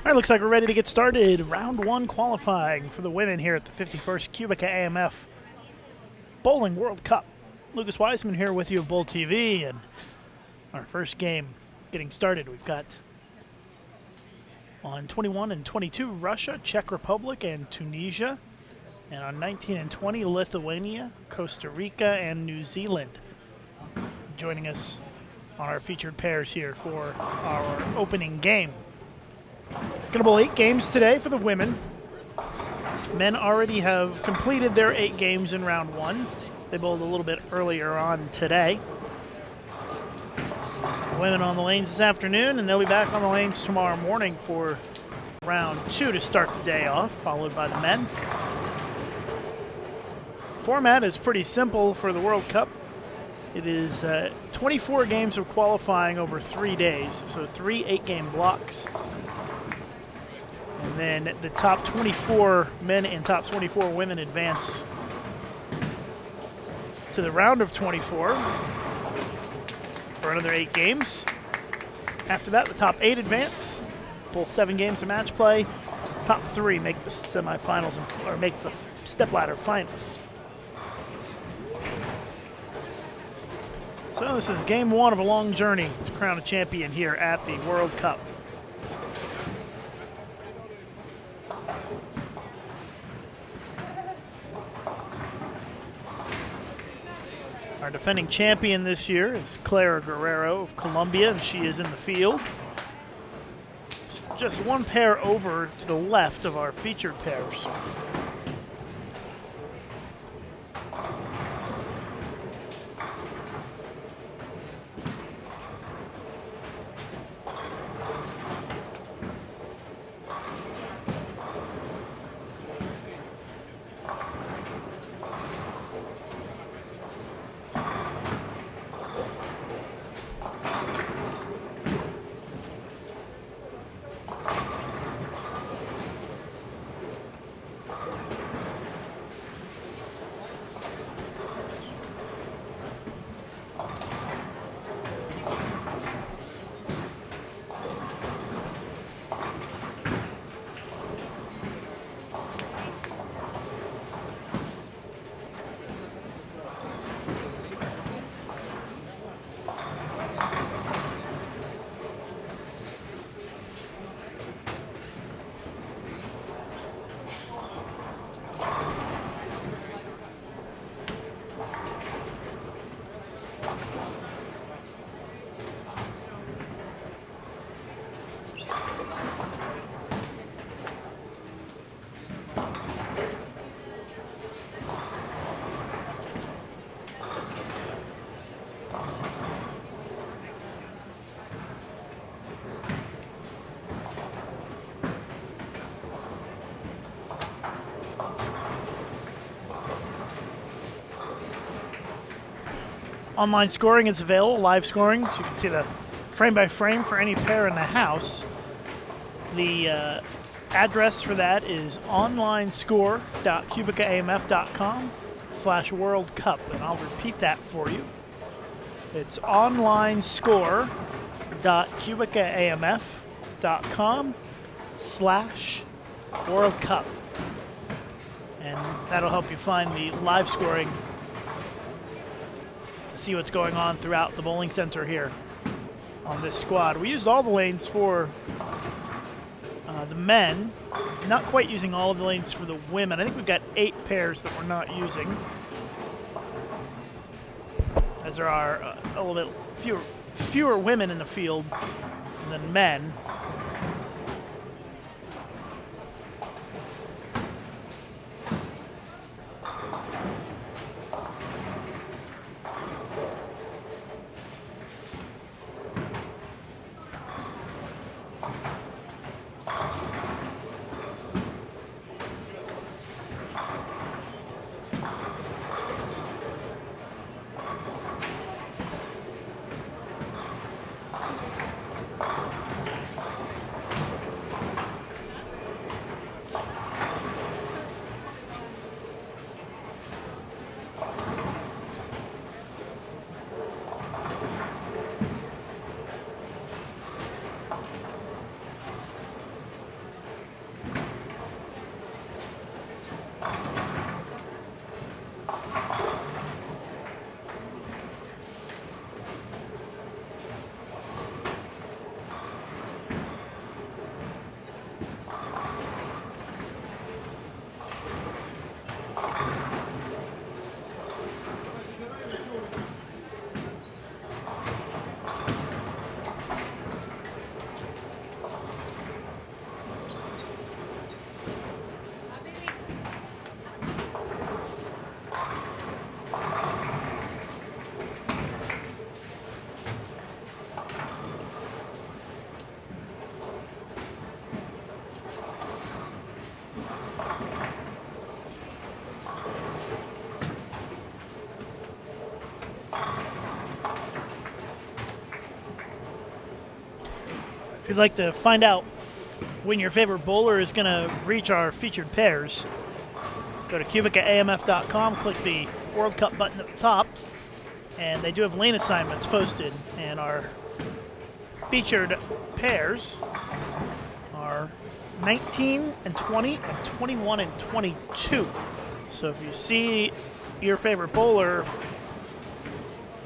All right, looks like we're ready to get started. Round one qualifying for the women here at the 51st QubicaAMF Bowling World Cup. Lucas Wiseman here with you of Bowl TV, and our first game getting started. We've got on 21 and 22 Russia, Czech Republic, and Tunisia, and on 19 and 20 Lithuania, Costa Rica, and New Zealand. Joining us on our featured pairs here for our opening game. Going to bowl 8 games today for the women. Men already have completed their 8 games in round 1. They bowled a little bit earlier on today. Women on the lanes this afternoon, and they'll be back on the lanes tomorrow morning for round 2 to start the day off, followed by the men. Format is pretty simple for the World Cup. It is 24 games of qualifying over 3 days, so 3 8-game blocks. And then the top 24 men and top 24 women advance to the round of 24 for another 8 games. After that, the top 8 advance, bowl 7 games of match play. Top 3 make the semifinals or make the stepladder finals. So this is game 1 of a long journey to crown a champion here at the World Cup. Our defending champion this year is Clara Guerrero of Colombia, and she is in the field. Just one pair over to the left of our featured pairs. Online scoring is available, live scoring, so you can see the frame by frame for any pair in the house. The address for that is onlinescore.QubicaAMF.com/World Cup, and I'll repeat that for you. It's onlinescore.QubicaAMF.com/World Cup, and that'll help you find the live scoring. See what's going on throughout the bowling center here on this squad. We used all the lanes for the men, not quite using all of the lanes for the women. I think we've got 8 pairs that we're not using, as there are a little bit fewer women in the field than men. If you'd like to find out when your favorite bowler is going to reach our featured pairs, go to QubicaAMF.com, click the World Cup button at the top, and they do have lane assignments posted. And our featured pairs are 19 and 20 and 21 and 22. So if you see your favorite bowler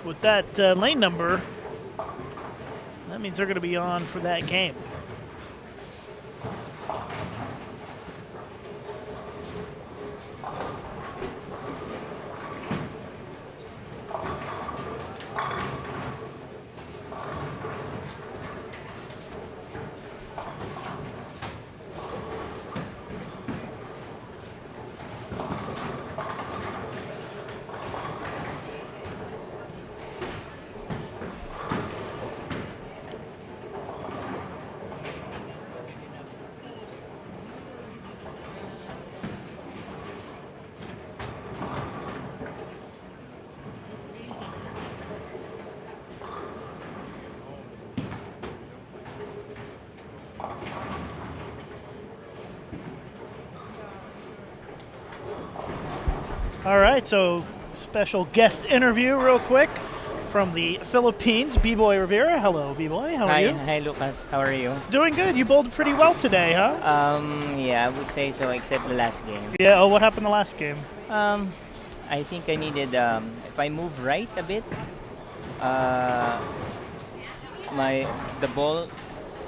with that lane number, that means they're going to be on for that game. All right, so special guest interview real quick from the Philippines, Bboy Rivera. Hello, Bboy. How are you? Hi, Lucas. How are you? Doing good. You bowled pretty well today, huh? Yeah, I would say so, except the last game. Yeah. Oh, what happened the last game? I think I needed, if I move right a bit, the ball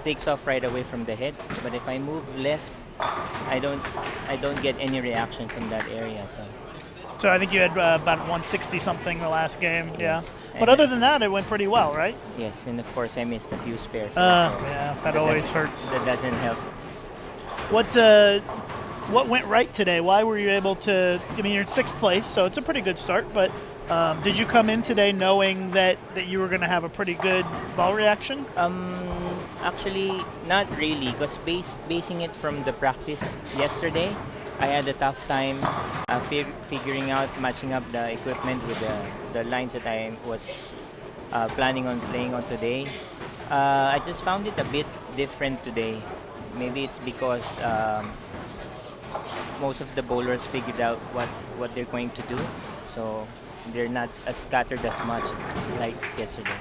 takes off right away from the head. But if I move left, I don't get any reaction from that area. So I think you had about 160 something the last game. Yes. Yeah. But other than that, it went pretty well, right? Yes, and of course I missed a few spares. Yeah, that always hurts. That doesn't help. What went right today? Why were you able to? I mean, you're in 6th place, so it's a pretty good start. But did you come in today knowing that you were going to have a pretty good ball reaction? Actually, not really, because basing it from the practice yesterday, I had a tough time figuring out, matching up the equipment with the lines that I was planning on playing on today. I just found it a bit different today. Maybe it's because most of the bowlers figured out what they're going to do, so they're not as scattered as much like yesterday.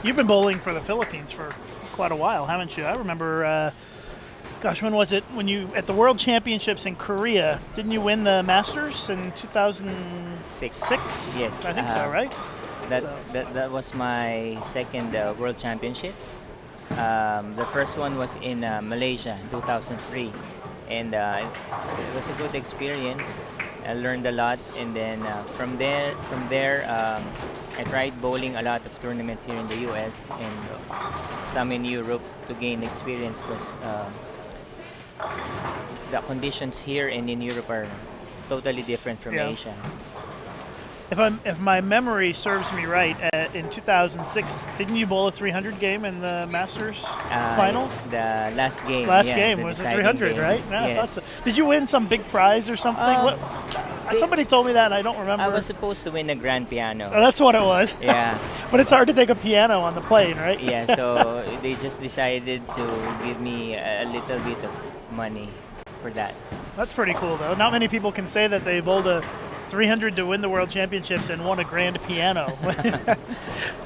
You've been bowling for the Philippines for quite a while, haven't you? I remember, gosh, when was it? When you, at the World Championships in Korea, didn't you win the Masters in 2006? Yes. I think so, right? That was my second World Championships. The first one was in Malaysia, 2003. And it was a good experience. I learned a lot, and then from there, I tried bowling a lot of tournaments here in the U.S. and some in Europe to gain experience, because the conditions here and in Europe are totally different from Asia. If my memory serves me right, in 2006, didn't you bowl a 300 game in the Masters finals? The last game. Last game was a 300, game. Right? Yeah, yes. so. Did you win some big prize or something? Somebody told me that, and I don't remember. I was supposed to win a grand piano. Oh, that's what it was. Yeah. But it's hard to take a piano on the plane, right? Yeah, so they just decided to give me a little bit of money for that. That's pretty cool, though. Not many people can say that they bowled a 300 to win the World Championships and won a grand piano.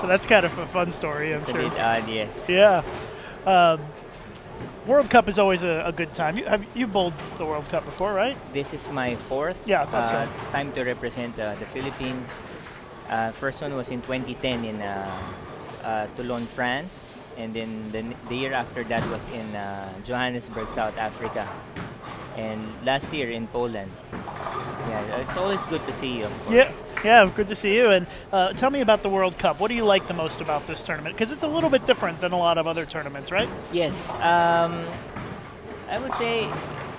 So that's kind of a fun story, I'm sure. It's a bit odd, yes. Yeah. World Cup is always a good time. You've bowled the World Cup before, right? This is my 4th time to represent the Philippines. First one was in 2010 in Toulon, France. And then the year after that was in Johannesburg, South Africa. And last year in Poland. Yeah, it's always good to see you, of course. Yeah, good to see you. And tell me about the World Cup. What do you like the most about this tournament? Because it's a little bit different than a lot of other tournaments, right? Yes. I would say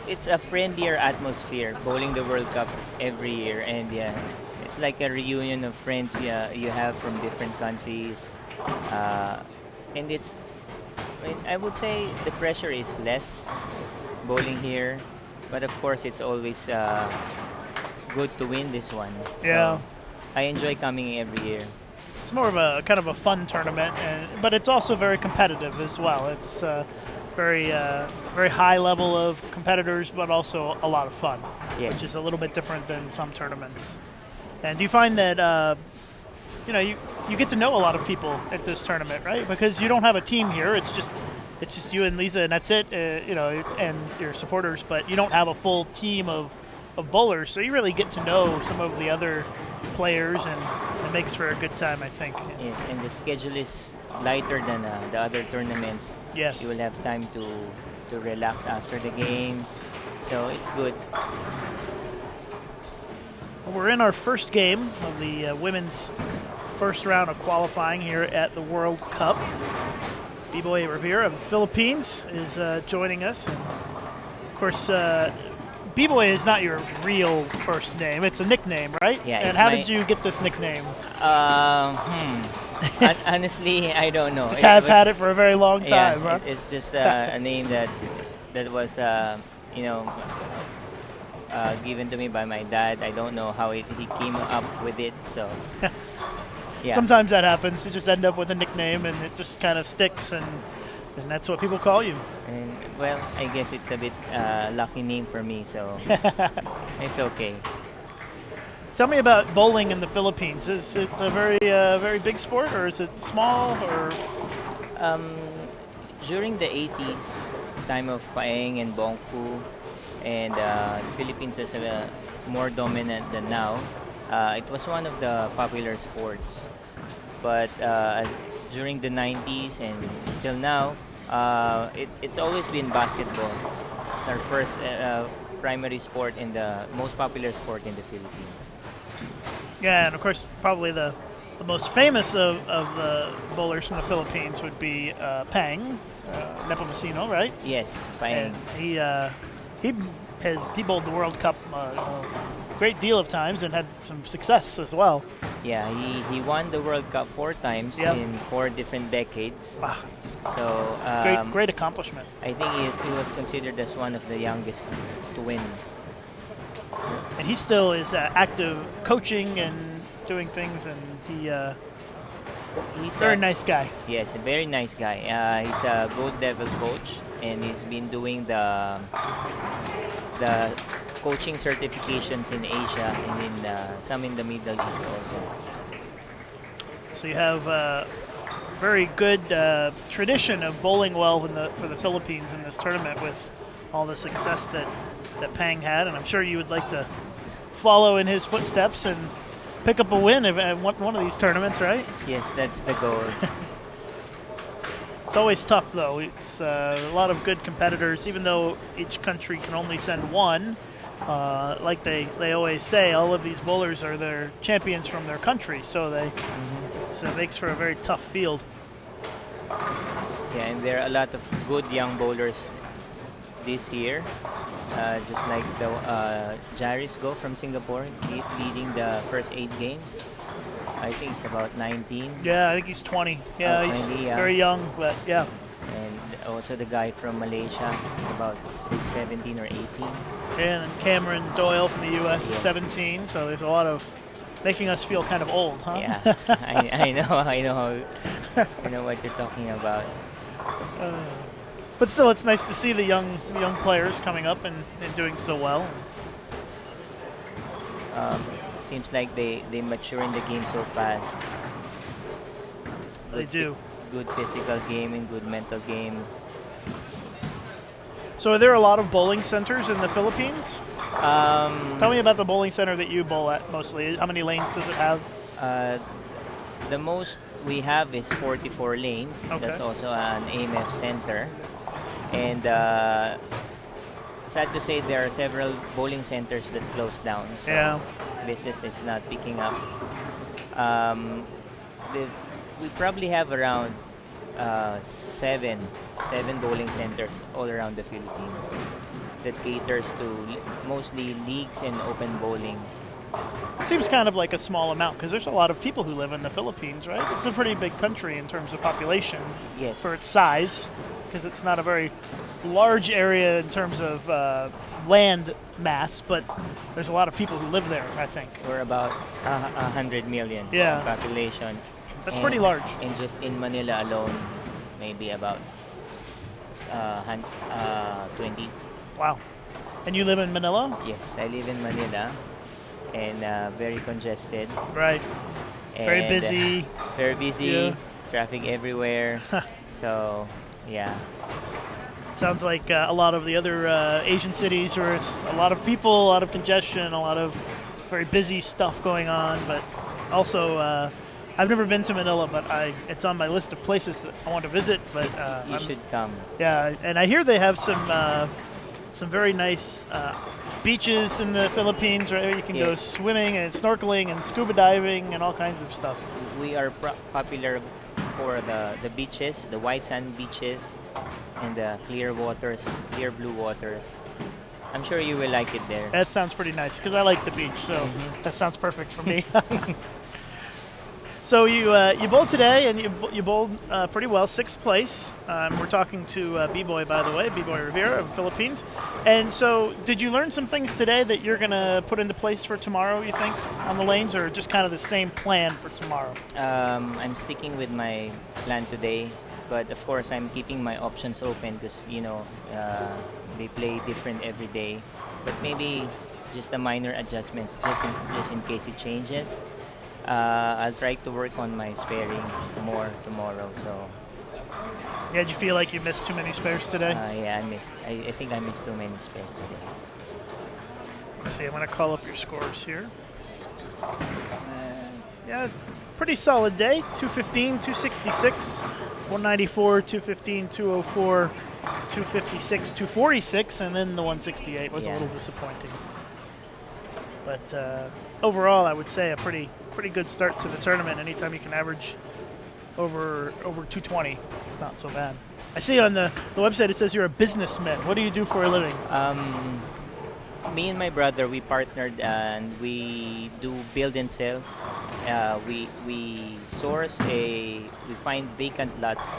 it's a friendlier atmosphere, bowling the World Cup every year. And yeah, it's like a reunion of friends you have from different countries. And I would say the pressure is less bowling here. But of course, it's always good to win this one. So yeah. I enjoy coming every year. It's more of a kind of a fun tournament, but it's also very competitive as well. It's very high level of competitors, but also a lot of fun, Yes. which is a little bit different than some tournaments. And do you find that you get to know a lot of people at this tournament, right? Because you don't have a team here. It's just you and Lisa, and that's it. And your supporters, but you don't have a full team of bowlers, so you really get to know some of the other players, and it makes for a good time, I think. Yes, and the schedule is lighter than the other tournaments. Yes. You will have time to relax after the games, so it's good. We're in our first game of the women's first round of qualifying here at the World Cup. Bboy Rivera of the Philippines is joining us. And of course, Bboy is not your real first name. It's a nickname, right? Yeah. And how did you get this nickname? Honestly, I don't know. Just have had it for a very long time, yeah, huh? it's just a name that was given to me by my dad. I don't know how he came up with it. So yeah. Sometimes that happens. You just end up with a nickname, and it just kind of sticks, and that's what people call you. And well, I guess it's a bit lucky name for me, so it's okay. Tell me about bowling in the Philippines. Is it a very big sport, or is it small, or? During the 80s, time of Paeng and Bongku, and the Philippines was more dominant than now. It was one of the popular sports, but during the 90s and till now, it's always been basketball. It's our first primary sport and the most popular sport in the Philippines. Yeah, and of course, probably the most famous of the bowlers from the Philippines would be Pang Nepomuceno, right? Yes, Paeng. And he bowled the World Cup a great deal of times and had some success as well. Yeah, he won the World Cup 4 times in 4 different decades. Wow, So great accomplishment. I think he was considered as one of the youngest to win. And he still is active coaching and doing things, and he's a very nice guy. Yes, a very nice guy. He's a gold level coach, and he's been doing the coaching certifications in Asia and in some in the Middle East also. So you have a very good tradition of bowling well for the Philippines in this tournament, with all the success that Pang had, and I'm sure you would like to follow in his footsteps and pick up a win at one of these tournaments, right? Yes, that's the goal. It's always tough, though. It's a lot of good competitors, even though each country can only send one. Like they always say, all of these bowlers are their champions from their country, so it makes for a very tough field. Yeah, and there are a lot of good young bowlers this year. Just like the Jaris Go from Singapore, leading the first 8 games. I think he's about 19. Yeah, I think he's 20. Yeah, he's 20, very young, but yeah. And also the guy from Malaysia is about 17 or 18. And then Cameron Doyle from the U.S. is Yes. 17, so there's a lot of making us feel kind of old, huh? Yeah, I know what you're talking about. But still, it's nice to see the young players coming up and doing so well. Seems like they mature in the game so fast. They do. Good physical game and good mental game. So are there a lot of bowling centers in the Philippines? Tell me about the bowling center that you bowl at mostly. How many lanes does it have? The most we have is 44 lanes. Okay. That's also an AMF center. And sad to say, there are several bowling centers that closed down. So Yeah. business is not picking up. We probably have around seven bowling centers all around the Philippines that caters to mostly leagues and open bowling. It seems kind of like a small amount because there's a lot of people who live in the Philippines, right? It's a pretty big country in terms of population Yes. for its size, because it's not a very large area in terms of land mass, but there's a lot of people who live there, I think. We're about 100 million Yeah. population. That's pretty large. And just in Manila alone, maybe about 20. Wow. And you live in Manila? Yes, I live in Manila, and very congested. Right. Very And, busy. Very busy. Yeah. Traffic everywhere. So, yeah. Sounds like a lot of the other Asian cities where it's a lot of people, a lot of congestion, a lot of very busy stuff going on. But also, I've never been to Manila, but it's on my list of places that I want to visit. But You should come. yeah, and I hear they have some very nice beaches in the Philippines where you can go Yes. swimming and snorkeling and scuba diving and all kinds of stuff. We are popular for the beaches, the white sand beaches, and the clear waters, clear blue waters. I'm sure you will like it there. That sounds pretty nice because I like the beach, so that sounds perfect for me. So you bowled today, and you bowled pretty well, 6th place. We're talking to Bboy, by the way, Bboy Rivera of the Philippines. And so, did you learn some things today that you're going to put into place for tomorrow, you think, on the lanes, or just kind of the same plan for tomorrow? I'm sticking with my plan today, but of course I'm keeping my options open because they play different every day. But maybe just a minor adjustments, just in case it changes. I'll try to work on my sparing more tomorrow. So Yeah, did you feel like you missed too many spares today? yeah, I think I missed too many spares today. Let's see, I'm going to call up your scores here. Yeah, pretty solid day. 215, 266, 194, 215, 204, 256, 246, and then the 168 was a Yeah. little disappointing. But overall, I would say a pretty good start to the tournament. Anytime you can average over 220, it's not so bad. I see on the website it says you're a businessman. What do you do for a living? Me and my brother, we partnered and we do build and sell. We find vacant lots,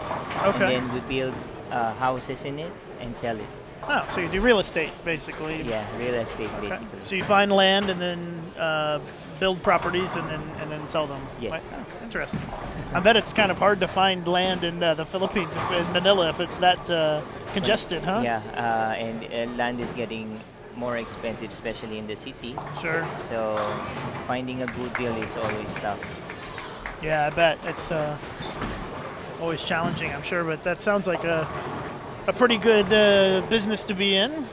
Okay. and then we build houses in it and sell it. Oh, so you do real estate, basically. Yeah, real estate Okay. basically. So you find land and then build properties and then sell them. Yes. Right? Oh, interesting. I bet it's kind of hard to find land in the Philippines, in Manila, if it's that congested, huh? Yeah, and land is getting more expensive, especially in the city. Sure. So finding a good deal is always tough. Yeah, I bet it's always challenging, I'm sure. But that sounds like a pretty good business to be in.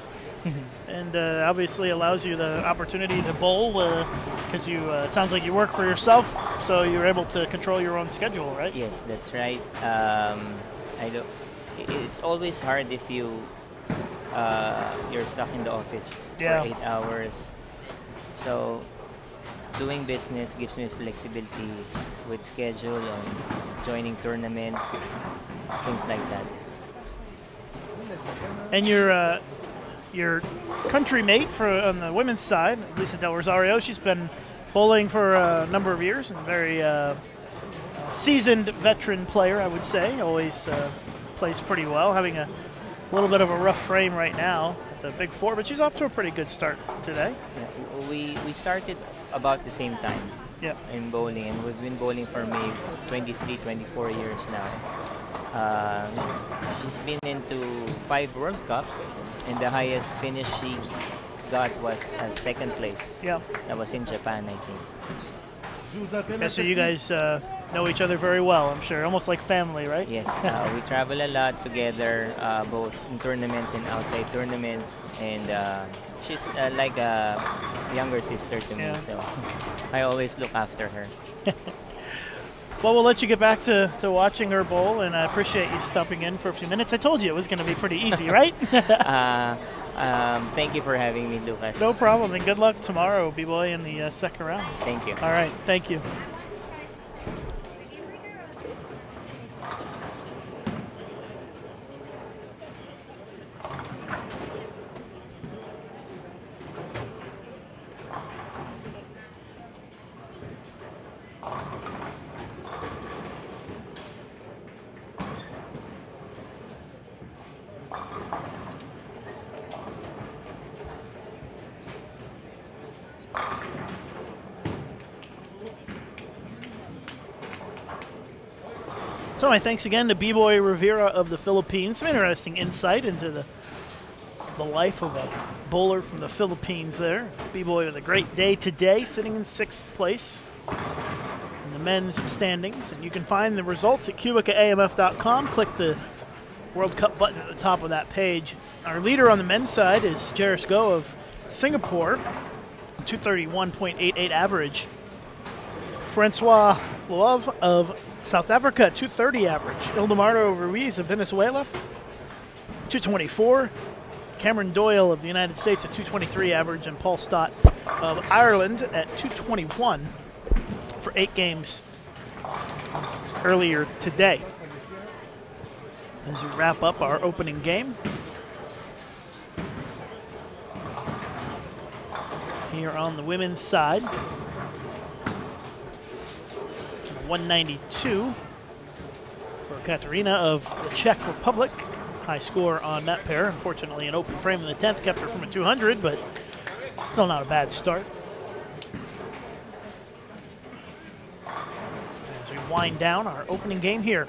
And obviously allows you the opportunity to bowl because it sounds like you work for yourself, so you're able to control your own schedule, right? Yes, that's right. It's always hard if you're stuck in the office Yeah. for 8 hours. So doing business gives me flexibility with schedule and joining tournaments, things like that. And your country mate on the women's side, Lisa Del Rosario, she's been bowling for a number of years and very seasoned veteran player, I would say. Always plays pretty well, having a little bit of a rough frame right now at the Big Four, but she's off to a pretty good start today. Yeah, we started about the same time Yeah. in bowling, and we've been bowling for maybe 23, 24 years now. She's been into 5 World Cups, and the highest finish she got was 2nd place. Yeah. That was in Japan, I think. Yeah, so you guys know each other very well, I'm sure. Almost like family, right? Yes, we travel a lot together, both in tournaments and outside tournaments, and she's like a younger sister to Yeah. me, so I always look after her. Well, we'll let you get back to watching her bowl, and I appreciate you stopping in for a few minutes. I told you it was going to be pretty easy, right? Thank you for having me, Lucas. No problem, and good luck tomorrow, B-Boy, in the second round. Thank you. All right, thank you. So my thanks again to Bboy Rivera of the Philippines. Some interesting insight into the life of a bowler from the Philippines there. Bboy with a great day today, sitting in 6th place in the men's standings. And you can find the results at QubicaAMF.com. Click the World Cup button at the top of that page. Our leader on the men's side is Jairus Goh of Singapore, 231.88 average. Francois Love of South Africa, 230 average. Ildemardo Ruiz of Venezuela, 224. Cameron Doyle of the United States at 223 average, and Paul Stott of Ireland at 221 for 8 games earlier today. As we wrap up our opening game here on the women's side, 192 for Katarina of the Czech Republic. High score on that pair. Unfortunately, an open frame in the 10th kept her from a 200, but still not a bad start. As we wind down our opening game here.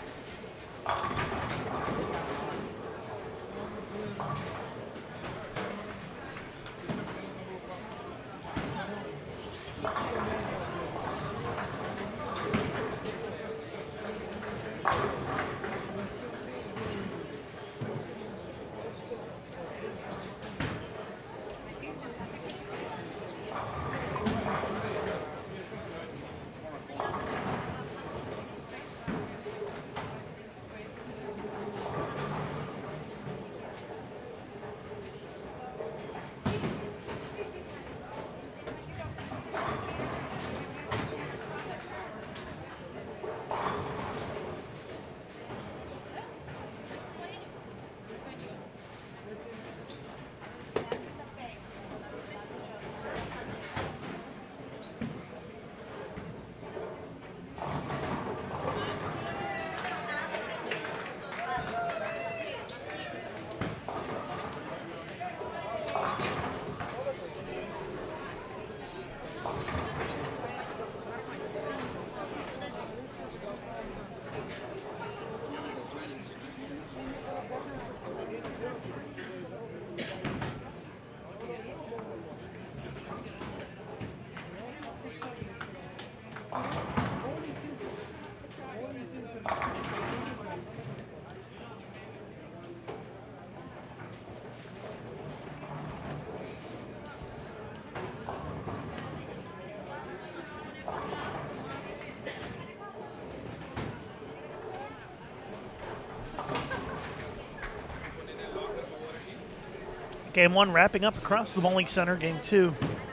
Game 1 wrapping up across the bowling center. Game 2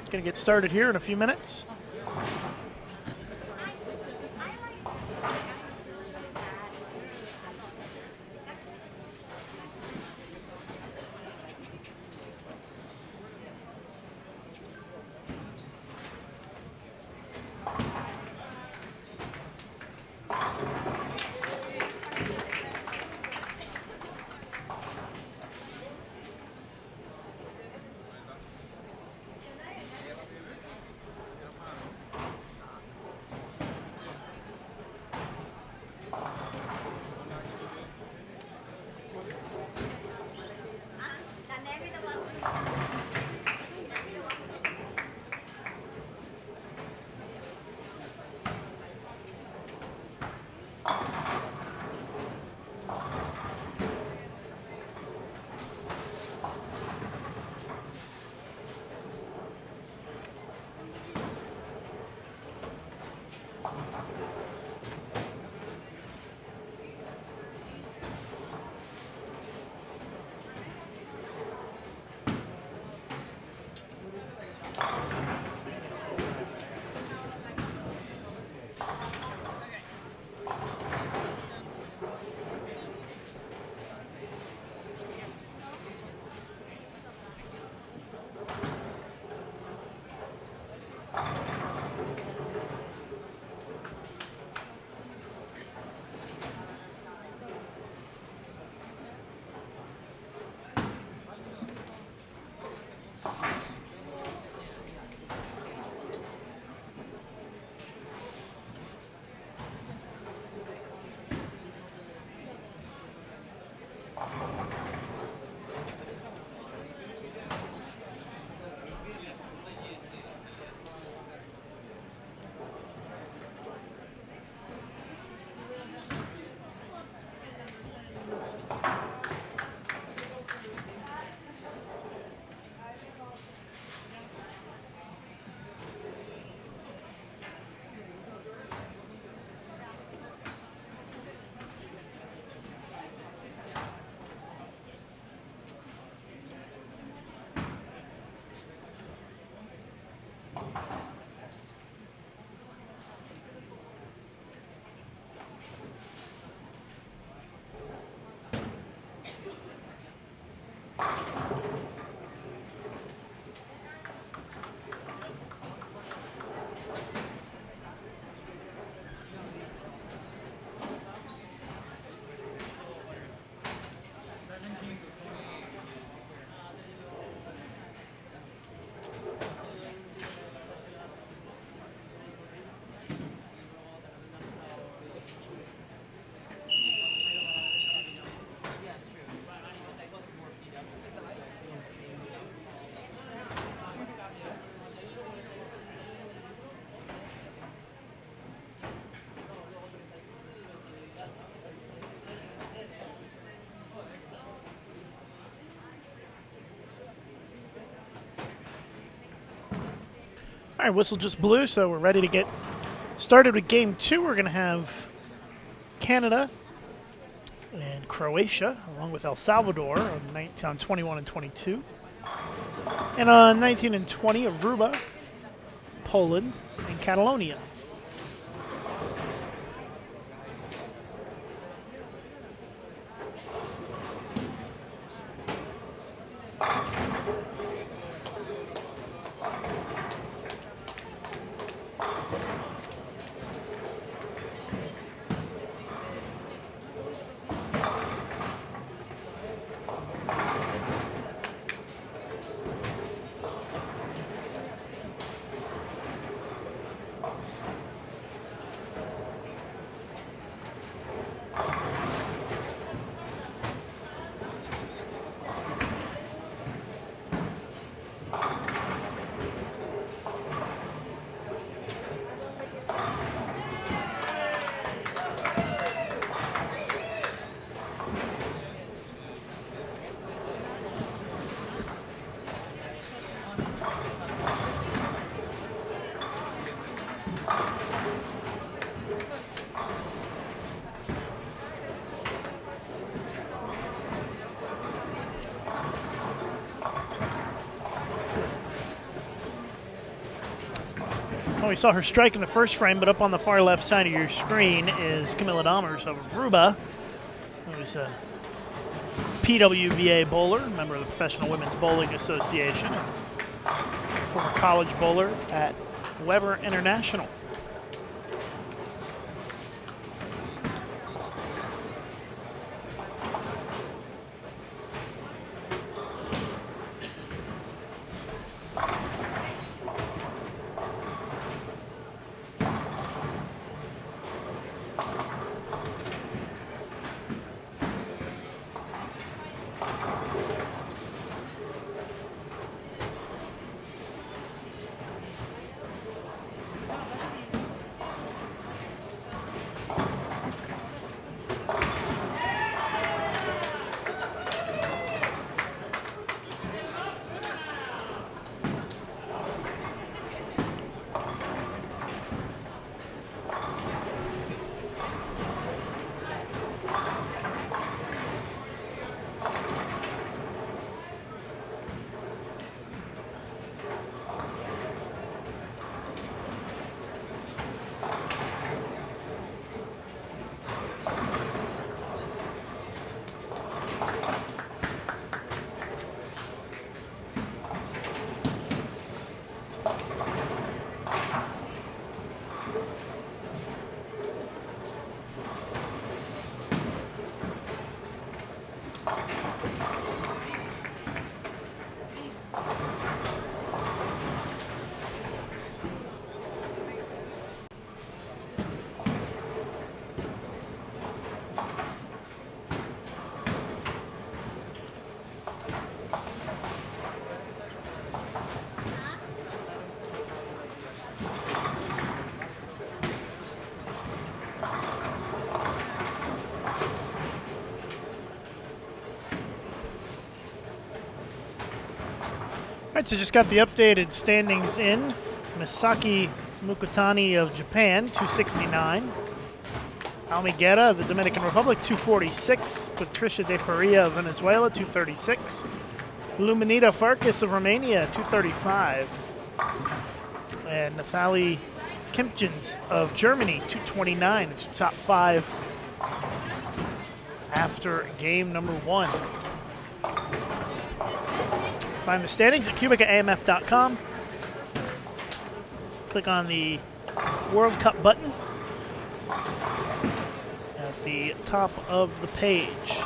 going to get started here in a few minutes. right, whistle just blew, so we're ready to get started with game 2. We're going to have Canada and Croatia, along with El Salvador on 21 and 22. And on 19 and 20, Aruba, Poland, and Catalonia. Oh, we saw her strike in the first frame, but up on the far left side of your screen is Camilla Dahmers of Aruba, who's a PWBA bowler, member of the Professional Women's Bowling Association, and former college bowler at Weber International. All right, so just got the updated standings in. Misaki Mukutani of Japan, 269. Almiguera of the Dominican Republic, 246. Patricia De Faria of Venezuela, 236. Luminita Farkas of Romania, 235. And Nathali Kempjens of Germany, 229. It's top 5 after game number 1. Find the standings at QubicaAMF.com. Click on the World Cup button at the top of the page.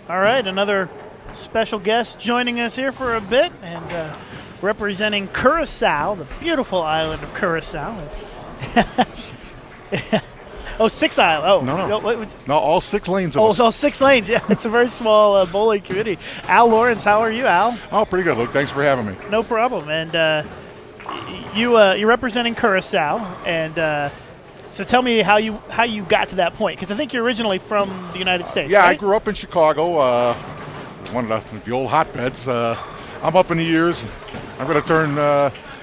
All right, another special guest joining us here for a bit, and representing Curacao, the beautiful island of Curacao. Oh, 6 island. Oh, No, all 6 lanes of us. all 6 lanes. Yeah, it's a very small bowling community. Al Lawrence, how are you, Al? Oh, pretty good, Luke. Thanks for having me. No problem. And you're representing Curacao, and so tell me how you got to that point, because I think you're originally from the United States. Yeah, right? I grew up in Chicago, one of the old hotbeds. I'm up in the years. I'm going to turn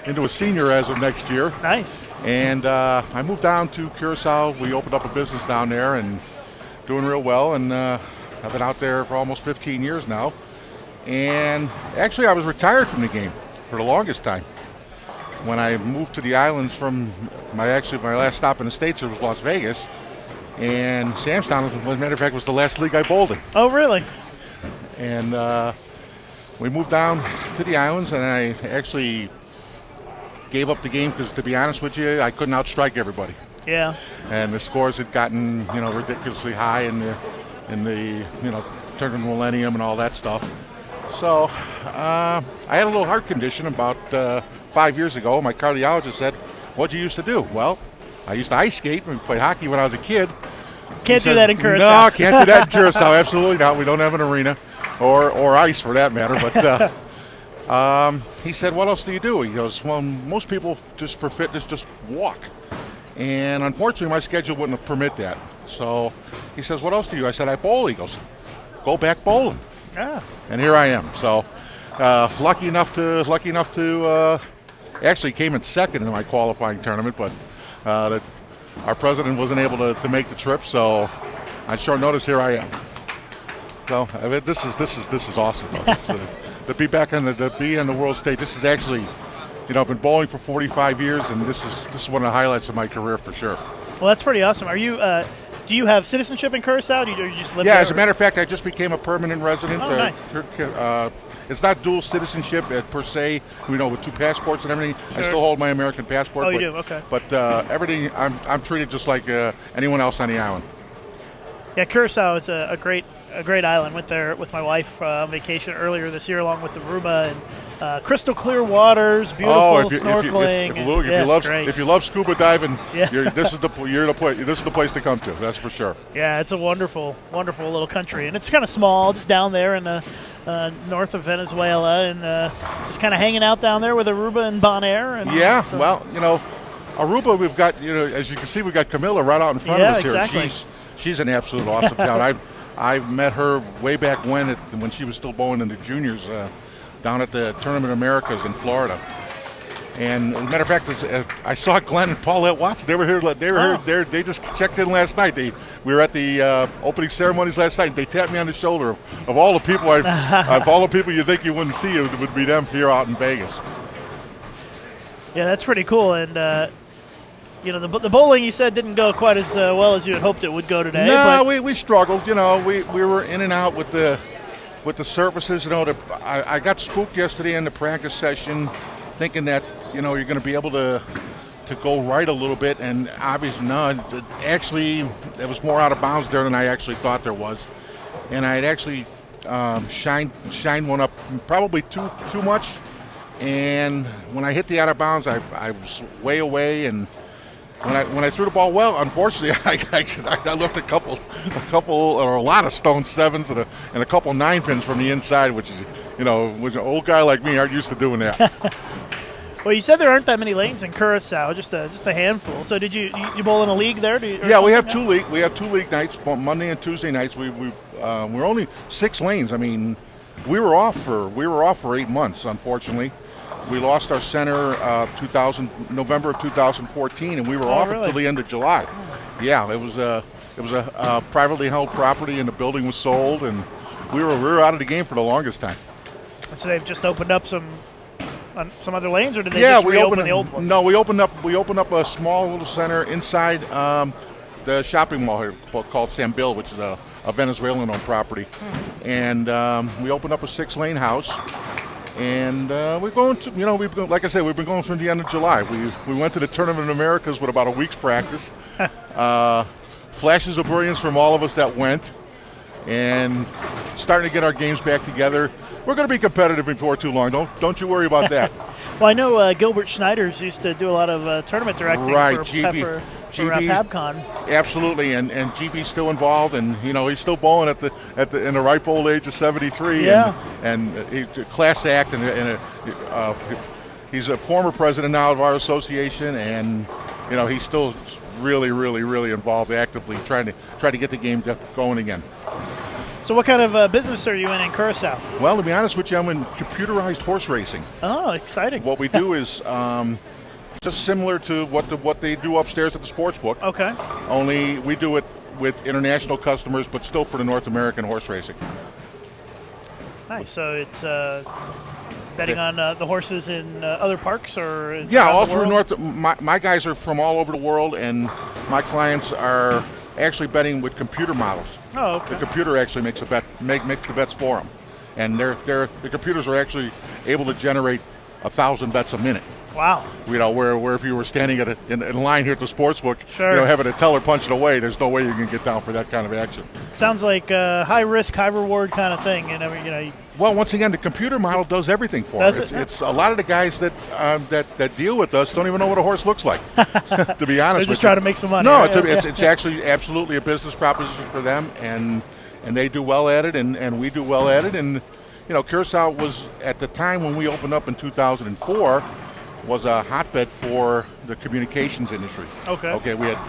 into a senior as of next year. Nice. And I moved down to Curacao. We opened up a business down there and doing real well. And I've been out there for almost 15 years now. And actually, I was retired from the game for the longest time. When I moved to the islands from my last stop in the States, it was Las Vegas. And Samstown, as a matter of fact, was the last league I bowled in. Oh, really? And we moved down to the islands, and I actually gave up the game because, to be honest with you, I couldn't outstrike everybody. Yeah. And the scores had gotten, ridiculously high in the Tournament Millennium and all that stuff. So I had a little heart condition about 5 years ago. My cardiologist said, "What'd you used to do?" Well, I used to ice skate and play hockey when I was a kid. Can't do that in Curacao. No, can't do that in Curacao. Absolutely not. We don't have an arena, or ice for that matter. But he said, "What else do you do?" He goes, "Well, most people just for fitness just walk." And unfortunately, my schedule wouldn't permit that. So he says, "What else do you do?" I said, "I bowl." He goes, "Go back bowling." Ah. And here I am. So lucky enough to actually came in second in my qualifying tournament, but our president wasn't able to make the trip. So on short notice, here I am. So I mean, this is awesome. To be back on the world stage. This is actually, I've been bowling for 45 years, and this is one of the highlights of my career for sure. Well, that's pretty awesome. Are you? Do you have citizenship in Curacao? Or you just live there? Yeah, as a matter of fact, I just became a permanent resident. Oh, nice. It's not dual citizenship per se, with 2 passports and everything. Sure. I still hold my American passport. Oh, you do? Okay. But everything, I'm treated just like anyone else on the island. Yeah, Curacao is a great island. Went there with my wife on vacation earlier this year, along with Aruba, and crystal clear waters, beautiful snorkeling. If you love scuba diving, yeah. this is the place to come to. That's for sure. Yeah, it's a wonderful, wonderful little country, and it's kind of small, just down there in the north of Venezuela, and just kind of hanging out down there with Aruba and Bonaire. And Aruba, we've got as you can see, we've got Camilla right out in front of us here. Exactly. She's an absolute awesome town. I've met her way back when she was still bowling in the juniors down at the Tournament Americas in Florida. And as a matter of fact, I saw Glenn and Paulette Watson. They were here. They just checked in last night. We were at the opening ceremonies last night. And they tapped me on the shoulder. Of all the people, of all the people you think you wouldn't see, it would be them here out in Vegas. Yeah, that's pretty cool. And the bowling you said didn't go quite as well as you had hoped it would go today. No, we struggled. We were in and out with the surfaces. I got spooked yesterday in the practice session, thinking that you're going to be able to go right a little bit, and obviously no. Actually, it was more out of bounds there than I actually thought there was, and I had actually shined one up probably too much, and when I hit the out of bounds, I was way away, and when I threw the ball well, unfortunately, I left a couple or a lot of stone sevens and a couple 9 pins from the inside, which is which an old guy like me aren't used to doing that. Well, you said there aren't that many lanes in Curacao, just a handful. So did you bowl in a league there? Yeah, we have 2 league nights, Monday and Tuesday nights. We're only 6 lanes. I mean, we were off for 8 months, unfortunately. We lost our center November of 2014, and we were off until the end of July. Yeah, it was a privately held property, and the building was sold, and we were out of the game for the longest time. And so they've just opened up some other lanes, or did they just reopen the old ones? No, we opened up a small little center inside the shopping mall here called Sambil, which is a Venezuelan-owned property, and we opened up a 6-lane house. And we're going to, like I said, we've been going from the end of July. We went to the Tournament of Americas with about a week's practice. Flashes of brilliance from all of us that went. and starting to get our games back together. We're going to be competitive before too long. Don't you worry about that. Well, I know Gilbert Schneiders used to do a lot of tournament directing Right, for GB. PABCon. Absolutely, and GB's still involved, and he's still bowling in the ripe old age of 73. Yeah. And he's a class act, and he's a former president now of our association, and he's still really, really, really involved actively trying to get the game going again. So what kind of business are you in Curacao? Well, to be honest with you, I'm in computerized horse racing. Oh, exciting. What we do is just similar to what they do upstairs at the sports book. Okay. Only we do it with international customers, but still for the North American horse racing. Nice. So it's betting on the horses in other parks, or all through North. My guys are from all over the world, and my clients are actually betting with computer models. Oh, okay. The computer actually makes the bets for them, and the computers are actually able to generate 1,000 bets a minute. Wow. Where if you were standing in line here at the sportsbook, sure, having a teller punch it away, there's no way you can get down for that kind of action. Sounds like a high risk, high reward kind of thing. Well, once again, the computer model does everything for us. It's a lot of the guys that deal with us don't even know what a horse looks like. To be honest, they're just trying to make some money. No, right? it's actually absolutely a business proposition for them, and they do well at it, and we do well at it. And Curacao was, at the time when we opened up in 2004, was a hotbed for the communications industry. Okay, we had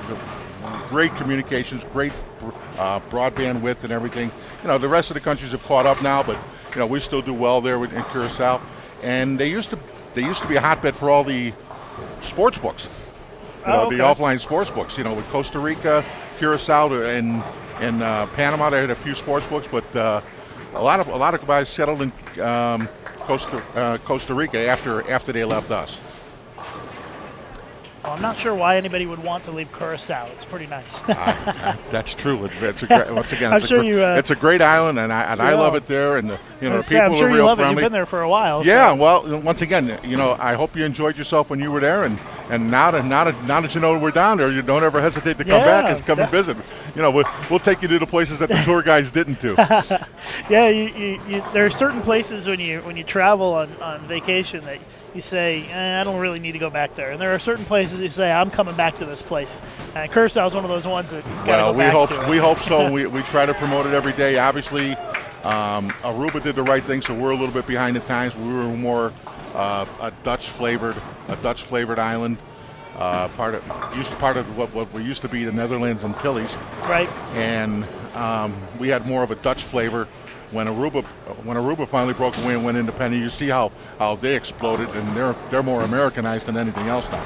great communications, great broadband width and everything. The rest of the countries have caught up now, but we still do well there in Curacao. And they used to be a hotbed for all the sports books. The offline sports books. With Costa Rica, Curacao, and Panama, they had a few sports books, but a lot of guys settled in Costa Rica after they left us. Well, I'm not sure why anybody would want to leave Curacao. It's pretty nice. That's true. It's a great, once again, it's a great island, and I love it there, and the people I'm sure are you real love friendly. It. You've been there for a while. Yeah. So. Well, once again, I hope you enjoyed yourself when you were there, and now that you know we're down there, you don't ever hesitate to come back and come and visit. We'll take you to the places that the tour guides didn't do. Yeah, you there are certain places when you travel on vacation that you say, I don't really need to go back there. And there are certain places you say, I'm coming back to this place. And Curacao is one of those ones that we hope so. We try to promote it every day. Obviously, Aruba did the right thing, so we're a little bit behind the times. We were more a Dutch flavored island. Part of what we used to be the Netherlands Antilles. Right. And we had more of a Dutch flavor. When Aruba finally broke away and went independent, you see how they exploded, and they're more Americanized than anything else now.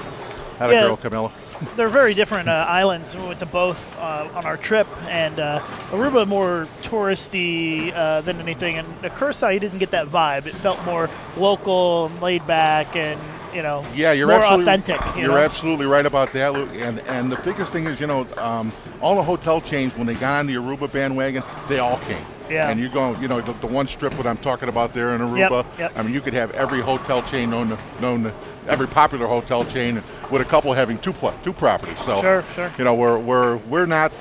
Had a girl, Camilla. They're very different islands. We went to both on our trip, and Aruba more touristy than anything, and Curacao, you didn't get that vibe. It felt more local and laid back, and you're more absolutely authentic. You're absolutely right about that, Luke. And the biggest thing is, all the hotel chains, when they got on the Aruba bandwagon, they all came. Yeah. And you go, the one strip that I'm talking about there in Aruba. Yep. I mean, you could have every hotel chain known to every popular hotel chain, with a couple having two properties. So sure. We're not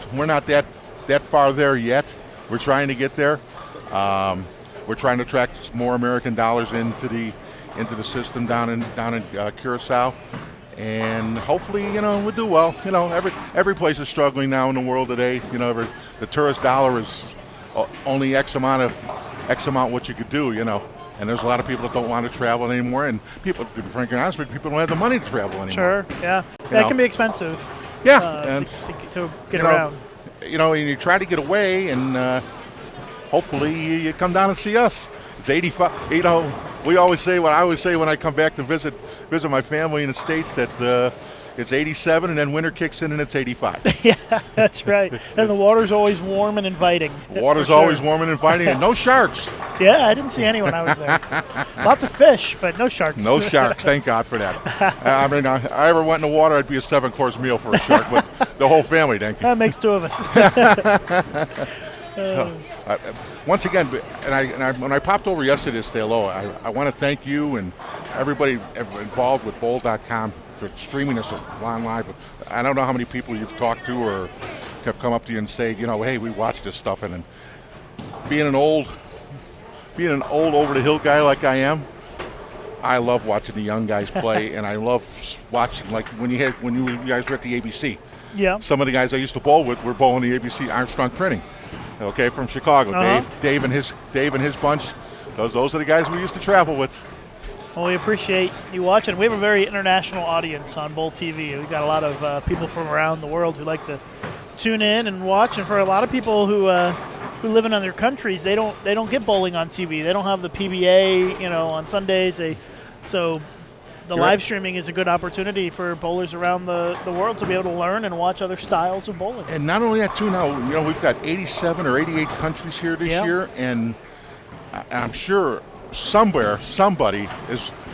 that far there yet. We're trying to get there. We're trying to attract more American dollars into the system down in Curacao, and hopefully we'll do well. Every place is struggling now in the world today. The tourist dollar is only X amount what you could do. And there's a lot of people that don't want to travel anymore, and people, to be frankly honest, people don't have the money to travel anymore. Sure, yeah. That can be expensive. Yeah, and to get around. And you try to get away, and hopefully you come down and see us. It's 85. I always say when I come back to visit my family in the States that it's 87, and then winter kicks in and it's 85. Yeah, that's right. And the water's always warm and inviting. Water's always warm and inviting, and no sharks. Yeah, I didn't see any when I was there. Lots of fish, but no sharks. No sharks, thank God for that. I mean, I ever went in the water, I'd be a 7-course meal for a shark, but the whole family, thank you. That makes two of us. Once again, when I popped over yesterday to say hello, I want to thank you and everybody involved with Bowl.com for streaming us on live. I don't know how many people you've talked to or have come up to you and say, hey, we watch this stuff, and being an old over the hill guy like I am, I love watching the young guys play, and I love watching, like when you guys were at the ABC. Yeah. Some of the guys I used to bowl with were bowling the ABC Armstrong Printing, okay, from Chicago. Dave and his bunch. Those are the guys we used to travel with. Well, we appreciate you watching. We have a very international audience on Bowl TV. We've got a lot of people from around the world who like to tune in and watch. And for a lot of people who live in other countries, they don't get bowling on TV. They don't have the PBA, on Sundays. So the live streaming is a good opportunity for bowlers around the world to be able to learn and watch other styles of bowling. And not only that, too, now, we've got 87 or 88 countries here this year, and I'm sure somebody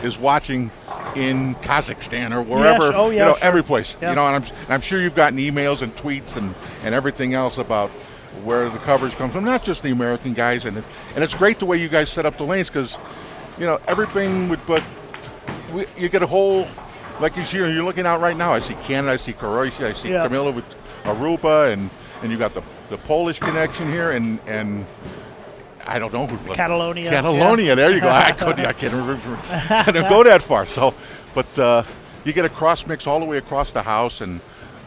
is watching in Kazakhstan or wherever, sure. every place. Yeah. And I'm sure you've gotten emails and tweets and everything else about where the coverage comes from, not just the American guys. And it's great the way you guys set up the lanes, because, everything you get a whole, like you're looking out right now. I see Canada, I see Croatia, I see Camilla with Aruba, and you got the Polish connection here, and I don't know who. Catalonia. There you go. I can't remember. I didn't go that far. So, but you get a cross mix all the way across the house, and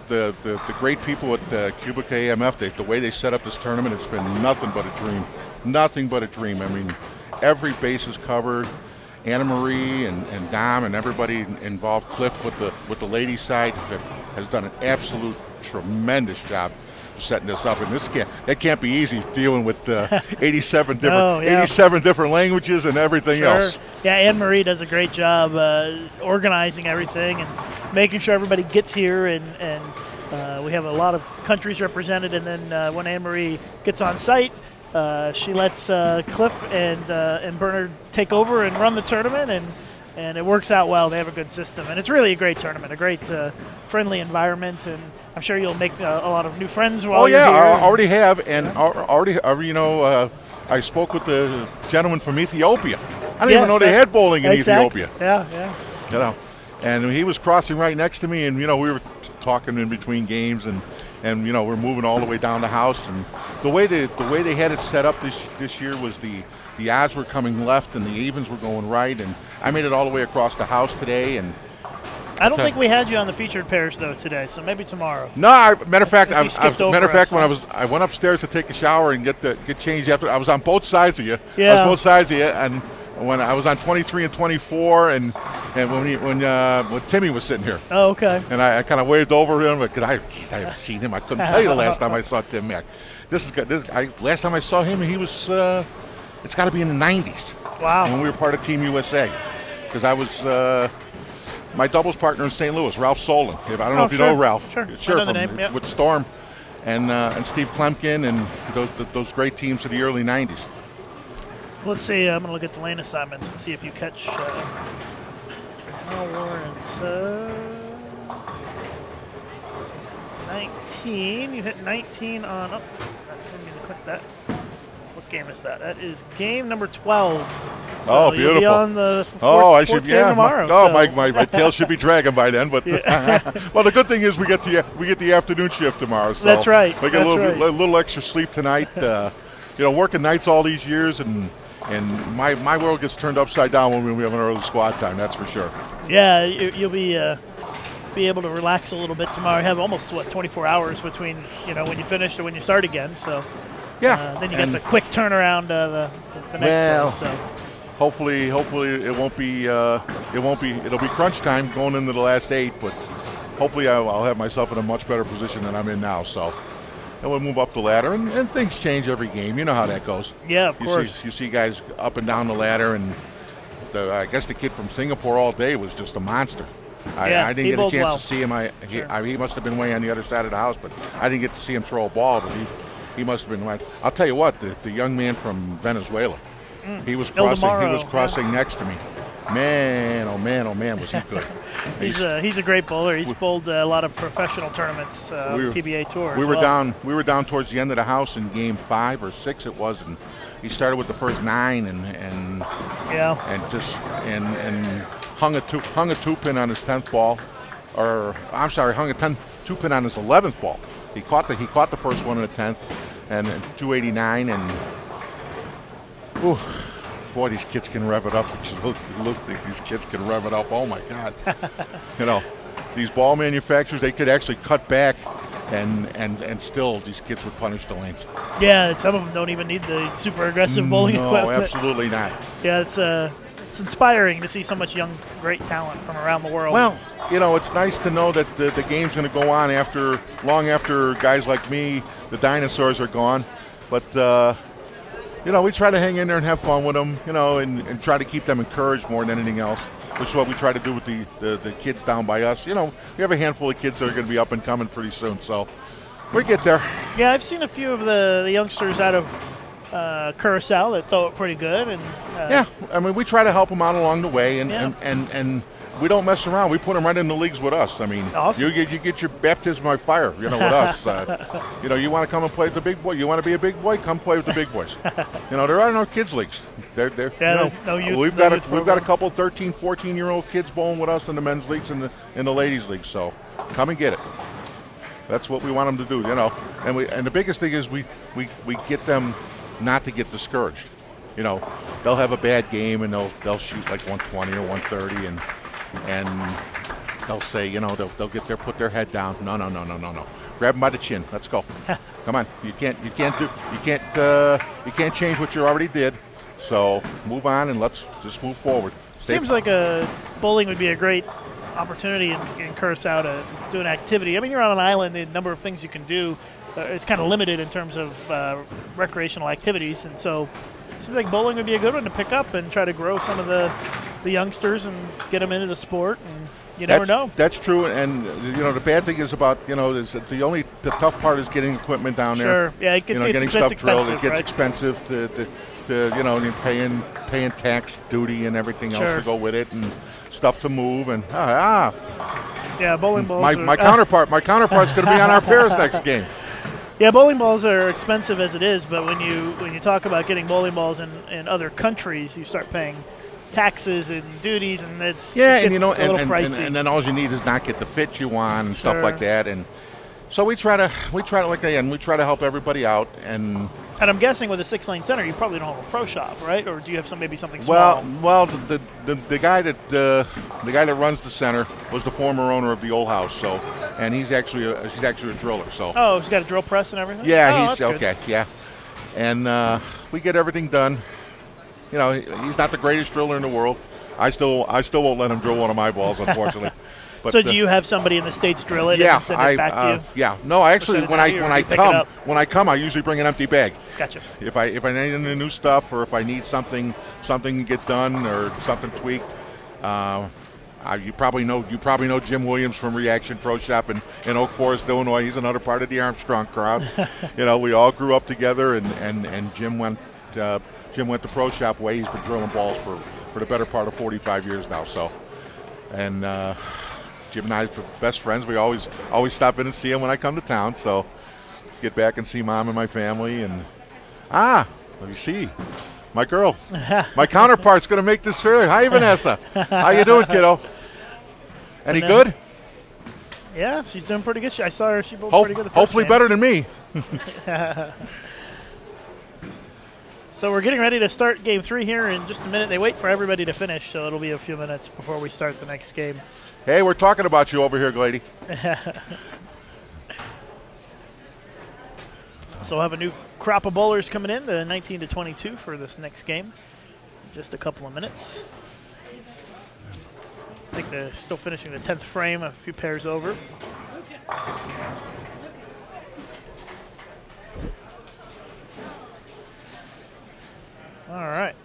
the great people at QubicaAMF, the way they set up this tournament, it's been nothing but a dream. Nothing but a dream. I mean, every base is covered. Anna Marie and Dom and everybody involved, Cliff with the ladies' side, has done an absolute tremendous job setting this up, and that can't be easy, dealing with 87 different languages and everything else. Yeah, Anne Marie does a great job organizing everything and making sure everybody gets here, and we have a lot of countries represented. And then when Anne Marie gets on site, she lets Cliff and Bernard take over and run the tournament, and it works out well. They have a good system, and it's really a great tournament, a great friendly environment, and I'm sure you'll make a lot of new friends while you're here. I already have, and I spoke with the gentleman from Ethiopia. I didn't even know they had bowling in Ethiopia. Yeah. And he was crossing right next to me, and we were talking in between games, and we're moving all the way down the house, and the way they had it set up this year was the odds were coming left and the evens were going right, and I made it all the way across the house today. And I don't think we had you on the featured pairs though today, so maybe tomorrow. No, matter of fact, when I went upstairs to take a shower and get changed after, I was on both sides of you. Yeah. I was both sides of you, and when I was on 23 and 24, and when Timmy was sitting here. Oh, okay. And I kind of waved over him, but I haven't seen him. I couldn't tell you the last time I saw Tim Mack. Last time I saw him, he was. It's got to be in the 90s. Wow. When we were part of Team USA, because I was my doubles partner in St. Louis, Ralph Solon. I don't know if you know Ralph. Sure. I know the name. Yep. With Storm, and Steve Klemkin, and those great teams of the early 90s. Let's see. I'm going to look at the lane assignments and see if you catch Lawrence. 19. You hit 19 on. Oh, I didn't mean to click that. What game is that? That is game number 12. So beautiful. You'll be on the fourth game tomorrow. My tail should be dragging by then. But well, the good thing is we get the afternoon shift tomorrow. So that's right. We get a little extra sleep tonight. Working nights all these years, and my world gets turned upside down when we have an early squad time. That's for sure. Yeah, you'll be able to relax a little bit tomorrow. You have almost 24 hours between when you finish and when you start again. So then you get the quick turnaround the next day. So. Hopefully it won't be. It'll be crunch time going into the last 8, but hopefully I'll have myself in a much better position than I'm in now. So. And we'll move up the ladder, and things change every game. You know how that goes. Yeah, of course. You see guys up and down the ladder, and I guess the kid from Singapore all day was just a monster. I didn't get a chance to see him. He must have been way on the other side of the house, but I didn't get to see him throw a ball. But he must have been right. I'll tell you what, the young man from Venezuela, he was crossing next to me. Man, oh man, was he good. He's a great bowler. He's bowled a lot of professional tournaments, PBA tours. We were down towards the end of the house in game 5 or 6 it was, and he started with the first 9 and hung a two pin on his 10th ball, or I'm sorry, hung a 2 pin on his 11th ball. He caught the first one in the 10th, and 289, Ooh, boy, these kids can rev it up. Look, these kids can rev it up. Oh my God! You know, these ball manufacturers, they could actually cut back, and still these kids would punish the lanes. Yeah, some of them don't even need the super aggressive bowling equipment. No, absolutely not. Yeah, it's inspiring to see so much young, great talent from around the world. Well, you know, it's nice to know that the game's going to go on long after guys like me, the dinosaurs, are gone. But, you know, we try to hang in there and have fun with them, you know, and try to keep them encouraged more than anything else, which is what we try to do with the kids down by us. You know, we have a handful of kids that are going to be up and coming pretty soon, so we get there. Yeah, I've seen a few of the youngsters out of Curacao that throw it pretty good. And yeah, I mean, we try to help them out along the way, and Yeah. and we don't mess around. We put them right in the leagues with us. I mean, Awesome. you get your baptism by fire, you know, with us. You know, you want to come and play with the big boy. You want to be a big boy? Come play with the big boys. You know, there are no kids leagues. They're Yeah, you know, no youth, we've no got youth we've got a program. couple 13, 14-year-old kids bowling with us in the men's leagues and the ladies leagues. So come and get it. That's what we want them to do, you know. And the biggest thing is we get them not to get discouraged. You know, they'll have a bad game and they'll shoot like 120 or 130 and they'll say, you know, they'll put their head down. No. Grab them by the chin. Let's go. Come on. You can't change what you already did. So move on and let's just move forward. Seems like bowling would be a great opportunity in Curacao to do an activity. I mean, you're on an island, the number of things you can do is kind of limited in terms of recreational activities, and so it seems like bowling would be a good one to pick up and try to grow some of the youngsters and get them into the sport, and you never know. That's true, and you know the bad thing is about, you know, is that the tough part is getting equipment down there. Sure, yeah, it gets, you know, getting stuff drilled. It gets right? expensive to you know, you're paying tax duty and everything else to go with it, and stuff to move, and yeah, bowling balls. My counterpart's going to be on our Paris next game. Yeah, bowling balls are expensive as it is, but when you talk about getting bowling balls in other countries, you start paying taxes and duties, and it gets and you know, a little pricey. and then all you need is not get the fit you want and stuff like that, and so we try to like again, we try to help everybody out, and I'm guessing with a 6-lane center, you probably don't have a pro shop, right? Or do you have something small? Well, the guy that runs the center was the former owner of the old house, so, and he's actually a driller, so. Oh, he's got a drill press and everything. Yeah, he's okay, yeah, and we get everything done. You know, he's not the greatest driller in the world. I still won't let him drill one of my balls, unfortunately. But, so do you have somebody in the States drill it and send it back to you? Yeah. No, actually, when I come, I usually bring an empty bag. Gotcha. If I need any new stuff, or if I need something to get done or something tweaked, you probably know Jim Williams from Reaction Pro Shop in Oak Forest, Illinois. He's another part of the Armstrong crowd. You know, we all grew up together, and Jim went the Pro Shop way. He's been drilling balls for the better part of 45 years now. So, and Jim and I are best friends. We always stop in and see him when I come to town. So get back and see Mom and my family. And let me see, my girl, my counterpart's going to make this sure. Hi, Vanessa. How you doing, kiddo? Any good? Yeah, she's doing pretty good. I saw her. She bowled pretty good. The first Hopefully game. better than me. So we're getting ready to start game 3 here in just a minute. They wait for everybody to finish, so it'll be a few minutes before we start the next game. Hey, we're talking about you over here, Glady. So we'll have a new crop of bowlers coming in, the 19 to 22 for this next game. Just a couple of minutes. I think they're still finishing the 10th frame, a few pairs over. All right.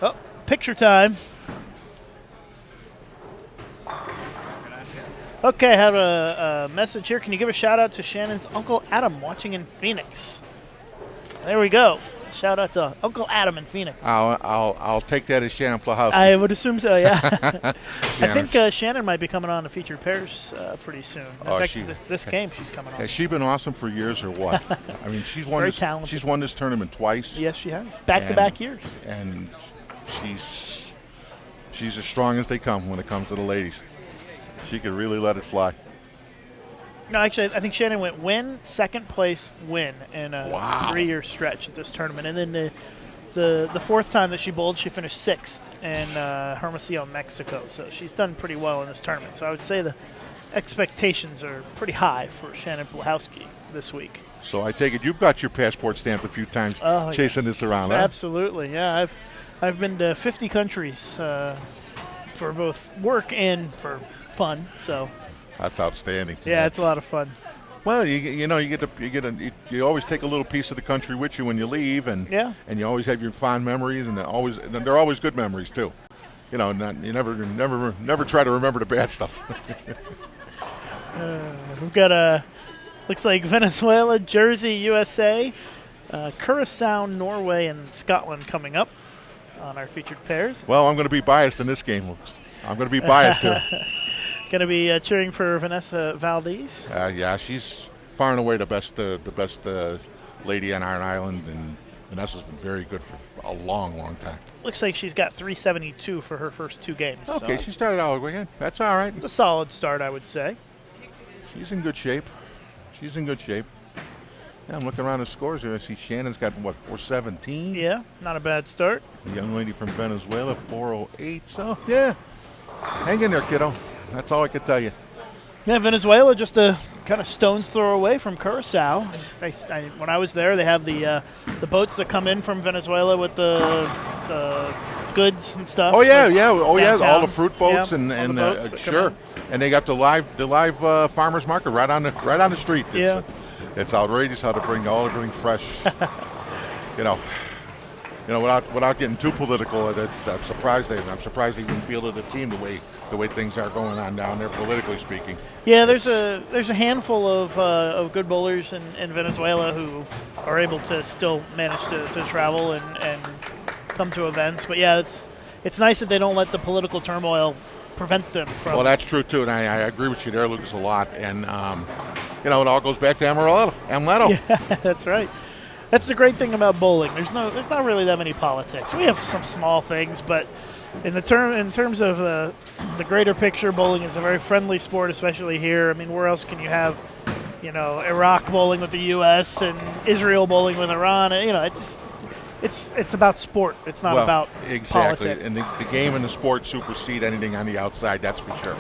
Oh, picture time. Okay, I have a message here. Can you give a shout out to Shannon's Uncle Adam watching in Phoenix? There we go. Shout out to Uncle Adam in Phoenix. I'll take that as Shannon Pluhowski. I would assume so, yeah. I think Shannon might be coming on to featured pairs pretty soon. In fact, this game she's coming on. Has she been awesome for years or what? I mean, she's won this tournament twice. Yes, she has. Back-to-back years. And she's as strong as they come when it comes to the ladies. She could really let it fly. No, actually, I think Shannon went second place win in a 3-year stretch at this tournament. And then the fourth time that she bowled, she finished 6th in Hermosillo, Mexico. So she's done pretty well in this tournament. So I would say the expectations are pretty high for Shannon Pluhowski this week. So I take it you've got your passport stamped a few times chasing this around, huh? Absolutely, yeah. I've been to 50 countries for both work and for fun. So that's outstanding. Yeah, it's a lot of fun. Well, you always take a little piece of the country with you when you leave, and you always have your fond memories, and they're always good memories too. You never try to remember the bad stuff. We've got looks like Venezuela, Jersey, USA, Curacao, Norway, and Scotland coming up on our featured pairs. Well, I'm going to be biased in this game. I'm going to be biased here. Going to be cheering for Vanessa Valdez. Yeah, she's far and away the best lady on Iron Island, and Vanessa's been very good for a long, long time. Looks like she's got 372 for her first 2 games. Okay, so she started out again. That's all right. It's a solid start, I would say. She's in good shape. Yeah, I'm looking around the scores here. I see Shannon's got, 417? Yeah, not a bad start. The young lady from Venezuela, 408. So, yeah, hang in there, kiddo. That's all I can tell you. Yeah, Venezuela just a kind of stone's throw away from Curacao. When I was there, they have the boats that come in from Venezuela with the goods and stuff. Oh yeah, all the fruit boats and boats sure. And they got the live farmers market right on the street. It's outrageous how to bring everything fresh. Without getting too political, I'm surprised they even fielded the team the way things are going on down there, politically speaking. Yeah, there's a handful of good bowlers in Venezuela who are able to still manage to travel and come to events. But yeah, it's nice that they don't let the political turmoil prevent them from. Well, that's true too, and I agree with you there, Lucas, a lot. And it all goes back to Amaretto. Yeah, that's right. That's the great thing about bowling. There's not really that many politics. We have some small things, but in terms of the greater picture, bowling is a very friendly sport, especially here. I mean, where else can you have, Iraq bowling with the U.S. and Israel bowling with Iran? It's about sport. It's not about exactly. politics. And the game and the sport supersede anything on the outside. That's for sure.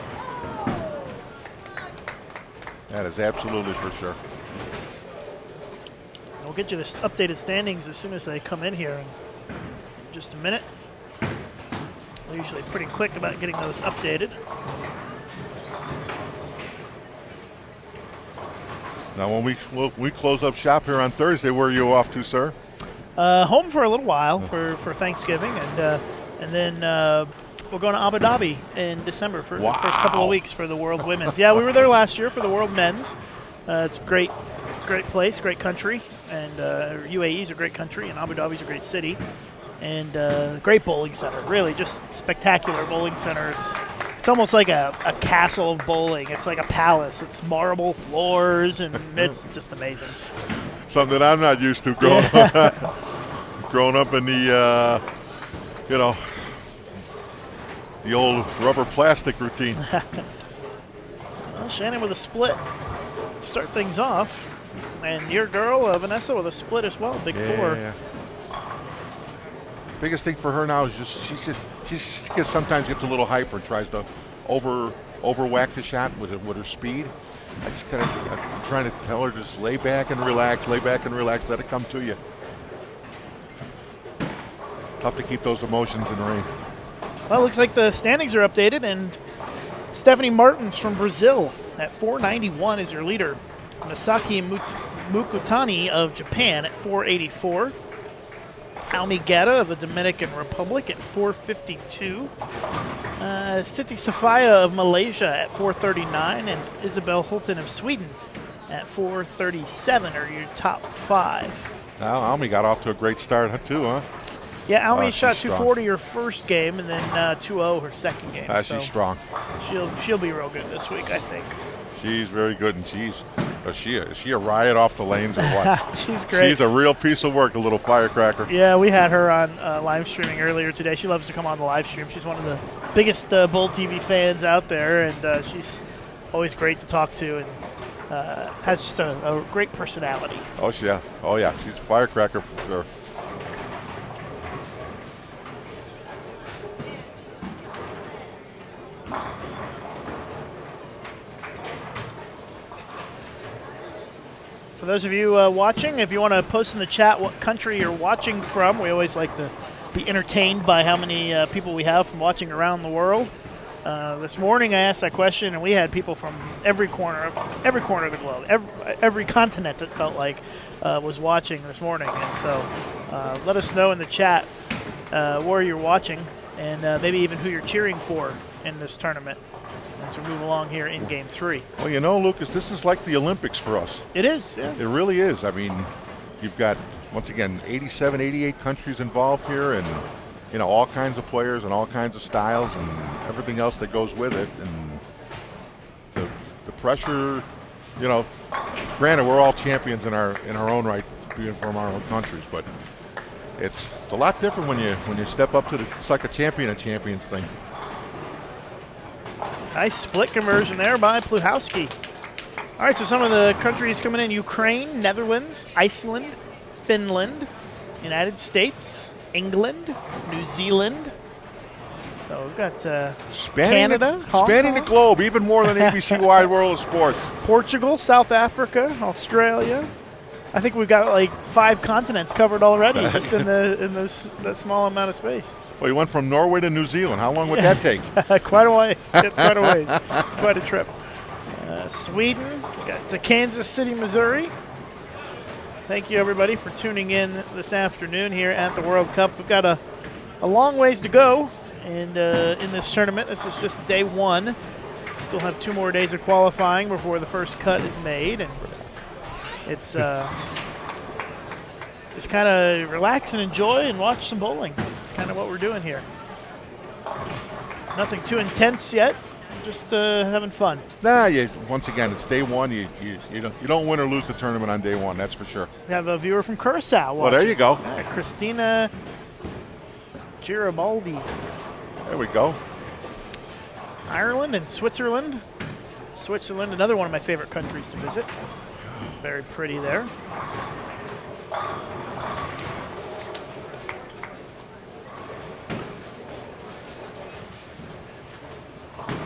That is absolutely for sure. We'll get you the updated standings as soon as they come in here in just a minute. We're usually pretty quick about getting those updated. Now, when we close up shop here on Thursday, where are you off to, sir? Home for a little while for Thanksgiving, and then we're going to Abu Dhabi in December for the first couple of weeks for the World Women's. Yeah, we were there last year for the World Men's. It's a great place, great country, and UAE is a great country, and Abu Dhabi is a great city, and great bowling center. Really, just spectacular bowling center. It's almost like a castle of bowling. It's like a palace. It's marble floors, and it's just amazing. Something that I'm not used to growing up in the the old rubber plastic routine. Well, Shannon with a split to start things off. And your girl, Vanessa, with a split as well, big 4. Yeah. Biggest thing for her now is just she sometimes gets a little hyper and tries to over whack the shot with her speed. I'm trying to tell her just lay back and relax, let it come to you. Tough to keep those emotions in rein. Well, it looks like the standings are updated, and Stephanie Martins from Brazil at 491 is your leader. Masaki Mukutani of Japan at 484. Almi Getta of the Dominican Republic at 452. Siti Safaya of Malaysia at 439. And Isabel Hulton of Sweden at 437 are your top 5. Now, Almi got off to a great start too, huh? Yeah, Almi shot 240 her first game and then 2-0 her second game. She's strong. She'll be real good this week, I think. She's very good, and is she a riot off the lanes or what? She's great. She's a real piece of work, a little firecracker. Yeah, we had her on live streaming earlier today. She loves to come on the live stream. She's one of the biggest Bull TV fans out there, and she's always great to talk to and has just a great personality. Oh yeah, she's a firecracker for sure. For those of you watching, if you want to post in the chat what country you're watching from, we always like to be entertained by how many people we have from watching around the world. This morning I asked that question, and we had people from every corner of the globe, every continent, it felt like, was watching this morning. And so let us know in the chat where you're watching, and maybe even who you're cheering for in this tournament as we move along here in Game 3. Well, you know, Lucas, this is like the Olympics for us. It is, yeah. It really is. I mean, you've got, once again, 87, 88 countries involved here, and, you know, all kinds of players and all kinds of styles and everything else that goes with it. And the pressure, you know, granted, we're all champions in our own right, being from our own countries, but it's a lot different when you step up to it's like a champion of champions thing. Nice split conversion there by Pluhowski. All right, so some of the countries coming in: Ukraine, Netherlands, Iceland, Finland, United States, England, New Zealand. So we've got Canada, spanning the globe, even more than ABC Wide World of Sports. Portugal, South Africa, Australia. I think we've got like 5 continents covered already, just in that small amount of space. Well, you went from Norway to New Zealand. How long would that take? Quite a ways. It's quite a ways. It's quite a trip. Sweden, got to Kansas City, Missouri. Thank you, everybody, for tuning in this afternoon here at the World Cup. We've got a long ways to go, and in this tournament, this is just day 1. Still have 2 more days of qualifying before the first cut is made, and it's just kind of relax and enjoy and watch some bowling. It's kind of what we're doing here. Nothing too intense yet, just having fun. Nah, once again, it's day 1. You don't win or lose the tournament on day 1, that's for sure. We have a viewer from Curacao watching. Well, there you go. Christina Garibaldi. There we go. Ireland and Switzerland. Switzerland, another one of my favorite countries to visit. Very pretty there.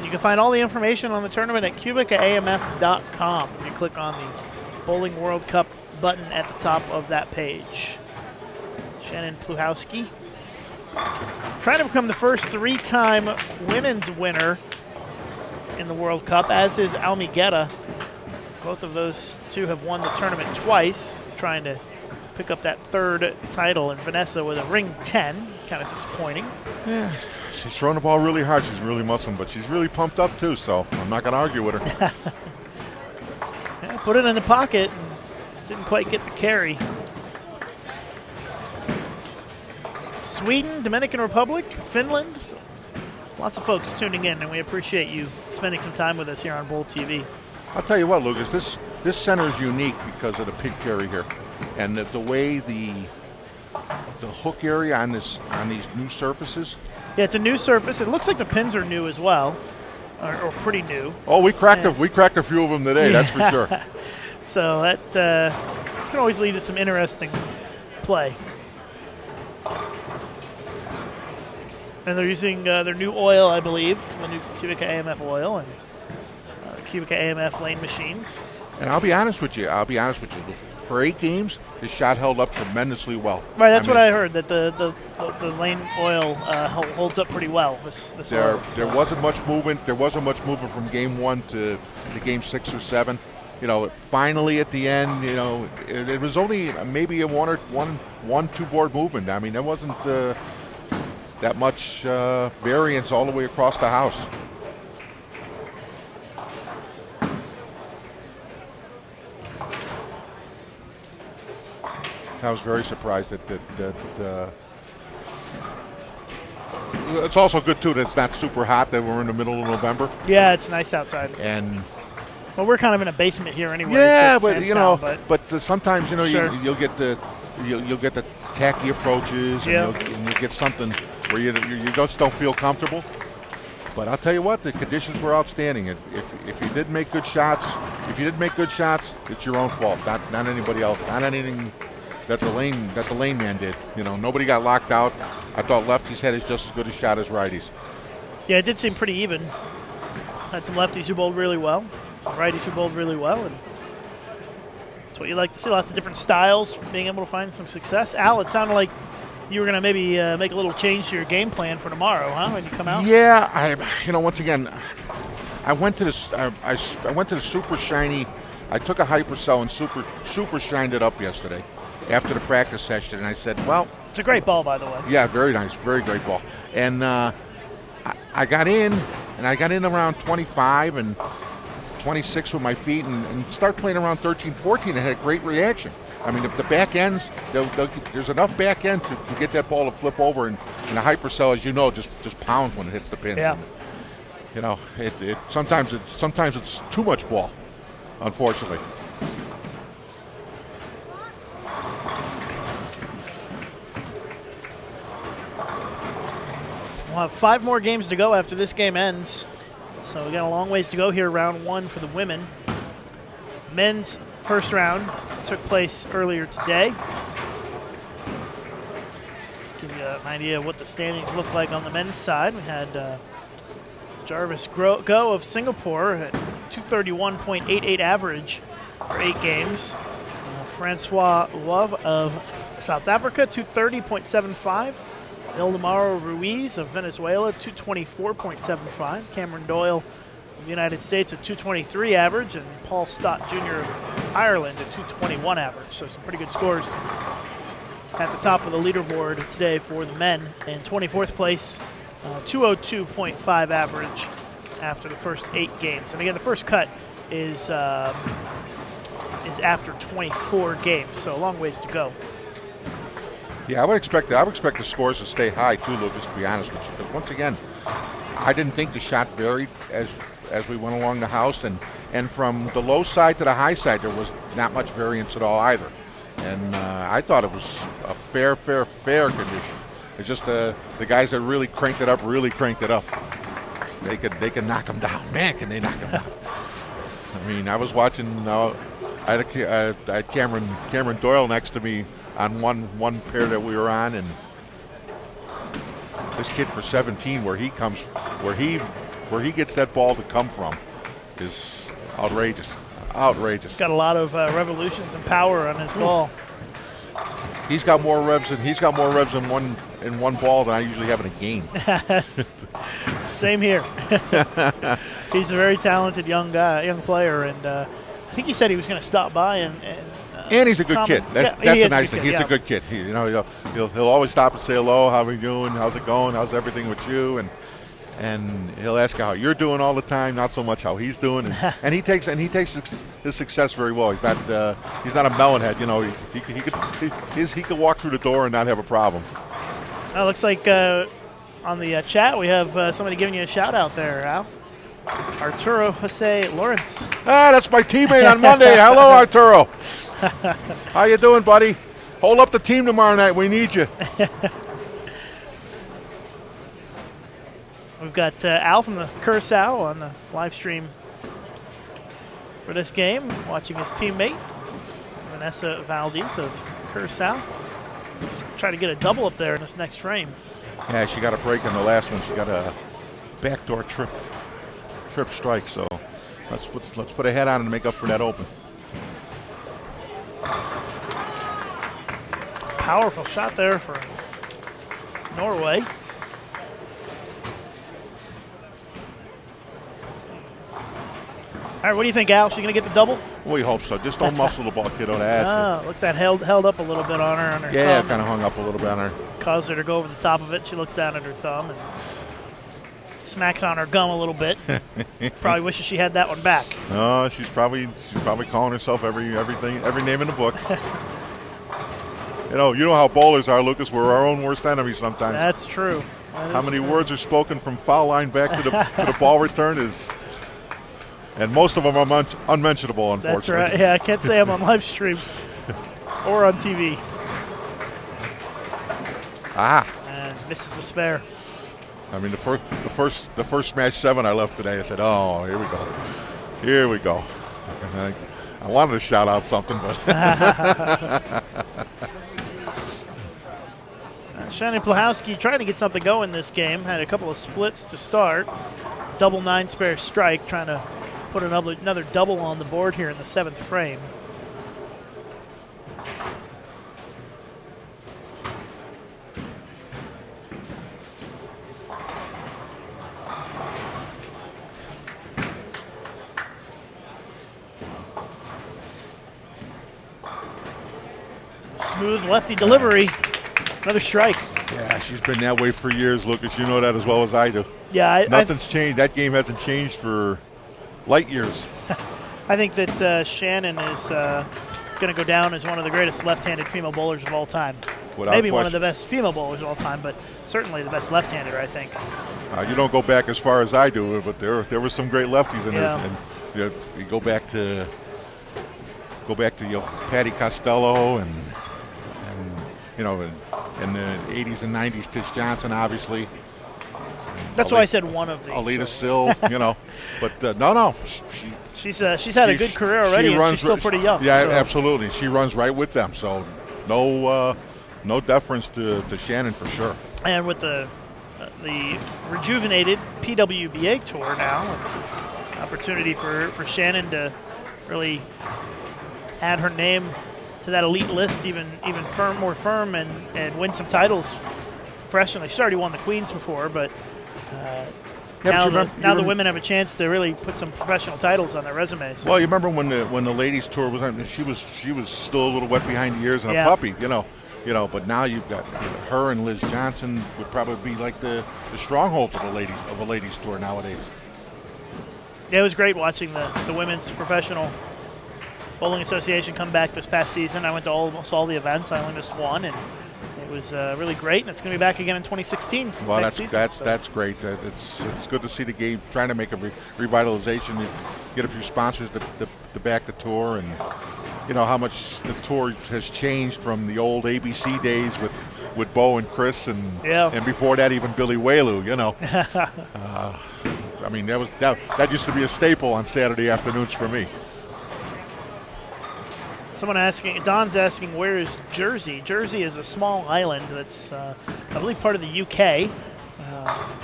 You can find all the information on the tournament at QubicaAMF.com. You click on the Bowling World Cup button at the top of that page. Shannon Pluhowski trying to become the first 3-time women's winner in the World Cup, as is Almigueta. Both of those two have won the tournament twice, trying to pick up that 3rd title. And Vanessa with a ring 10, kind of disappointing. Yeah, she's throwing the ball really hard. She's really muscling, but she's really pumped up too, so I'm not going to argue with her. Yeah, put it in the pocket and just didn't quite get the carry. Sweden, Dominican Republic, Finland. Lots of folks tuning in, and we appreciate you spending some time with us here on Bowl TV. I'll tell you what, Lucas, this center is unique because of the pig carry here, and the way the hook area on these new surfaces. Yeah, it's a new surface. It looks like the pins are new as well, or pretty new. Oh, we cracked a few of them today. That's for sure. So that can always lead to some interesting play. And they're using their new oil, I believe, the new QubicaAMF oil and QubicaAMF lane machines. And I'll be honest with you. For 8 games, this shot held up tremendously well. Right, that's what I heard, that the lane oil holds up pretty well. There wasn't much movement. There wasn't much movement from game 1 to game 6 or 7. You know, finally at the end, you know, it was only maybe a 1-2 board movement. I mean, there wasn't that much variance all the way across the house. I was very surprised that it's also good too that it's not super hot, that we're in the middle of November. Yeah, it's nice outside. And well, we're kind of in a basement here anyway. Yeah, so but you know, but sometimes you know sure. you'll get the tacky approaches, and you'll get something where you just don't feel comfortable. But I'll tell you what, the conditions were outstanding. If you did make good shots, it's your own fault, not anybody else, not anything that the lane man did. You know, nobody got locked out. I thought lefties had just as good a shot as righties. Yeah, it did seem pretty even. Had some lefties who bowled really well, some righties who bowled really well, and That's what you like to see, lots of different styles, being able to find some success. Al, it sounded like you were going to maybe make a little change to your game plan for tomorrow, huh, when you come out? Yeah, once again, I went to this. I went to the super shiny. I took a hypercell and super shined it up yesterday after the practice session, and I said, well, it's a great ball, by the way. Yeah, very nice, very great ball. And I got in, and I got in around 25 and 26 with my feet, and start playing around 13, 14, and had a great reaction. I mean, the back ends, there's enough back end to get that ball to flip over, and the hypercell, as you know, just pounds when it hits the pins. Yeah. You know, sometimes it's too much ball, unfortunately. We'll have 5 more games to go after this game ends. So we got a long ways to go here, round 1 for the women. Men's first round took place earlier today. Give you an idea of what the standings look like on the men's side. We had Jarvis Go of Singapore at 231.88 average for 8 games. Francois Love of South Africa, 230.75. Ildemaro Ruiz of Venezuela, 224.75. Cameron Doyle of the United States at 223 average, and Paul Stott Jr. of Ireland at 221 average. So some pretty good scores at the top of the leaderboard today for the men. In 24th place, 202.5 average after the first 8 games. And again, the first cut is after 24 games, so a long ways to go. Yeah, I would expect the scores to stay high too, Lucas, to be honest with you. Because once again, I didn't think the shot varied as we went along the house, and from the low side to the high side, there was not much variance at all either. And I thought it was a fair condition. It's just the guys that really cranked it up. They could knock them down. Man, can they knock them down? I mean, I was watching. I had Cameron Doyle next to me on one pair that we were on, and this kid for 17, where he gets that ball to come from, is outrageous. Outrageous. Got a lot of revolutions and power on his ball. He's got more revs in one ball than I usually have in a game. Same here. He's a very talented young player, and I think he said he was going to stop by and he's a good kid. That's a nice thing. He's a good kid. He'll always stop and say hello. How are you doing? How's it going? How's everything with you? And he'll ask how you're doing all the time, not so much how he's doing. And he takes his success very well. He's not a melonhead. You know, he could walk through the door and not have a problem. It looks like on the chat we have somebody giving you a shout out there, Al. Arturo Jose Lawrence. That's my teammate on Monday. Hello, Arturo. How you doing, buddy? Hold up the team tomorrow night. We need you. We've got Al from the Curacao on the live stream for this game, watching his teammate, Vanessa Valdez of Curacao. Just try to get a double up there in this next frame. Yeah, she got a break in the last one. She got a backdoor trip strike, so let's put a head on and make up for that open. Powerful shot there for Norway. All right, what do you think, Al? She going to get the double? We hope so. Just don't muscle the ball, kiddo. Looks like held up a little bit on her. Yeah, thumb. Kind of hung up a little bit on her. Caused her to go over the top of it. She looks down at her thumb and smacks on her gum a little bit. Probably wishes she had that one back. Oh, she's probably calling herself every name in the book. You know how bowlers are, Lucas. We're our own worst enemies sometimes. That's true. How many words are spoken from foul line back to the ball return is, and most of them are unmentionable, unfortunately. That's right. Yeah, I can't say I'm on live stream or on TV. And misses the spare. I mean, the first smash 7 I left today, I said, oh, here we go. I wanted to shout out something, but Shannon Pluhowski trying to get something going this game. Had a couple of splits to start. Double 9 spare strike, trying to put another double on the board here in the 7th frame. Smooth lefty delivery. Another strike. Yeah, she's been that way for years, Lucas. You know that as well as I do. Yeah, Nothing's changed. That game hasn't changed for light years. I think that Shannon is going to go down as one of the greatest left-handed female bowlers of all time. Without Maybe question. one of the best female bowlers of all time, but certainly the best left-hander, I think. You don't go back as far as I do, but there were some great lefties in Yeah. there. And you go back to Patty Costello and in the 80s and 90s, Tish Johnson, obviously. That's why I said one of these. Alita Sill, but no, she's had a good career already, and she's still pretty young. Yeah, so. Absolutely. She runs right with them, so no deference to Shannon for sure. And with the rejuvenated PWBA tour now, it's an opportunity for Shannon to really add her name to that elite list even more firm and win some titles professionally. She's already won the Queens before, but now the women have a chance to really put some professional titles on their resumes. Well, you remember when the ladies tour was on? She was still a little wet behind the ears and a puppy, But now you've got her and Liz Johnson would probably be like the stronghold of a ladies tour nowadays. Yeah, it was great watching the Women's Professional Bowling Association come back this past season. I went to almost all the events. I only missed one, and it was really great. And it's going to be back again in 2016. Well, that's great. It's good to see the game trying to make a revitalization. You get a few sponsors to back the tour, and how much the tour has changed from the old ABC days with Bo and Chris, and before that even Billy Whaley. I mean, that used to be a staple on Saturday afternoons for me. Don's asking, where is Jersey? Jersey is a small island that's, I believe, part of the UK,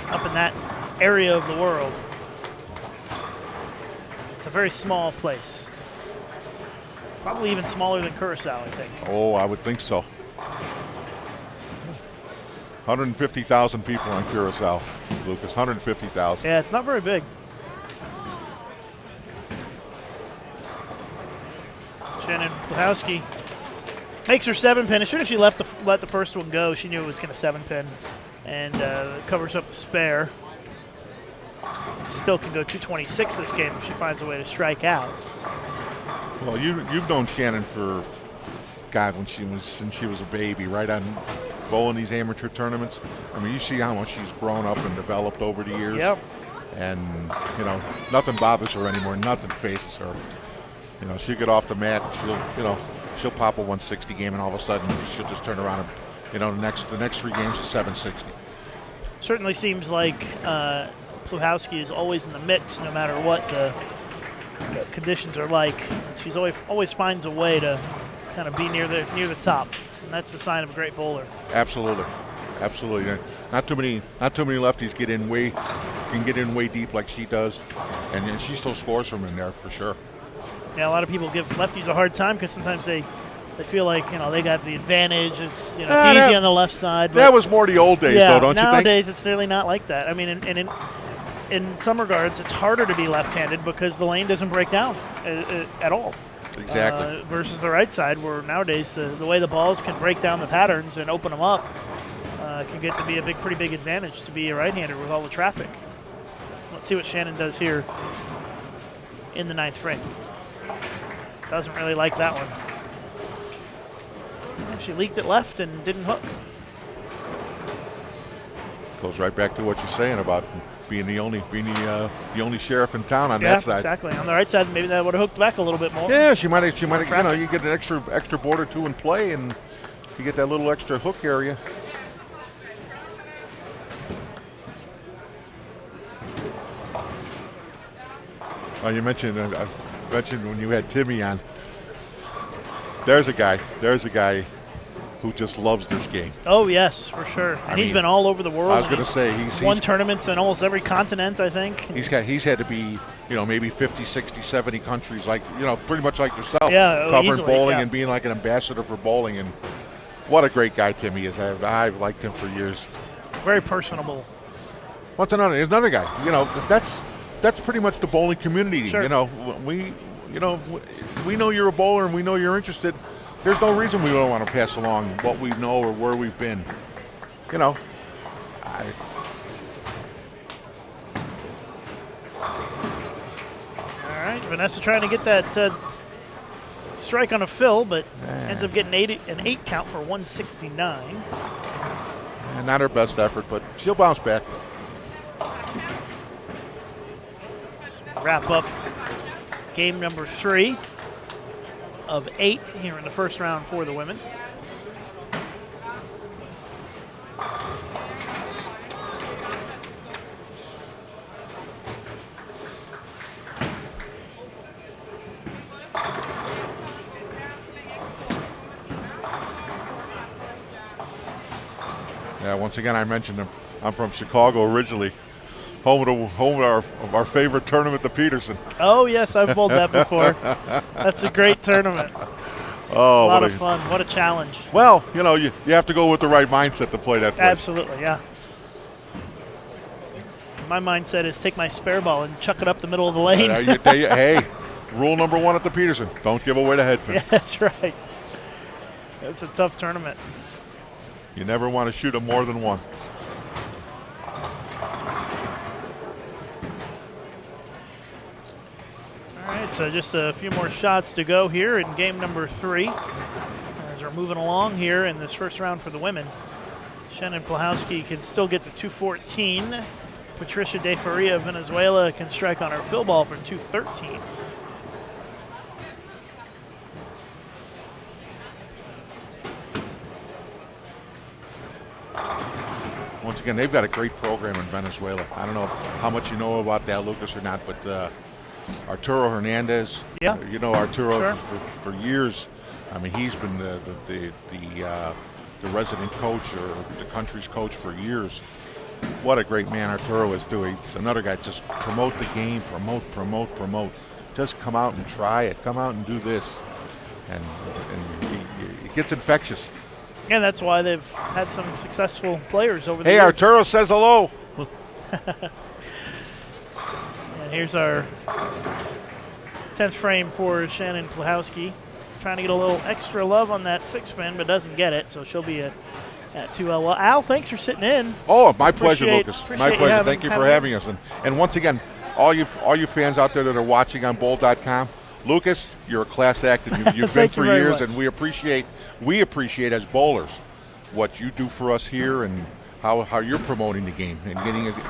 up in that area of the world. It's a very small place. Probably even smaller than Curacao, I think. Oh, I would think so. 150,000 people on Curacao, Lucas. 150,000. Yeah, it's not very big. Shannon Pluhowski makes her 7-pin. As soon as she let the first one go, she knew it was going to 7-pin, and covers up the spare. Still can go 226 this game if she finds a way to strike out. Well, you've known Shannon for, God, since she was a baby, right, on bowling these amateur tournaments. I mean, you see how much she's grown up and developed over the years. Yep. And nothing bothers her anymore. Nothing faces her. She'll get off the mat. She'll pop a 160 game, and all of a sudden she'll just turn around and the next 3 games is 760. Certainly seems like Pluhowski is always in the mix, no matter what the conditions are like. She's always finds a way to kind of be near the top, and that's the sign of a great bowler. Absolutely. Not too many lefties can get in way deep like she does, and she still scores from in there for sure. Yeah, a lot of people give lefties a hard time because sometimes they feel like they got the advantage. It's it's easy on the left side. But that was more the old days, though, don't you think? Nowadays it's really not like that. I mean, in some regards, it's harder to be left-handed because the lane doesn't break down at all. Exactly. Versus the right side, where nowadays the way the balls can break down the patterns and open them up can get to be a pretty big advantage to be a right-hander with all the traffic. Let's see what Shannon does here in the 9th frame. Doesn't really like that one. She leaked it left and didn't hook. Goes right back to what you're saying about being the only sheriff in town on that side. Exactly. On the right side, maybe that would have hooked back a little bit more. Yeah, she might have. You get an extra board or two in play, and you get that little extra hook area. Oh, you mentioned when you had Timmy on. There's a guy who just loves this game. Oh yes, for sure. And he's been all over the world. I was going to say he's won tournaments in almost every continent, I think. He's had to be maybe 50, 60, 70 countries, like pretty much like yourself. Yeah, covering easily, bowling yeah. And being like an ambassador for bowling, and what a great guy Timmy is. I've liked him for years. Very personable. There's another guy. That's pretty much the bowling community. Sure. We know you're a bowler and we know you're interested. there's no reason we don't want to pass along what we know or where we've been. You know, All right, Vanessa trying to get that strike on a fill, but ends up getting an 8 count for 169. not her best effort, but she'll bounce back. Wrap up game number 3 of 8 here in the first round for the women. Yeah, once again, I mentioned I'm from Chicago originally, home of our favorite tournament, the Peterson. Oh, yes, I've bowled that before. That's a great tournament. Oh, a lot of fun. What a challenge. Well, you know, you have to go with the right mindset to play that place. Absolutely, yeah. My mindset is take my spare ball and chuck it up the middle of the lane. Hey, rule number 1 at the Peterson, don't give away the head pin. Yeah, that's right. That's a tough tournament. You never want to shoot them more than one. All right, so just a few more shots to go here in game number 3. As we're moving along here in this first round for the women. Shannon Pluhowski can still get to 214. Patricia De Faria of Venezuela can strike on her fill ball for 213. Once again, they've got a great program in Venezuela. I don't know how much you know about that, Lucas, or not, but Arturo Hernandez. Yeah. You know Arturo Sure. for years. I mean, he's been the resident coach or the country's coach for years. What a great man Arturo is too. He's another guy. Just promote the game, promote. Just come out and try it. Come out and do this, and it gets infectious. And that's why they've had some successful players over the Hey, years. Arturo says hello. And here's our 10th frame for Shannon Pluhowski. Trying to get a little extra love on that 6-spin, but doesn't get it, so she'll be at 2L. Well, Al, thanks for sitting in. Oh, my pleasure, Lucas. Appreciate My pleasure. you Thank you for having us. And once again, all you fans out there that are watching on bowl.com, Lucas, you're a class act, and you've been for years, much. and we appreciate as bowlers what you do for us here and how you're promoting the game and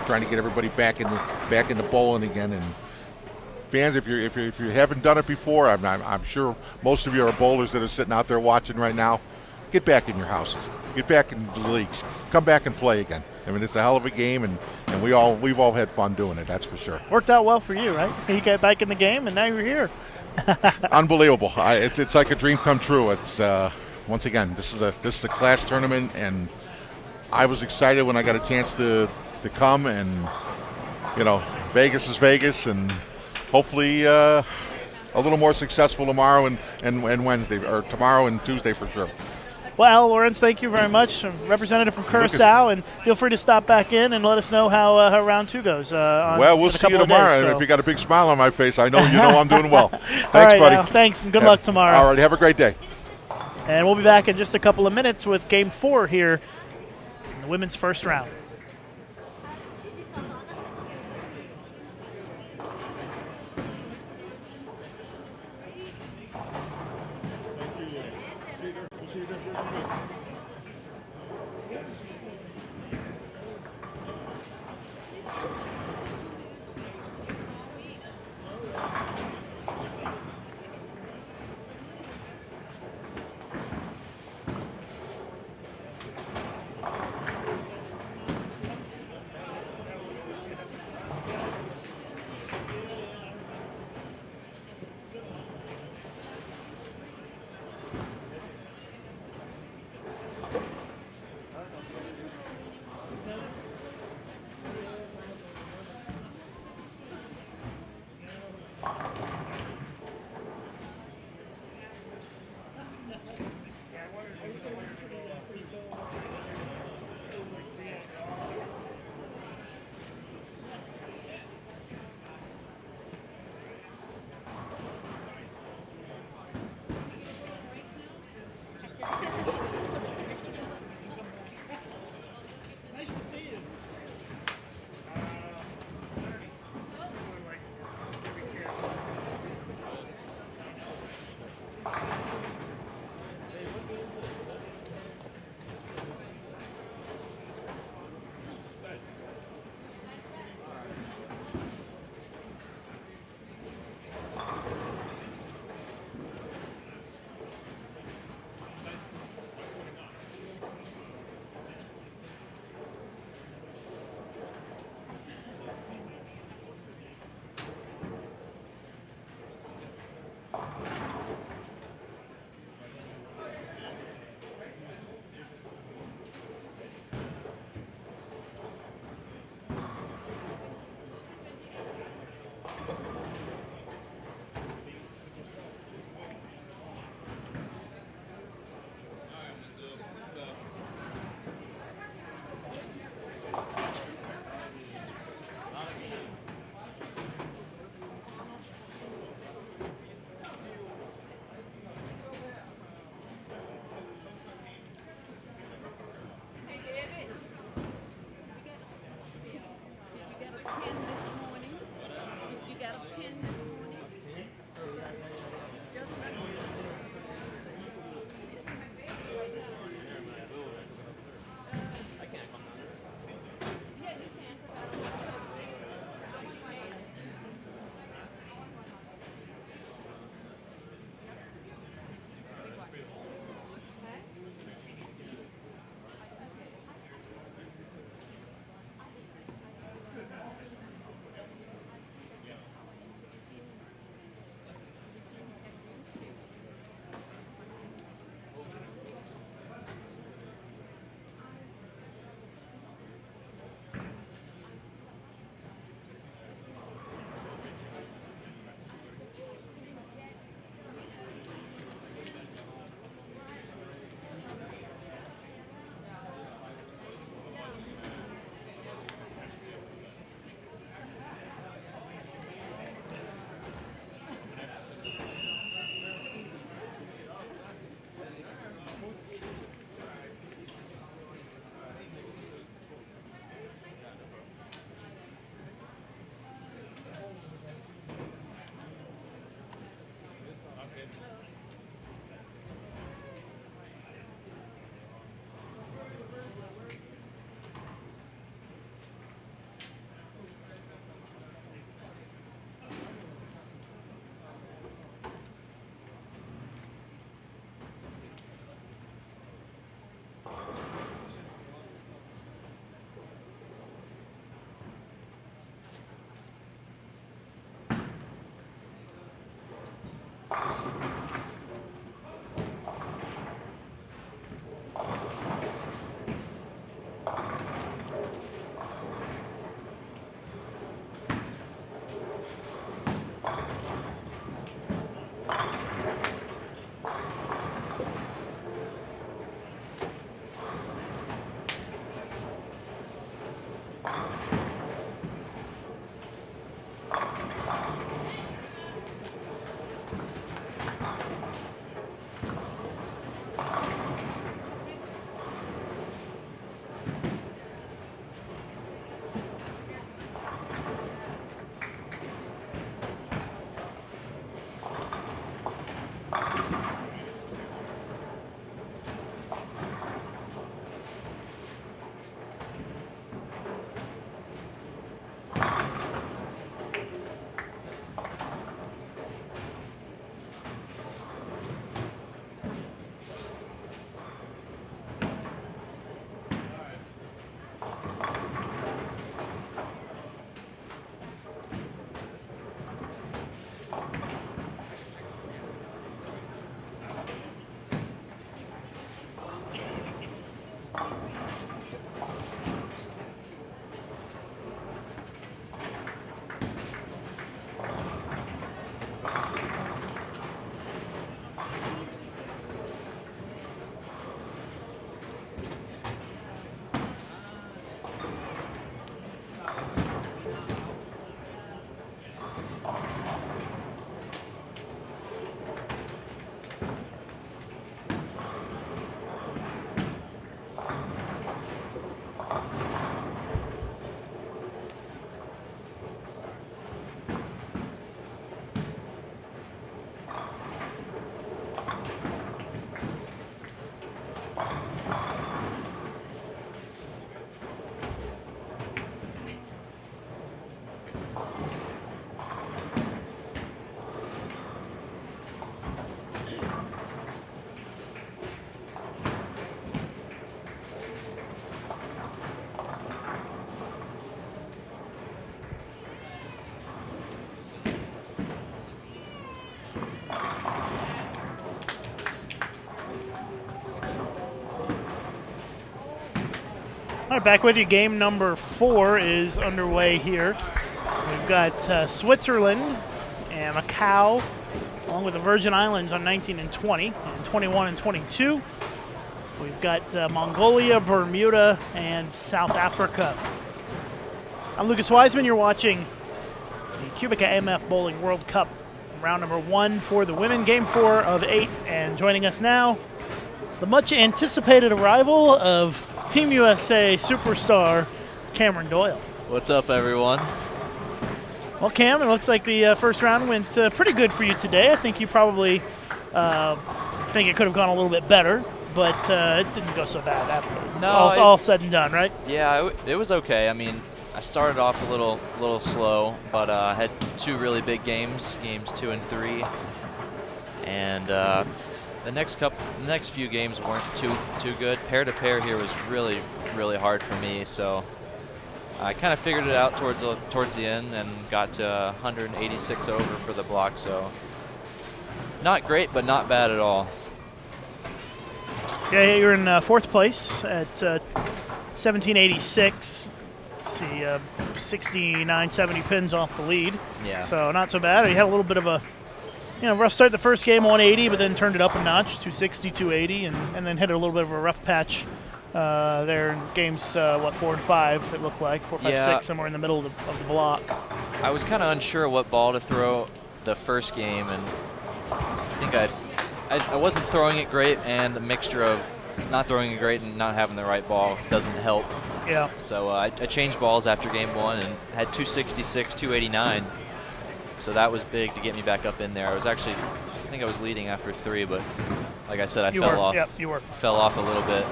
trying to get everybody back into bowling again. And fans, if you haven't done it before, I'm sure most of you are bowlers that are sitting out there watching right now. Get back in your houses. Get back in the leagues. Come back and play again. I mean, it's a hell of a game, and we've all had fun doing it. That's for sure. Worked out well for you, right? You got back in the game, and now you're here. Unbelievable. It's like a dream come true. It's once again, this is a class tournament, and I was excited when I got a chance to come, and you know, Vegas is Vegas, and hopefully a little more successful tomorrow and Wednesday, or tomorrow and Tuesday for sure. Well, Al Lawrence, thank you very much. Representative from Curacao, and feel free to stop back in and let us know how round 2 goes. Well, we'll see you tomorrow, days, so. and if you got a big smile on my face, I know I'm doing well. Thanks, all right, buddy. Al, thanks, and good luck tomorrow. All right, have a great day. And we'll be back in just a couple of minutes with Game 4 here in the women's first round. All right, back with you. Game number 4 is underway here. We've got Switzerland and Macau, along with the Virgin Islands on 19 and 20, and 21 and 22. We've got Mongolia, Bermuda, and South Africa. I'm Lucas Wiseman. You're watching the QubicaAMF Bowling World Cup, round number 1 for the women, game 4 of 8. And joining us now, the much anticipated arrival of Team USA superstar Cameron Doyle. What's up, everyone? Well, Cam, it looks like the first round went pretty good for you today. I think you probably think it could have gone a little bit better, but it didn't go so bad after. No, all said and done, right? Yeah, it was okay. I mean, I started off a little slow, but I had 2 really big games 2 and 3, and the next few games weren't too good. Pair to pair here was really hard for me, so I kind of figured it out towards the end and got to 186 over for the block. So not great, but not bad at all. Yeah, you're in 4th place at 1786. Let's see, 69, 70 pins off the lead. Yeah. So not so bad. You had a little bit of a rough start the first game, 180, but then turned it up a notch, 260, 280, and then hit a little bit of a rough patch there in games, 4 and 5, it looked like, 4, 5, 6, somewhere in the middle of the block. I was kind of unsure what ball to throw the first game, and I think I wasn't throwing it great, and the mixture of not throwing it great and not having the right ball doesn't help. Yeah. So I changed balls after game 1 and had 266, 289. So that was big to get me back up in there. I think I was leading after 3, but like I said, I fell off. Yep, you were. Fell off a little bit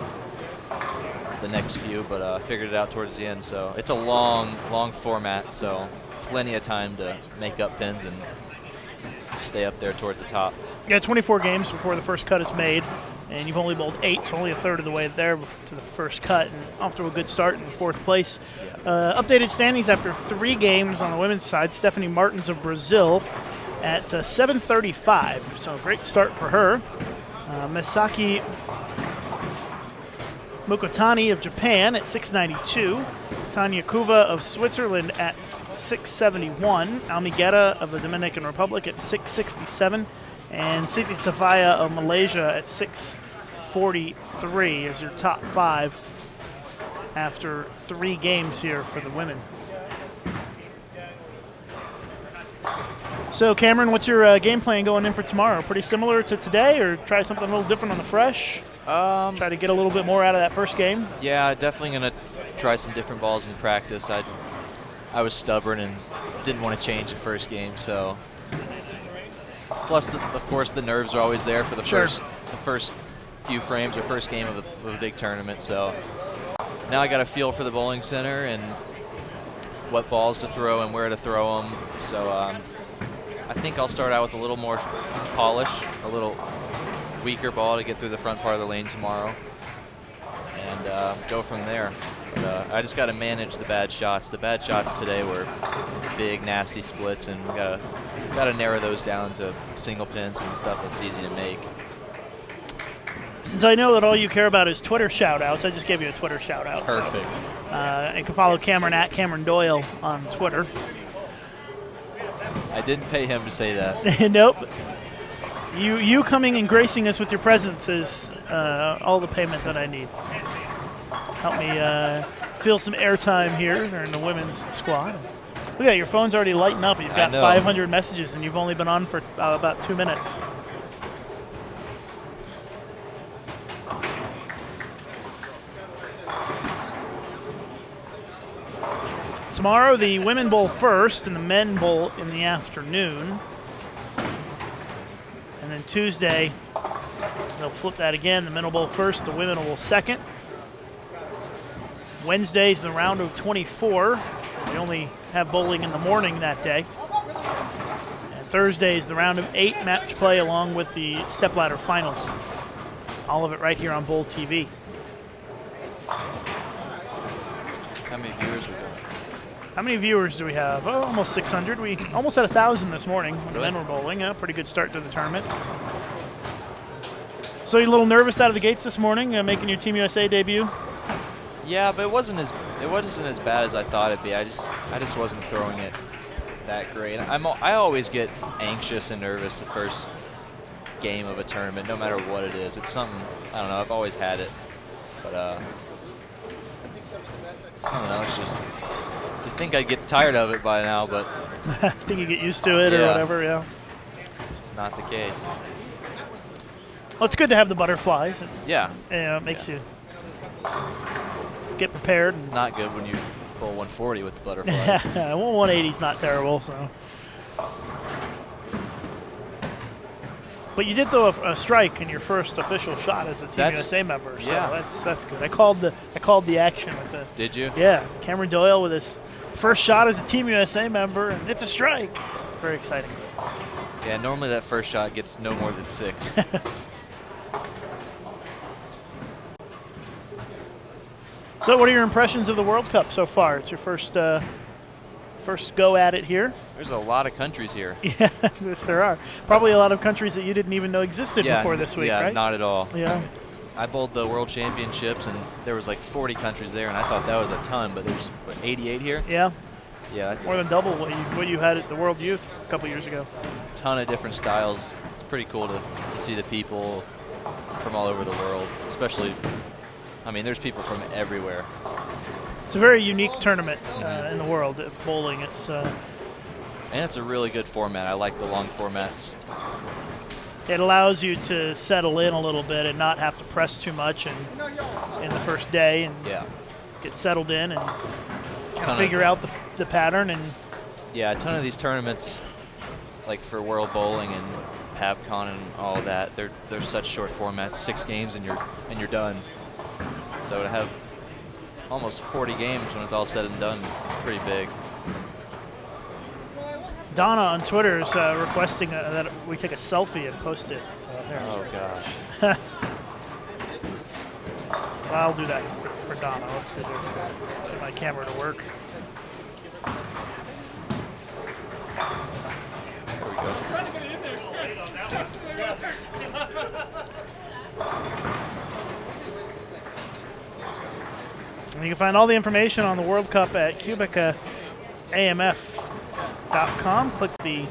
the next few, but figured it out towards the end. So it's a long format, so plenty of time to make up pins and stay up there towards the top. Yeah, 24 games before the first cut is made, and you've only bowled 8, so only a third of the way there to the first cut, and off to a good start in 4th place. Yeah. Updated standings after 3 games on the women's side. Stephanie Martins of Brazil at 735, so a great start for her. Misaki Mukotani of Japan at 692. Tanya Kuva of Switzerland at 671. Almigeta of the Dominican Republic at 667. And Siti Safaya of Malaysia at 643 is your top 5 after 3 games here for the women. So, Cameron, what's your game plan going in for tomorrow? Pretty similar to today, or try something a little different on the fresh? Try to get a little bit more out of that first game? Yeah, definitely going to try some different balls in practice. I was stubborn and didn't want to change the first game, so... Plus, of course, the nerves are always there for the first few frames or first game of a big tournament. So now I got a feel for the bowling center and what balls to throw and where to throw them. So I think I'll start out with a little more polish, a little weaker ball to get through the front part of the lane tomorrow, and go from there. But I just got to manage the bad shots. The bad shots today were big, nasty splits, and we got to narrow those down to single pins and stuff that's easy to make. Since I know that all you care about is Twitter shout-outs, I just gave you a Twitter shout-out. Perfect. So, you can follow Cameron at Cameron Doyle on Twitter. I didn't pay him to say that. Nope. You coming and gracing us with your presence is all the payment that I need. Help me fill some airtime here in the women's squad. Look at that, your phone's already lighting up. You've got 500 messages, and you've only been on for about 2 minutes. Tomorrow, the women bowl first, and the men bowl in the afternoon. And then Tuesday, they'll flip that again. The men will bowl first, the women will bowl second. Wednesday's the round of 24. We only have bowling in the morning that day. And Thursday is the round of 8 match play along with the stepladder finals. All of it right here on Bowl TV. How many viewers we got? How many viewers do we have? Oh, almost 600. We almost had 1,000 this morning when the Really? men were bowling. A pretty good start to the tournament. So you a little nervous out of the gates this morning, making your Team USA debut? Yeah, but it wasn't as bad as I thought it'd be. I just wasn't throwing it that great. I always get anxious and nervous the first game of a tournament, no matter what it is. It's something, I don't know, I've always had it. But I don't know, it's just, you think I'd get tired of it by now, but I think you get used to it or whatever, yeah. It's not the case. Well, it's good to have the butterflies. Yeah. It makes you get prepared. It's not good when you pull 140 with the butterflies. Well, 180 is not terrible, so. But you did throw a strike in your first official shot as a Team USA member, so that's good. I called the action with the. Did you? Yeah, Cameron Doyle with his first shot as a Team USA member, and it's a strike. Very exciting. Yeah, normally that first shot gets no more than 6. So, what are your impressions of the World Cup so far? It's your first go at it here. There's a lot of countries here. Yeah, yes, there are. Probably a lot of countries that you didn't even know existed before this week, yeah, right? Yeah, not at all. Yeah. I bowled the World Championships, and there was like 40 countries there, and I thought that was a ton, but there's, what, 88 here? Yeah. Yeah, that's more than double what you had at the World Youth a couple years ago. A ton of different styles. It's pretty cool to see the people from all over the world, especially, I mean, there's people from everywhere. It's a very unique tournament in the world of bowling. And it's a really good format. I like the long formats. It allows you to settle in a little bit and not have to press too much in the first day and get settled in and kind of figure out the pattern. And yeah, a ton of these tournaments, like for World Bowling and PABCON and all that, they're such short formats, 6 games and you're done. So to have almost 40 games when it's all said and done, it's pretty big. Donna on Twitter is requesting that we take a selfie and post it. So there. Oh gosh. I'll do that for Donna. Let's see here. Get my camera to work. There we go. And you can find all the information on the World Cup at QubicaAMF.com. Click the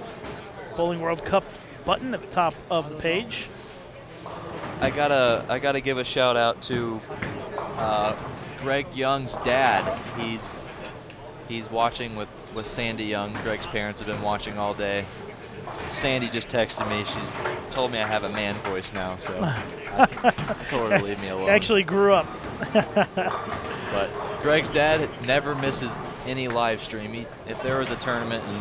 Bowling World Cup button at the top of the page. I gotta give a shout out to Greg Young's dad. He's watching with Sandy Young. Greg's parents have been watching all day. Sandy just texted me. She's told me I have a man voice now, so told her to leave me alone. Actually grew up. But Greg's dad never misses any live stream. If there was a tournament in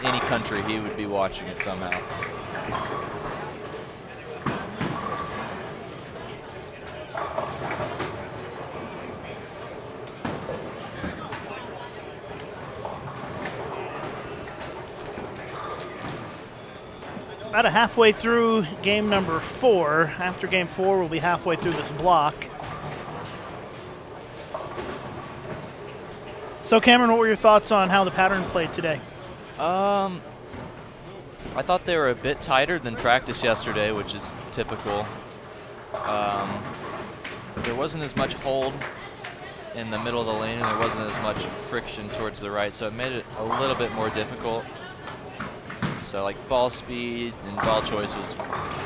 any country, he would be watching it somehow. About halfway through game number 4. After game 4, we'll be halfway through this block. So, Cameron, what were your thoughts on how the pattern played today? I thought they were a bit tighter than practice yesterday, which is typical. There wasn't as much hold in the middle of the lane, and there wasn't as much friction towards the right, so it made it a little bit more difficult. So like ball speed and ball choice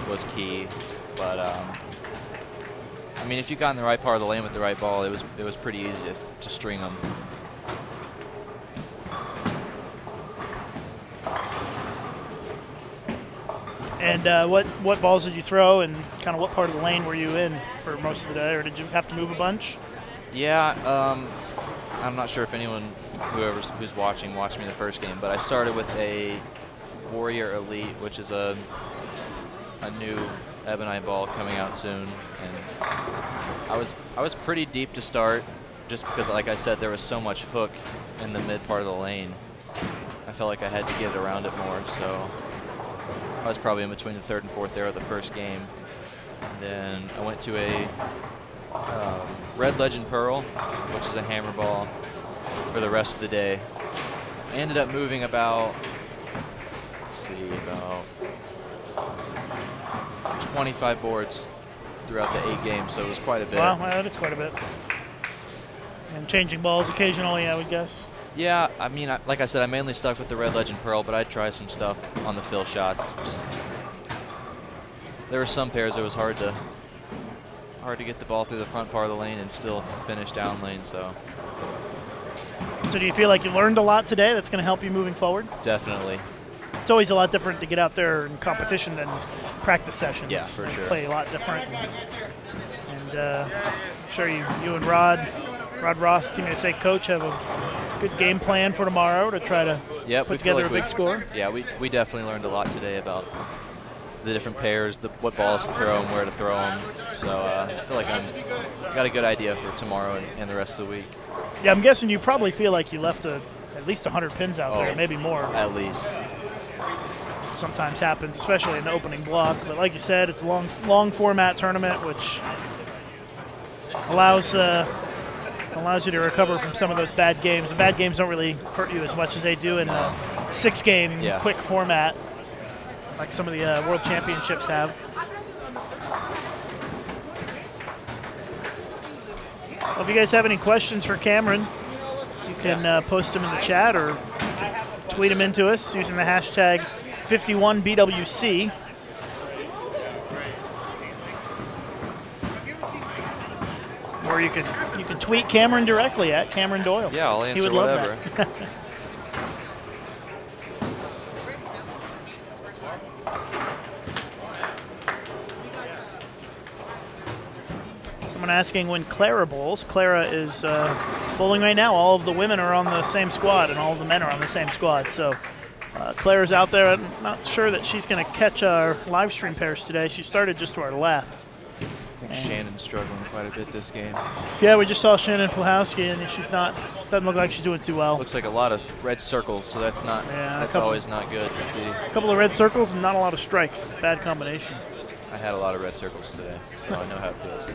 was key, but I mean, if you got in the right part of the lane with the right ball, it was pretty easy to string them. And what balls did you throw, and kind of what part of the lane were you in for most of the day, or did you have to move a bunch? Yeah, I'm not sure if anyone who's watching watched me the first game, but I started with a Warrior Elite, which is a new ebonite ball coming out soon, and I was pretty deep to start, just because, like I said, there was so much hook in the mid part of the lane. I felt like I had to get around it more, so I was probably in between the 3rd and 4th arrow of the first game. And then I went to a Red Legend Pearl, which is a hammer ball, for the rest of the day. I ended up moving about 25 boards throughout the 8 games, so it was quite a bit. Wow, that is quite a bit. And changing balls occasionally, I would guess. Yeah, I mean, like I said, I mainly stuck with the Red Legend Pearl, but I'd try some stuff on the fill shots. Just there were some pairs it was hard to get the ball through the front part of the lane and still finish down lane. So do you feel like you learned a lot today that's going to help you moving forward? definitely. It's always a lot different to get out there in competition than practice sessions. Yeah, for sure. Play a lot different. And I'm sure you and Rod Ross, Team USA coach, have a good game plan for tomorrow to try to put together a big score. Yeah, we definitely learned a lot today about the different pairs, what balls to throw and where to throw them. So I feel like I got a good idea for tomorrow and the rest of the week. Yeah, I'm guessing you probably feel like you left at least 100 pins out there, maybe more. At least. Sometimes happens, especially in the opening block. But like you said, it's a long format tournament, which allows you to recover from some of those bad games. The bad games don't really hurt you as much as they do in a 6-game quick format, like some of the World Championships have. Well, if you guys have any questions for Cameron, you can post them in the chat or tweet them into us using the hashtag 51BWC. Or you can tweet Cameron directly at Cameron Doyle. Yeah, I'll answer he would whatever. Love that. Someone asking when Clara bowls. Clara is bowling right now. All of the women are on the same squad, and all of the men are on the same squad. So Clara's out there. I'm not sure that she's going to catch our live stream pairs today. She started just to our left. I think Shannon's struggling quite a bit this game. Yeah, we just saw Shannon Pluhowski, and she's not. Doesn't look like she's doing too well. Looks like a lot of red circles, so that's not. That's always not good to see. A couple of red circles and not a lot of strikes. Bad combination. I had a lot of red circles today, so I know how it feels.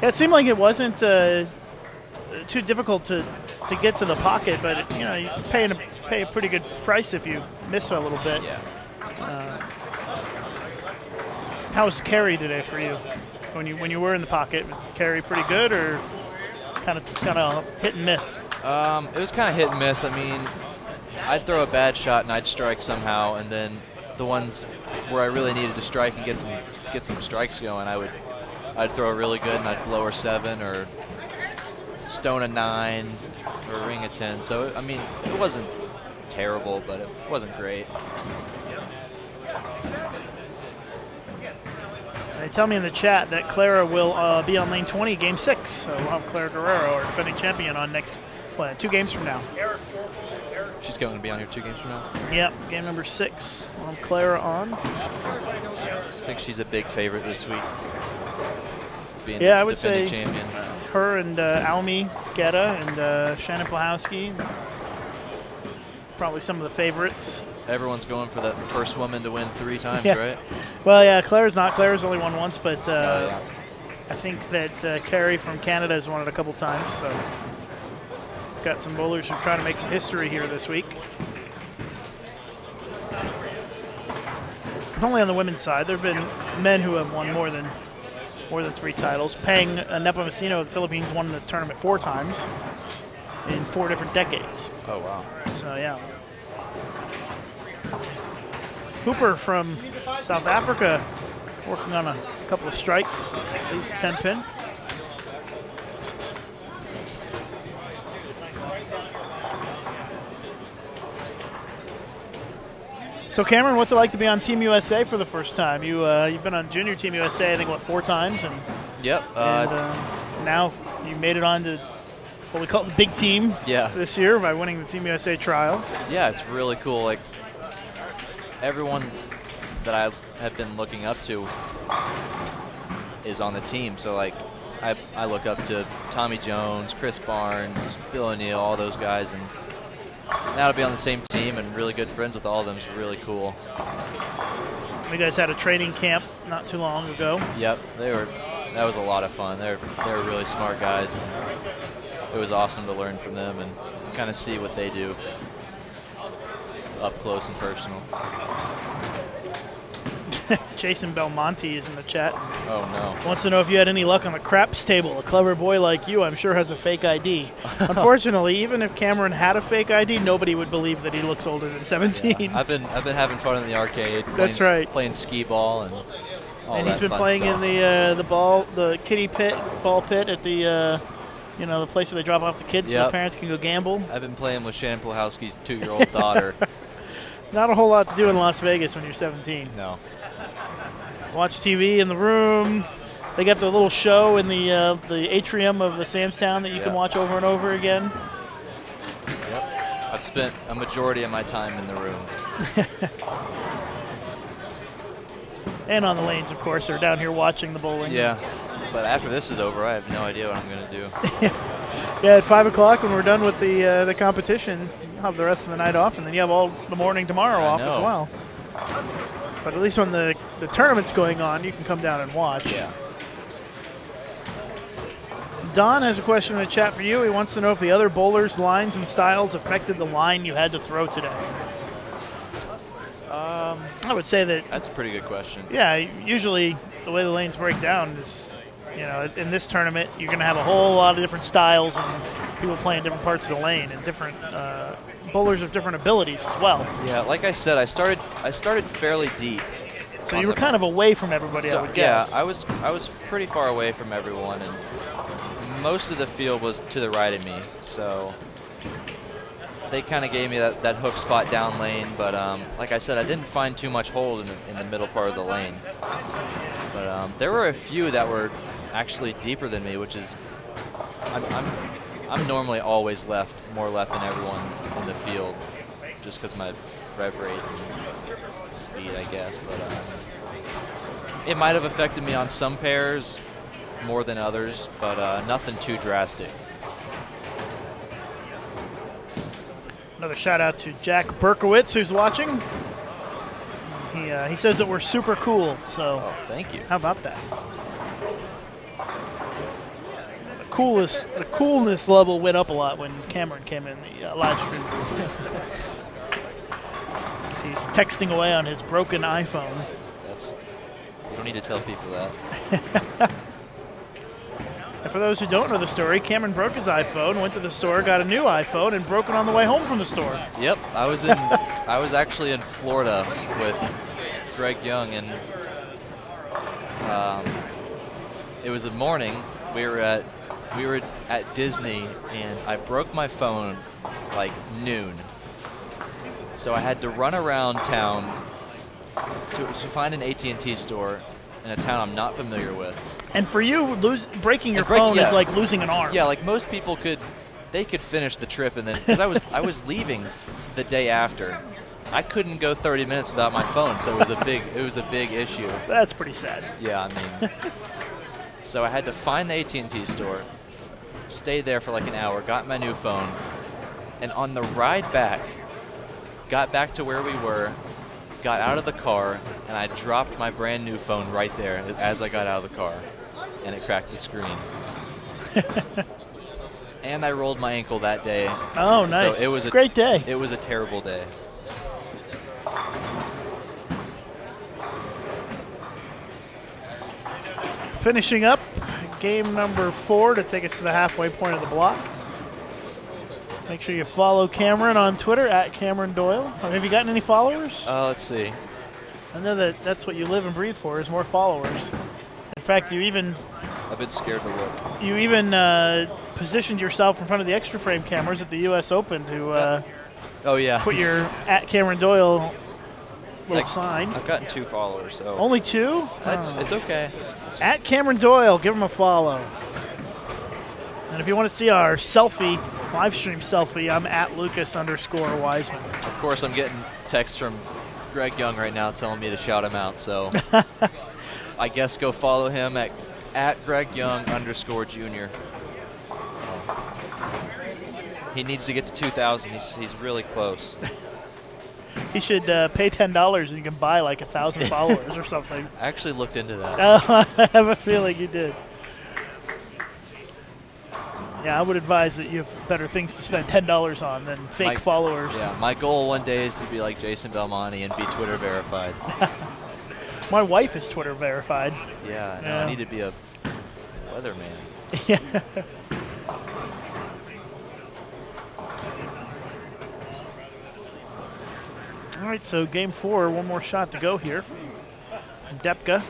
Yeah, it seemed like it wasn't too difficult to get to the pocket, but you pay a pretty good price if you miss a little bit. Yeah. How was carry today for you? When you were in the pocket, was carry pretty good or kind of hit and miss? It was kind of hit and miss. I mean, I'd throw a bad shot and I'd strike somehow, and then the ones where I really needed to strike and get some strikes going, I'd throw really good and I'd blow a 7 or stone a 9 or ring a 10. So I mean, it wasn't terrible, but it wasn't great. They tell me in the chat that Clara will be on lane 20, game 6. So we'll have Clara Guerrero, our defending champion, on next 2 games from now. She's going to be on here 2 games from now? Yep, game number 6. We'll have Clara on. I think she's a big favorite this week. Being I would say champion. Her and Almi Guetta and Shannon Pluhowski, probably some of the favorites. Everyone's going for that first woman to win 3 times, yeah. right? Well, yeah, Clara's not. Clara's only won once, but I think that Carrie from Canada has won it a couple times. So got some bowlers who are trying to make some history here this week. Only on the women's side. There have been men who have won more than 3 titles. Peng Nepomuceno of the Philippines won the tournament 4 times in 4 different decades. Oh, wow. So, yeah. Hooper from South Africa working on a couple of strikes, loose 10 pin. So Cameron, what's it like to be on Team USA for the first time? You've been on Junior Team USA, I think, 4 times, and yep. Now you made it on to what we call the big team this year by winning the Team USA trials. Yeah, it's really cool. Like, everyone that I have been looking up to is on the team. So, like, I look up to Tommy Jones, Chris Barnes, Bill O'Neill, all those guys, and now to be on the same team and really good friends with all of them is really cool. You guys had a training camp not too long ago. Yep, that was a lot of fun. They're really smart guys, and it was awesome to learn from them and kind of see what they do up close and personal. Jason Belmonte is in the chat. Oh, no. Wants to know if you had any luck on the craps table. A clever boy like you, I'm sure, has a fake ID. Unfortunately, even if Cameron had a fake ID, nobody would believe that he looks older than 17. Yeah, I've been having fun in the arcade. That's right. Playing skee ball and all And that he's been fun playing stuff. in the kiddie ball pit at the the place where they drop off the kids so the Yep. parents can go gamble. I've been playing with Shannon Pluhowski's 2-year-old daughter. Not a whole lot to do in Las Vegas when you're 17. No. Watch TV in the room. They got the little show in the atrium of the Sam's Town that you can watch over and over again. Yep. I've spent a majority of my time in the room. And on the lanes, of course, they're down here watching the bowling. Yeah. But after this is over, I have no idea what I'm going to do. Yeah, at 5 o'clock when we're done with the competition, you'll have the rest of the night off, and then you have all the morning tomorrow off as well. But at least when the tournament's going on, you can come down and watch. Yeah. Don has a question in the chat for you. He wants to know if the other bowlers' lines and styles affected the line you had to throw today. I would say that. That's a pretty good question. Yeah, usually the way the lanes break down is, in this tournament, you're going to have a whole lot of different styles and people playing different parts of the lane and different bowlers of different abilities as well. Yeah, like I said, I started fairly deep. So you were kind of away from everybody, I would guess. Yeah, I was pretty far away from everyone, and most of the field was to the right of me. So they kind of gave me that hook spot down lane, but like I said, I didn't find too much hold in the middle part of the lane. But there were a few that were actually deeper than me, which is I'm normally always more left than everyone in the field, just because my rev rate and speed, I guess. But it might have affected me on some pairs more than others, but nothing too drastic. Another shout out to Jack Berkowitz, who's watching. He says that we're super cool. So thank you. How about that? The coolness level went up a lot when Cameron came in the live stream. He's texting away on his broken iPhone. You don't need to tell people that. And for those who don't know the story, Cameron broke his iPhone, went to the store, got a new iPhone, and broke it on the way home from the store. Yep, I was actually in Florida with Greg Young, and it was a morning. We were at Disney, and I broke my phone like noon. So I had to run around town to find an AT&T store in a town I'm not familiar with. And for you, breaking your phone is like losing an arm. Yeah, like most people could finish the trip, and then because I was leaving the day after, I couldn't go 30 minutes without my phone, so it was a big issue. That's pretty sad. Yeah, I mean, so I had to find the AT&T store, stay there for like an hour, got my new phone, and on the ride back, got back to where we were, got out of the car, and I dropped my brand new phone right there as I got out of the car, and it cracked the screen. And I rolled my ankle that day. Oh, nice. So it was a great day. It was a terrible day. Finishing up game number 4 to take us to the halfway point of the block. Make sure you follow Cameron on Twitter at Cameron Doyle. Have you gotten any followers? Let's see. I know that's what you live and breathe for, is more followers. In fact, I've been scared to look. You even positioned yourself in front of the extra frame cameras at the U.S. Open to put your at Cameron Doyle little sign. I've gotten 2 followers, so only 2? It's okay. At Cameron Doyle, give him a follow. And if you want to see our selfie, live stream selfie, I'm at Lucas_Wiseman. Of course, I'm getting texts from Greg Young right now telling me to shout him out, so I guess go follow him at Greg Young_Jr. He needs to get to 2,000. He's really close. He should pay $10 and you can buy like 1,000 followers or something. I actually looked into that. I have a feeling you did. Yeah, I would advise that you have better things to spend $10 on than fake followers. Yeah, my goal one day is to be like Jason Belmonte and be Twitter verified. My wife is Twitter verified. Yeah, no, Yeah. I need to be a weatherman. Yeah. All right, so game 4, one more shot to go here. Depka.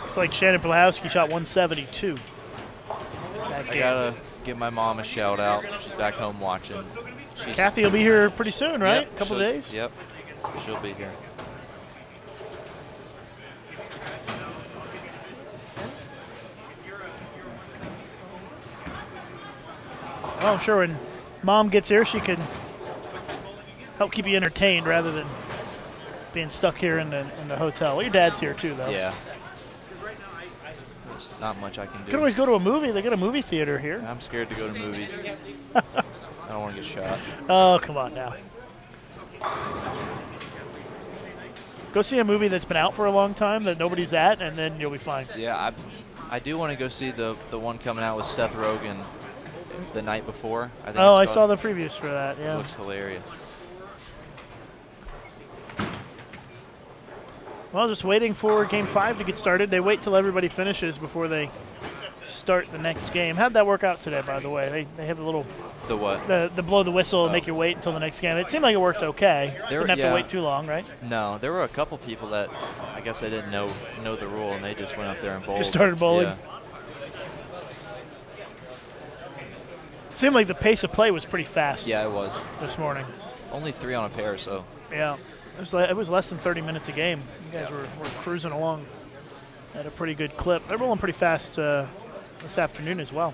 Looks like Shannon Pluhowski shot 172. That I game. gotta give my mom a shout out. She's back home watching. She's Kathy will be here pretty soon, right? Yep, A couple of she'll- days? Yep, she'll be here. Oh, I'm sure when Mom gets here, she can help keep you entertained rather than being stuck here in the hotel. Well, your dad's here too, though. Yeah. There's not much I can do. You can always go to a movie. They got a movie theater here. I'm scared to go to movies. I don't want to get shot. Oh, come on now. Go see a movie that's been out for a long time that nobody's at, and then you'll be fine. Yeah, I do want to go see the one coming out with Seth Rogen the night before. I think Oh, it's I called. saw the previews for that, It yeah. looks hilarious. Well, just waiting for Game 5 to get started. They wait till everybody finishes before they start the next game. How'd that work out today, by the way? They have a little The what? the blow the whistle and make you wait until the next game. It seemed like it worked okay. There- Didn't have to yeah. wait too long, right? No, there were a couple people that I guess they didn't know the rule, and they just went up there and bowled. Just started bowling? Yeah. Seemed like the pace of play was pretty fast Yeah, it was. this morning. Only 3 on a pair, so Yeah. It was less than 30 minutes a game. You guys were cruising along at a pretty good clip. They're rolling pretty fast this afternoon as well.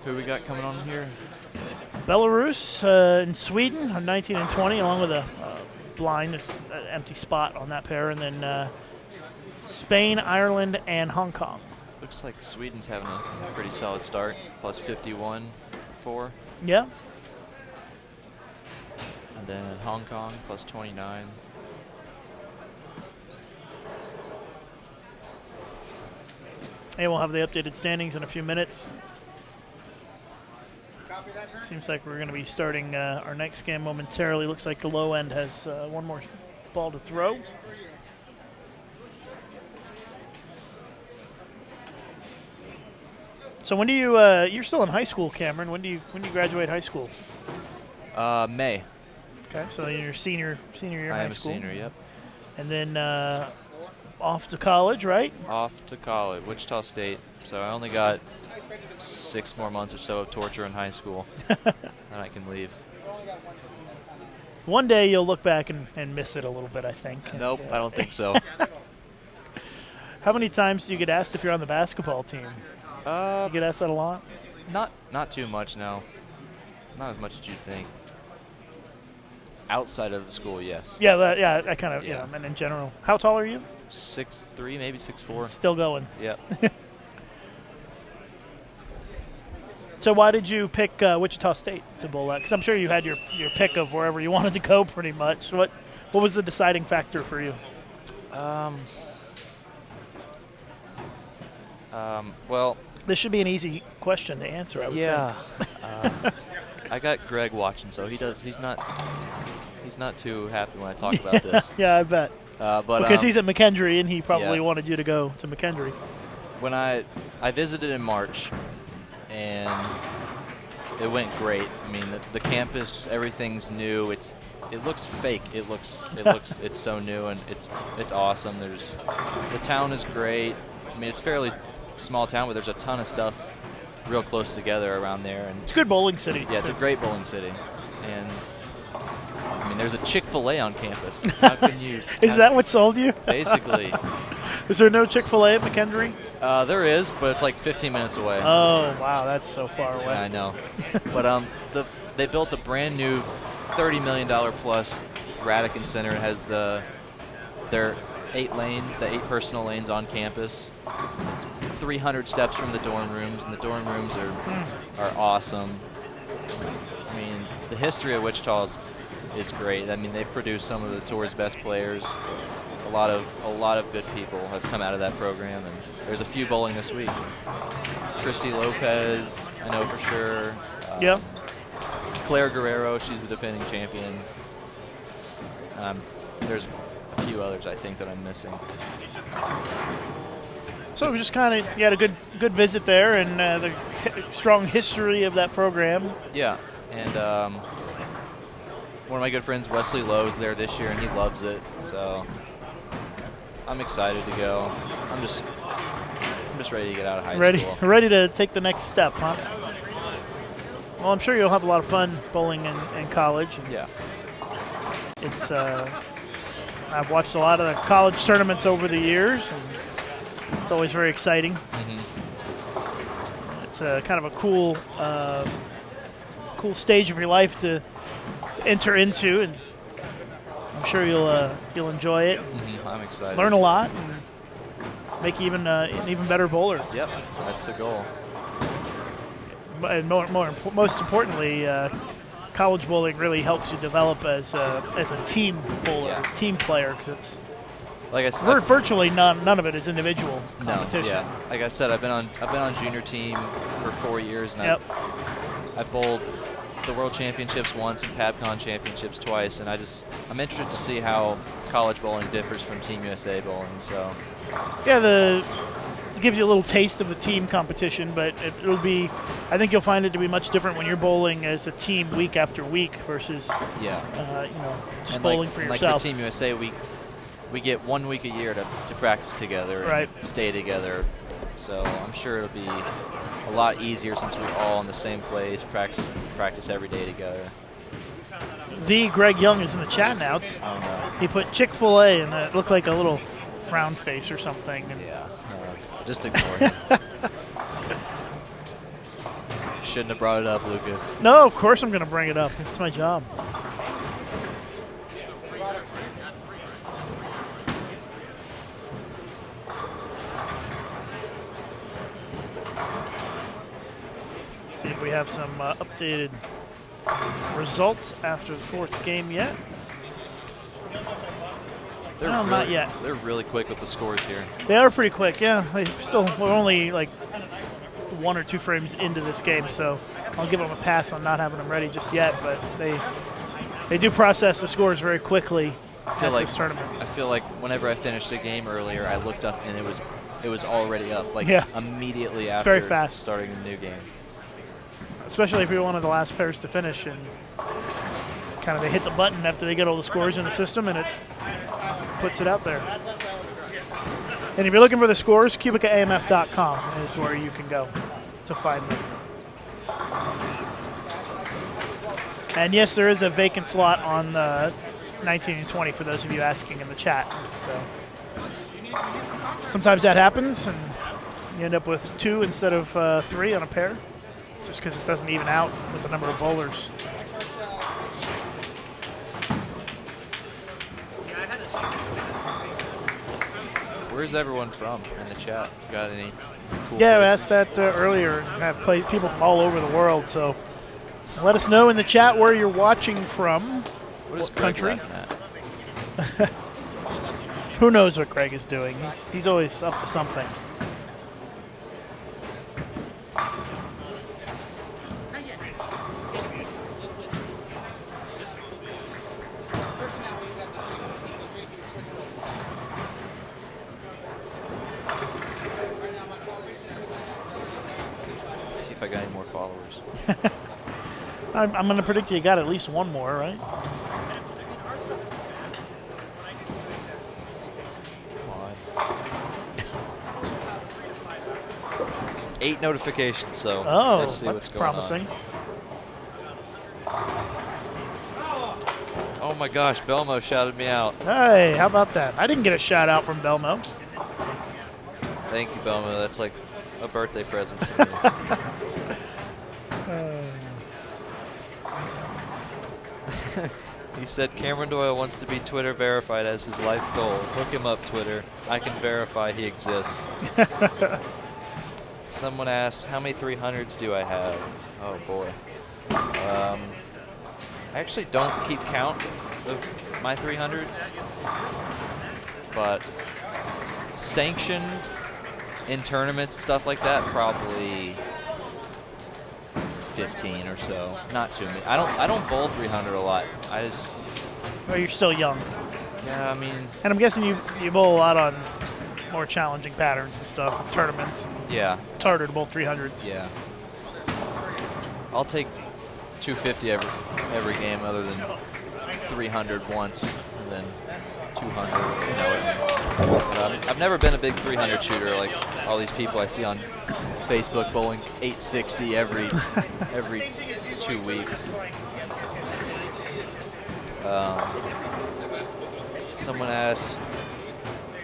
who we got coming on here? Belarus in Sweden on 19 and 20, along with a blind, there's an empty spot on that pair, and then Spain, Ireland, and Hong Kong. Looks like Sweden's having a pretty solid start. Plus 51 for 4. Yeah. And then Hong Kong plus 29. And we'll have the updated standings in a few minutes. Seems like we're going to be starting our next game momentarily. Looks like the low end has one more ball to throw. So when do you? You're still in high school, Cameron. When do you graduate high school? May. Okay, so you're your senior year in I high am a school, senior, yep. and then off to college, right? Off to college, Wichita State. So I only got 6 more months or so of torture in high school. Then I can leave. One day you'll look back and miss it a little bit, I think. And, Nope, I don't think so. How many times do you get asked if you're on the basketball team? You get asked that a lot? Not too much, no. Not as much as you'd think. Outside of the school, yes. Yeah, I kind of, Yeah. and in general. How tall are you? 6'3", maybe 6'4". Still going. Yep. So why did you pick Wichita State to bowl at? Because I'm sure you had your pick of wherever you wanted to go pretty much. What was the deciding factor for you? Well, This should be an easy question to answer, I would yeah. think. I got Greg watching, so he's not too happy when I talk about this. Yeah, I bet. But Because he's at McKendree, and he probably yeah. wanted you to go to McKendree. when I visited in March, and it went great. I mean, the campus, everything's new. It looks fake. It's so new, and it's awesome. The town is great. I mean, it's a fairly small town, but there's a ton of stuff real close together around there. And It's a good bowling city. yeah, it's a great bowling city. And I mean, there's a Chick-fil-A on campus. How can you? Is that what sold you? Basically? Is there no Chick-fil-A at McKendree? There is, but it's like 15 minutes away. Oh, wow, that's so far away. Yeah, I know. But they built a brand new $30 million plus Radican Center. It has their 8 personal lanes on campus. It's 300 steps from the dorm rooms, and the dorm rooms are awesome. I mean, the history of Wichita is great. I mean, they've produced some of the tour's best players. A lot of good people have come out of that program, and there's a few bowling this week. Christy Lopez, I know for sure. Yeah. Clara Guerrero, she's the defending champion. There's a few others I think that I'm missing. So we just kind of, you had a good visit there, and the strong history of that program. Yeah, and one of my good friends, Wesley Lowe, is there this year, and he loves it. So I'm excited to go. I'm just ready to get out of high school. Ready to take the next step, huh? Well, I'm sure you'll have a lot of fun bowling in college. Yeah. It's I've watched a lot of the college tournaments over the years, and it's always very exciting. It's kind of a cool stage of your life to enter into, and I'm sure you'll enjoy it. I'm excited. Learn a lot and make even an even better bowler. Yep, that's the goal. And most importantly, college bowling really helps you develop as a team bowler, team player, because it's like I said, virtually none of it is individual competition. No, yeah. Like I said, I've been on junior team for 4 years, and I bowled the World Championships once and PABCON Championships twice, and I'm interested to see how college bowling differs from Team USA bowling. So yeah, it gives you a little taste of the team competition, but I think you'll find it to be much different when you're bowling as a team week after week versus just and bowling for yourself. Like for Team USA, we get 1 week a year to practice together and stay together. So I'm sure it'll be a lot easier since we're all in the same place, practice every day together. The Greg Young is in the chat now. He put Chick-fil-A, and it looked like a little frown face or something. Yeah, just ignore him. Shouldn't have brought it up, Lucas. No, of course I'm going to bring it up. It's my job. See if we have some updated results after the fourth game yet. Not yet. They're really quick with the scores here. They are pretty quick, yeah. We're only like 1 or 2 frames into this game, so I'll give them a pass on not having them ready just yet. But they do process the scores very quickly this tournament. I feel like whenever I finished a game earlier, I looked up and it was already up, immediately after very fast. Starting a new game. Especially if you're one of the last pairs to finish, and it's kind of they hit the button after they get all the scores in the system, and it puts it out there. And if you're looking for the scores, QubicaAMF.com is where you can go to find them. And yes, there is a vacant slot on 19 and 20 for those of you asking in the chat. So sometimes that happens, and you end up with 2 instead of 3 on a pair, just because it doesn't even out with the number of bowlers. Where's everyone from in the chat? Got any cool Yeah, I places? asked that earlier. I have played people from all over the world, so let us know in the chat where you're watching from. What country? At? Who knows what Greg is doing? He's always up to something. See if I got any more followers. I'm going to predict you got at least one more, right? It's 8 notifications, so let's see what's that's going promising. Oh my gosh, Belmo shouted me out. Hey, how about that? I didn't get a shout out from Belmo. Thank you, Belmo. That's like a birthday present to me. He said Cameron Doyle wants to be Twitter verified as his life goal. Hook him up, Twitter. I can verify he exists. Someone asked, how many 300s do I have? Oh boy. I actually don't keep count of my 300s, but sanctioned in tournaments, stuff like that, probably 15 or so. Not too many. I don't bowl 300 a lot. I just. Well, you're still young. Yeah, I mean. And I'm guessing you bowl a lot on more challenging patterns and stuff, tournaments. Yeah. It's harder to bowl 300s. Yeah. I'll take 250 every game, other than 300 once, and then 200. You know, I've never been a big 300 shooter like all these people I see on Facebook bowling 860 every 2 weeks. Someone asked,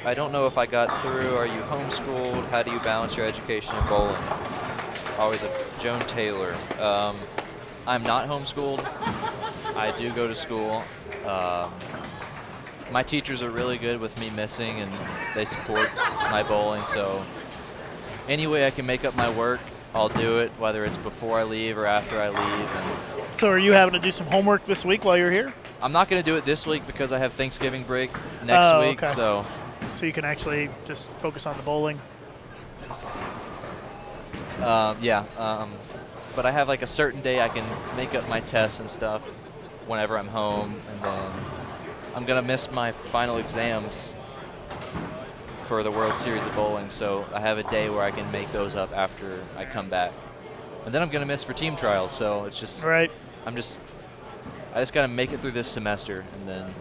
I don't know if I got through. Are you homeschooled? How do you balance your education and bowling? Always a Joan Taylor. I'm not homeschooled. I do go to school. My teachers are really good with me missing, and they support my bowling. So any way I can make up my work, I'll do it, whether it's before I leave or after I leave. And so are you having to do some homework this week while you're here? I'm not going to do it this week because I have Thanksgiving break next week. Okay. So you can actually just focus on the bowling. But I have like a certain day I can make up my tests and stuff whenever I'm home, and then I'm gonna miss my final exams for the World Series of Bowling, so I have a day where I can make those up after I come back, and then I'm gonna miss for team trials. So it's just right. I just gotta make it through this semester, and then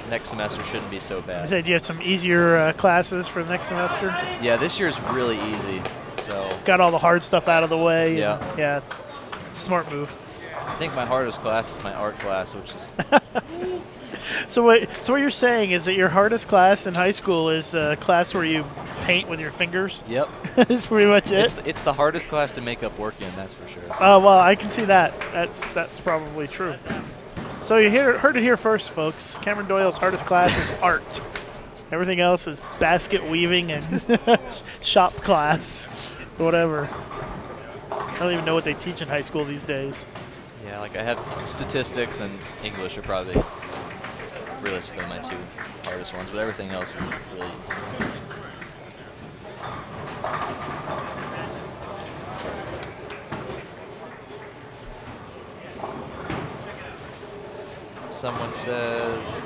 next semester shouldn't be so bad. Do you have some easier classes for next semester? Yeah, this year's really easy. So got all the hard stuff out of the way. Yeah. Yeah. Smart move. I think my hardest class is my art class, which is. So what you're saying is that your hardest class in high school is a class where you paint with your fingers? Yep. That's pretty much it. It's the hardest class to make up work in, that's for sure. Oh, well, I can see that. That's probably true. So you heard it here first, folks. Cameron Doyle's hardest class is art. Everything else is basket weaving and shop class, whatever. I don't even know what they teach in high school these days. Yeah, like I have statistics and English are probably realistically my two hardest ones, but everything else is really easy. Someone says,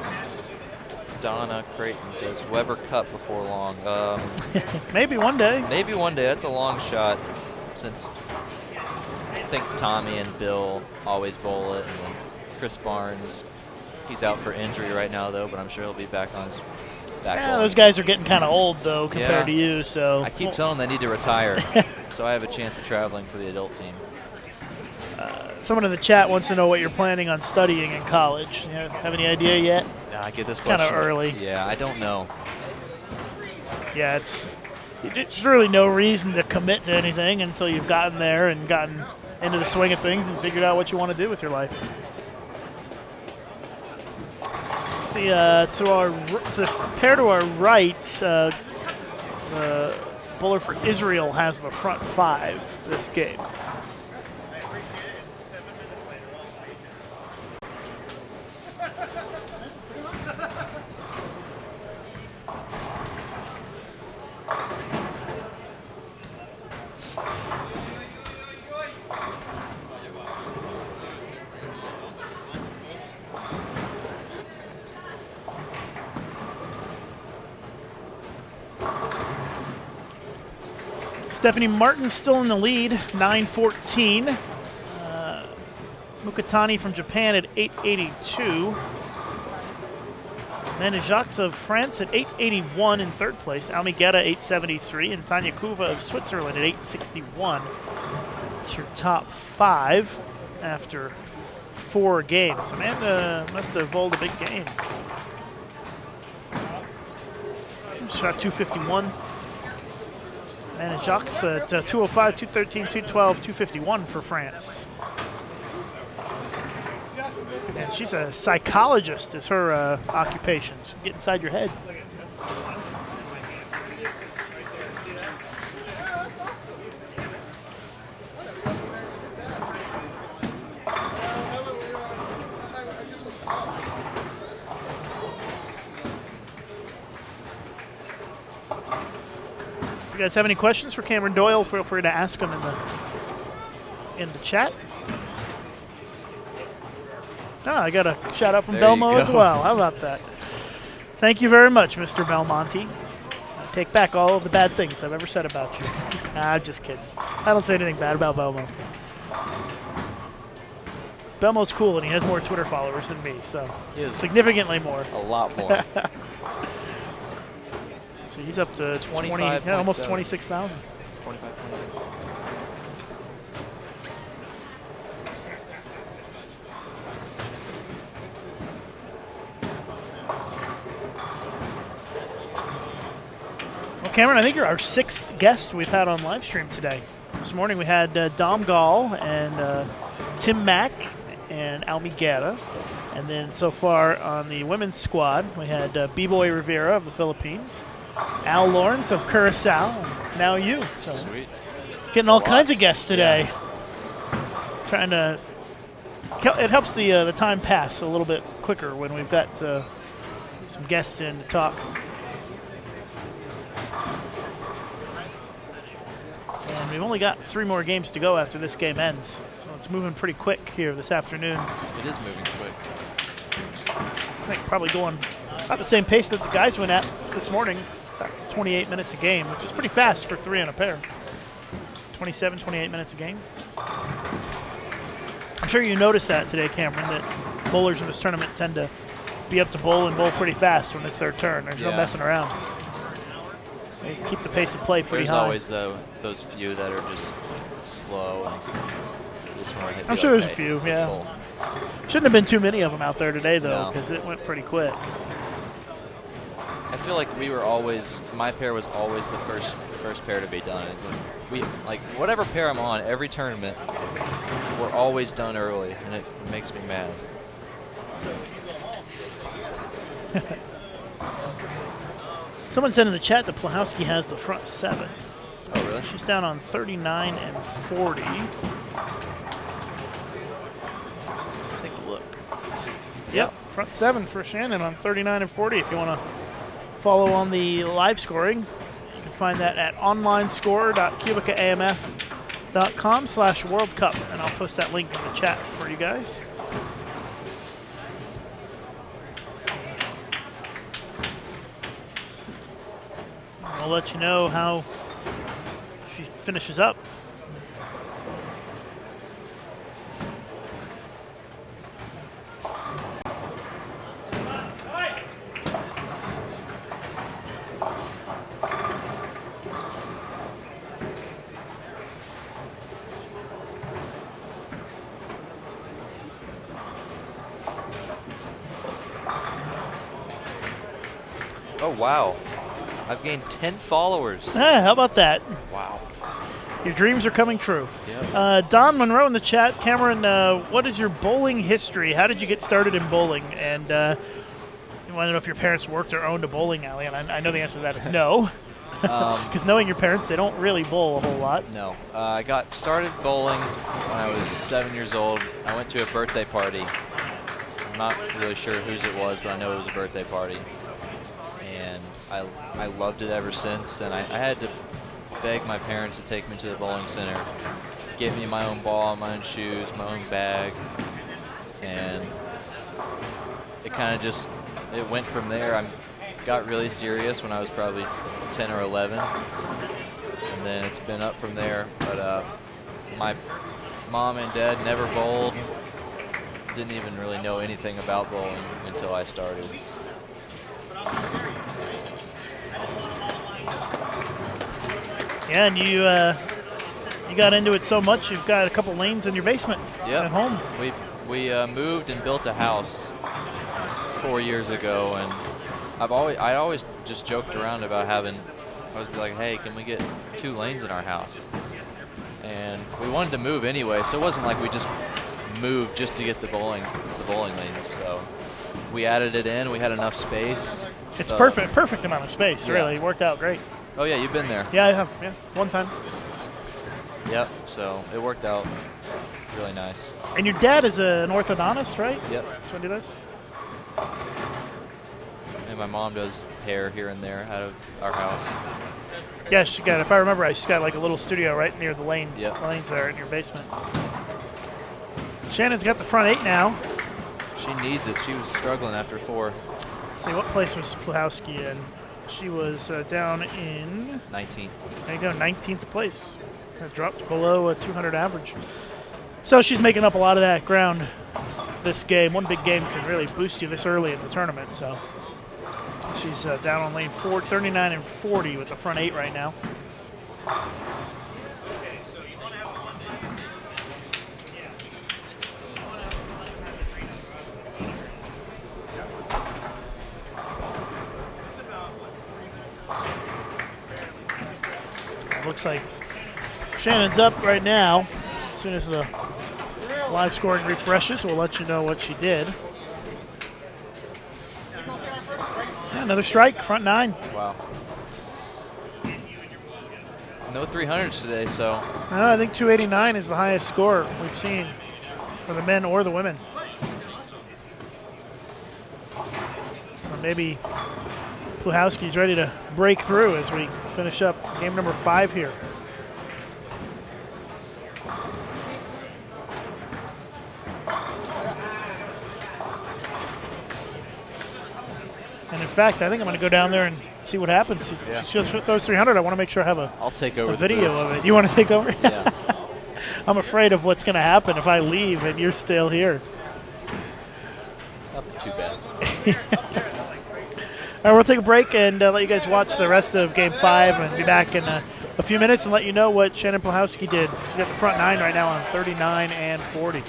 Donna Creighton says, Weber Cup before long. Maybe one day. Maybe one day. That's a long shot, since I think Tommy and Bill always bowl it, and then Chris Barnes, he's out for injury right now though, but I'm sure he'll be back on his back. Yeah, those guys are getting kind of old though compared to you. So I keep telling them they need to retire, so I have a chance of traveling for the adult team. Someone in the chat wants to know what you're planning on studying in college. You have any idea yet? I get this Kind of question. early. Yeah, I don't know. Yeah, there's really no reason to commit to anything until you've gotten there and gotten into the swing of things and figured out what you want to do with your life. See, to the pair to our right, the bowler for Israel has the front five this game. Stephanie Martin's still in the lead, 9-14. Mukatani from Japan at 882. Jacques of France at 881 in third place. Almigeta 873 and Tanya Kuva of Switzerland at 861. It's your top five after 4 games. Amanda must have bowled a big game. Shot 251. And Jacques at 205, 213, 212, 251 for France. And she's a psychologist is her occupation. So get inside your head. you guys have any questions for Cameron Doyle, feel free to ask them in the chat. I got a shout out from There you Belmo as go. well. How about that? Thank you very much, Mr. Belmonte. I take back all of the bad things I've ever said about you. Nah, I'm just kidding. I don't say anything bad about Belmo. Belmo's cool, and he has more Twitter followers than me, so He is significantly more. a lot more. So he's up to 20, 25.7. almost 26,000. 25. Well, Cameron, I think you're our 6th guest we've had on live stream today. This morning we had Dom Gall and Tim Mack and Almi Guerra. And then so far on the women's squad, we had Bboy Rivera of the Philippines, Al Lawrence of Curacao, and now you. So Sweet. getting all kinds of guests today. Trying to, it helps the time pass a little bit quicker when we've got some guests in to talk. And we've only got 3 more games to go after this game ends. So it's moving pretty quick here this afternoon. It is moving quick. I think probably going about the same pace that the guys went at this morning, about 28 minutes a game, which is pretty fast for 3 on a pair. 27, 28 minutes a game. I'm sure you noticed that today, Cameron, that bowlers in this tournament tend to be up to bowl and bowl pretty fast when it's their turn. There's no messing around. They keep the pace of play pretty There's high. always those few that are just slow. And just wanna hit I'm the sure there's a okay, few, let's yeah. bowl. Shouldn't have been too many of them out there today, though, No. because it went pretty quick. I feel like my pair was always the first pair to be done. We like whatever pair I'm on, every tournament, we're always done early, and it makes me mad. Someone said in the chat that Pluhowski has the front 7. Oh, really? She's down on 39 and 40. Take a look. Yep, front 7 for Shannon on 39 and 40. If you want to follow on the live scoring, you can find that at onlinescore.QubicaAMF.com/World Cup, and I'll post that link in the chat for you guys. I'll let you know how she finishes up. Oh, wow. I've gained 10 followers. How about that? Wow. Your dreams are coming true. Yep. Don Monroe in the chat. Cameron, what is your bowling history? How did you get started in bowling? And you want to know if your parents worked or owned a bowling alley? And I know the answer to that is no. Because knowing your parents, they don't really bowl a whole lot. No. I got started bowling when I was 7 years old. I went to a birthday party. I'm not really sure whose it was, but I know it was a birthday party. And I loved it ever since. And I had to beg my parents to take me to the bowling center, get me my own ball, my own shoes, my own bag. And it kind of just, it went from there. I got really serious when I was probably 10 or 11. And then it's been up from there. But my mom and dad never bowled. Didn't even really know anything about bowling until I started. Yeah, and you got into it so much, you've got a couple lanes in your basement at home. We moved and built a house 4 years ago, and I always just joked around about having. I was like, hey, can we get 2 lanes in our house? And we wanted to move anyway, so it wasn't like we just moved just to get the bowling lanes. So we added it in. We had enough space. It's perfect amount of space. Really, it worked out great. Oh yeah, you've been there. Yeah, I have. Yeah, one time. Yep. So it worked out really nice. And your dad is an orthodontist, right? Yep. That's what he does. and my mom does hair here and there out of our house. Yeah, she got. If I remember right, she's got like a little studio right near the lane. Yep. The lanes there in your basement. Shannon's got the front 8 now. She needs it. She was struggling after 4. Let's see, what place was Pluhowski in? She was down in 19. There you go, 19th place. That dropped below a 200 average. So she's making up a lot of that ground this game. One big game can really boost you this early in the tournament. So she's down on lane 4, 39 and 40 with the front 8 right now. Looks like Shannon's up right now. As soon as the live scoring refreshes, we'll let you know what she did. Yeah, another strike, front 9. Wow. No 300s today, so. I think 289 is the highest score we've seen for the men or the women. So maybe Pluhowski's ready to break through as we finish up game number 5 here. And in fact, I think I'm going to go down there and see what happens. If she throws 300, I want to make sure I have I'll take over a video of it. You want to take over? Yeah. I'm afraid of what's going to happen if I leave and you're still here. Nothing too bad. All right, we'll take a break and let you guys watch the rest of Game 5 and be back in a few minutes and let you know what Shannon Pluhowski did. She's got the front 9 right now on 39 and 40.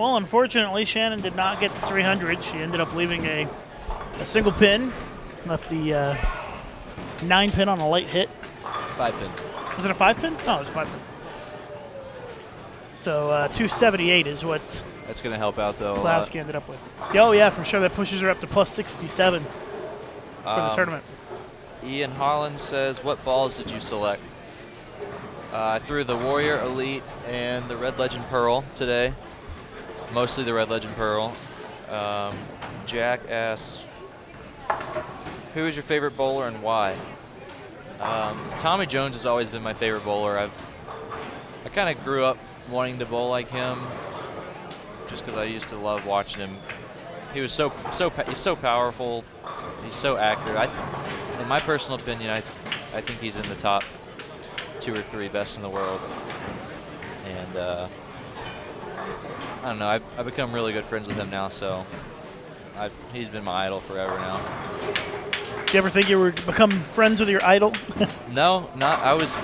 Well, unfortunately, Shannon did not get the 300. She ended up leaving a single pin. Left the 9 pin on a late hit. 5 pin. Was it a 5 pin? No, it was a 5 pin. So 278 is what That's going to help out, though. A lot. Pluhowski ended up with. Oh, yeah, for sure. That pushes her up to plus 67 for the tournament. Ian Holland says, what balls did you select? I threw the Warrior Elite and the Red Legend Pearl today. Mostly the Red Legend Pearl. Jack asks, who is your favorite bowler and why? Tommy Jones has always been my favorite bowler. I kind of grew up wanting to bowl like him, just because I used to love watching him. He was he's so powerful. He's so accurate. In my personal opinion, I think he's in the top 2 or 3 best in the world. And I don't know. I've become really good friends with him now, so he's been my idol forever now. Do you ever think you would become friends with your idol? No, not.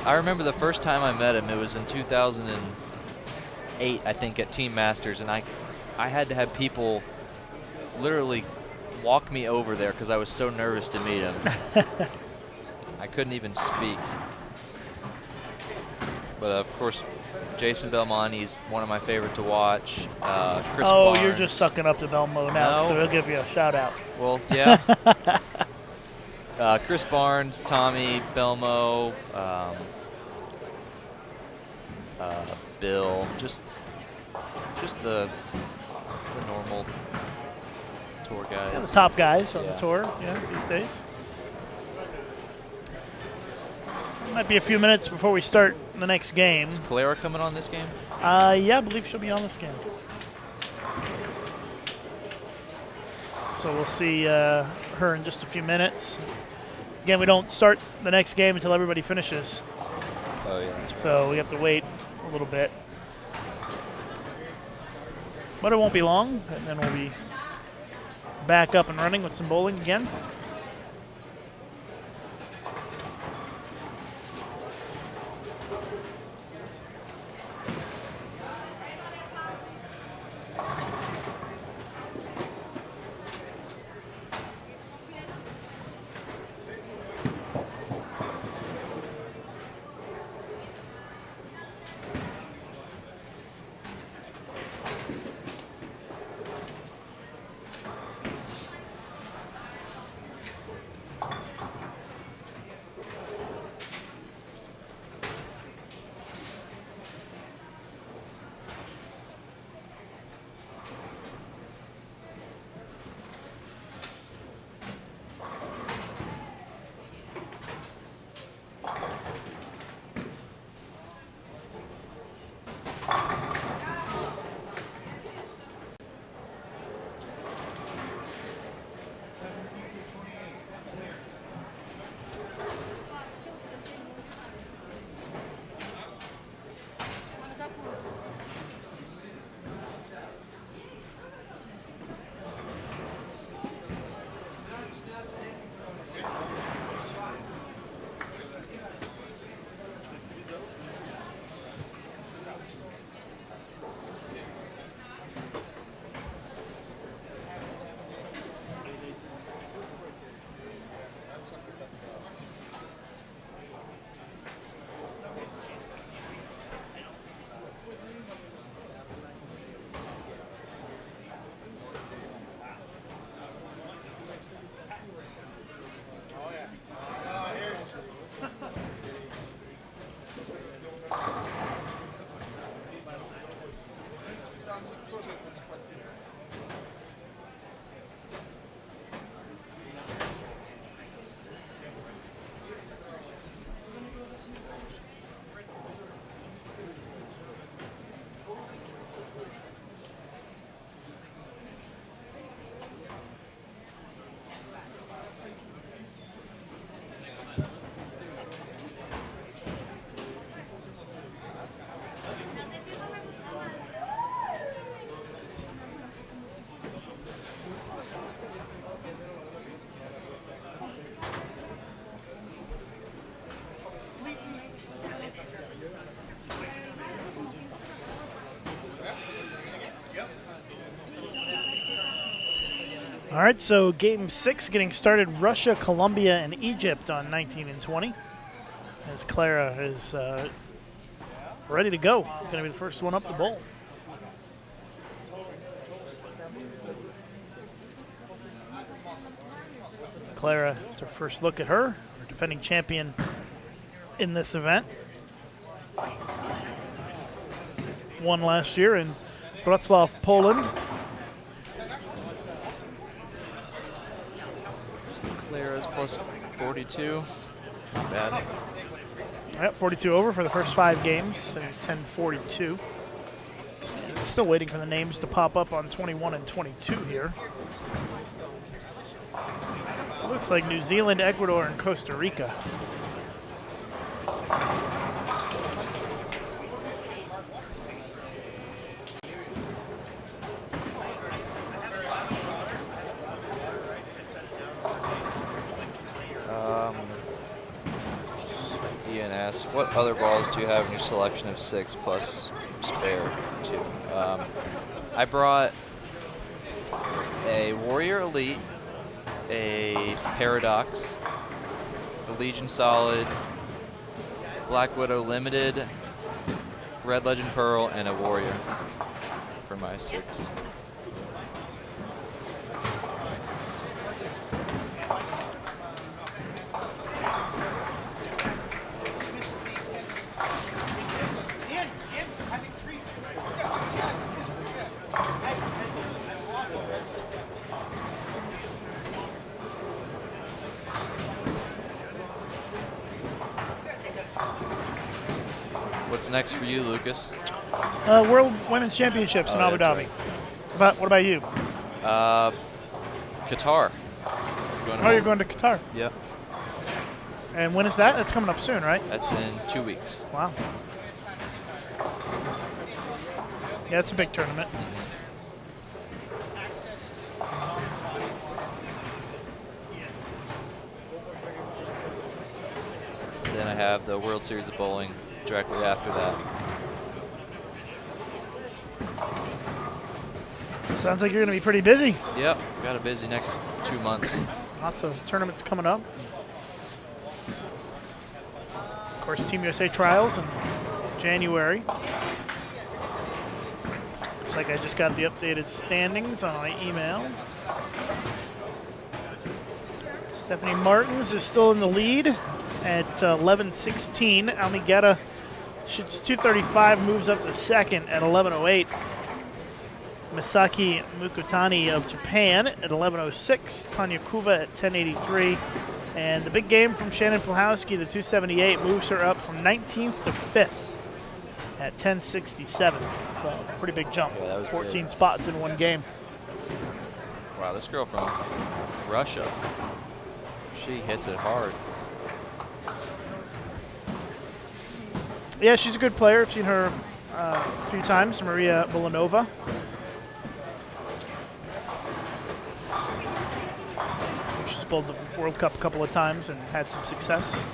I remember the first time I met him. It was in 2008, I think, at Team Masters, and I had to have people literally walk me over there because I was so nervous to meet him. I couldn't even speak. But of course, Jason Belmonte's one of my favorite to watch. Chris Barnes. You're just sucking up to Belmo now, No. so he'll give you a shout out. Well, yeah. Chris Barnes, Tommy, Belmo, Bill, just the normal tour guys. Yeah, the top guys on Yeah. the tour, these days. Might be a few minutes before we start the next game. Is Clara coming on this game? Yeah, I believe she'll be on this game. So we'll see her in just a few minutes. Again, we don't start the next game until everybody finishes, Oh, yeah. That's right. so we have to wait a little bit. But it won't be long, and then we'll be back up and running with some bowling again. All right, so game 6 getting started. Russia, Colombia, and Egypt on 19 and 20. As Clara is ready to go. Going to be the first one up the bowl. Clara, it's her first look at her defending champion in this event. Won last year in Wrocław, Poland. Clara's plus 42. Not bad. Yep, 42 over for the first 5 games, and 10-42. And still waiting for the names to pop up on 21 and 22 here. Looks like New Zealand, Ecuador, and Costa Rica. Ian asks, what other balls do you have in your selection of 6 plus spare 2? I brought a Warrior Elite, a Paradox, a Legion Solid, Black Widow Limited, Red Legend Pearl, and a Warrior for my 6. What's next for you, Lucas? World Women's Championships in Abu Dhabi. Right. What about you? Qatar. You're going to Qatar. Yep. And when is that? That's coming up soon, right? That's in 2 weeks. Wow. Yeah, it's a big tournament. Then I have the World Series of Bowling directly after that. Sounds like you're going to be pretty busy. Yep, got a busy next 2 months. Lots of tournaments coming up. Of course, Team USA trials in January. Looks like I just got the updated standings on my email. Stephanie Martins is still in the lead at 11:16. Almigeta shoots 235, moves up to second at 11:08. Misaki Mukutani of Japan at 11:06. Tanya Kuva at 10:83. And the big game from Shannon Pluhowski, the 278, moves her up from 19th to 5th at 10:67. So a pretty big jump. Yeah, that was 14 good. spots in one game. Wow, this girl from Russia, she hits it hard. Yeah, she's a good player. I've seen her a few times, Maria Vilanova. She's bowled the World Cup a couple of times and had some success.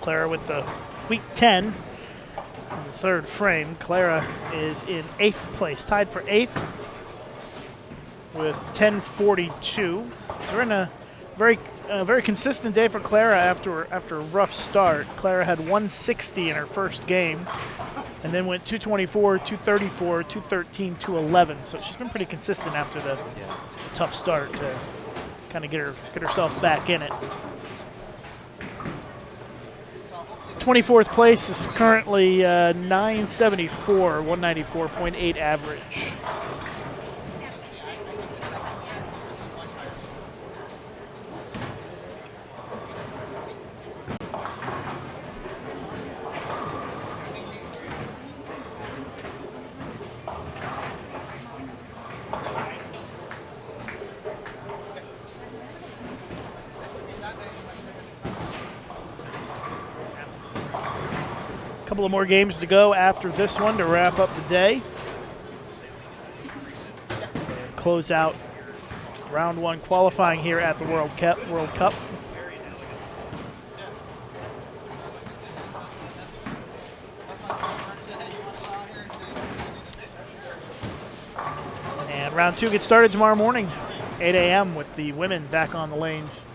Clara with the week 10 in the third frame. Clara is in 8th place, tied for 8th with 10:42. So we're in a very consistent day for Clara after a rough start. Clara had 160 in her first game and then went 224, 234, 213, 211. So she's been pretty consistent after the tough start to kind of get herself back in it. 24th place is currently 974, 194.8 average. Couple of more games to go after this one to wrap up the day. And close out round one qualifying here at the World Cup. And round two gets started tomorrow morning, 8 a.m. with the women back on the lanes.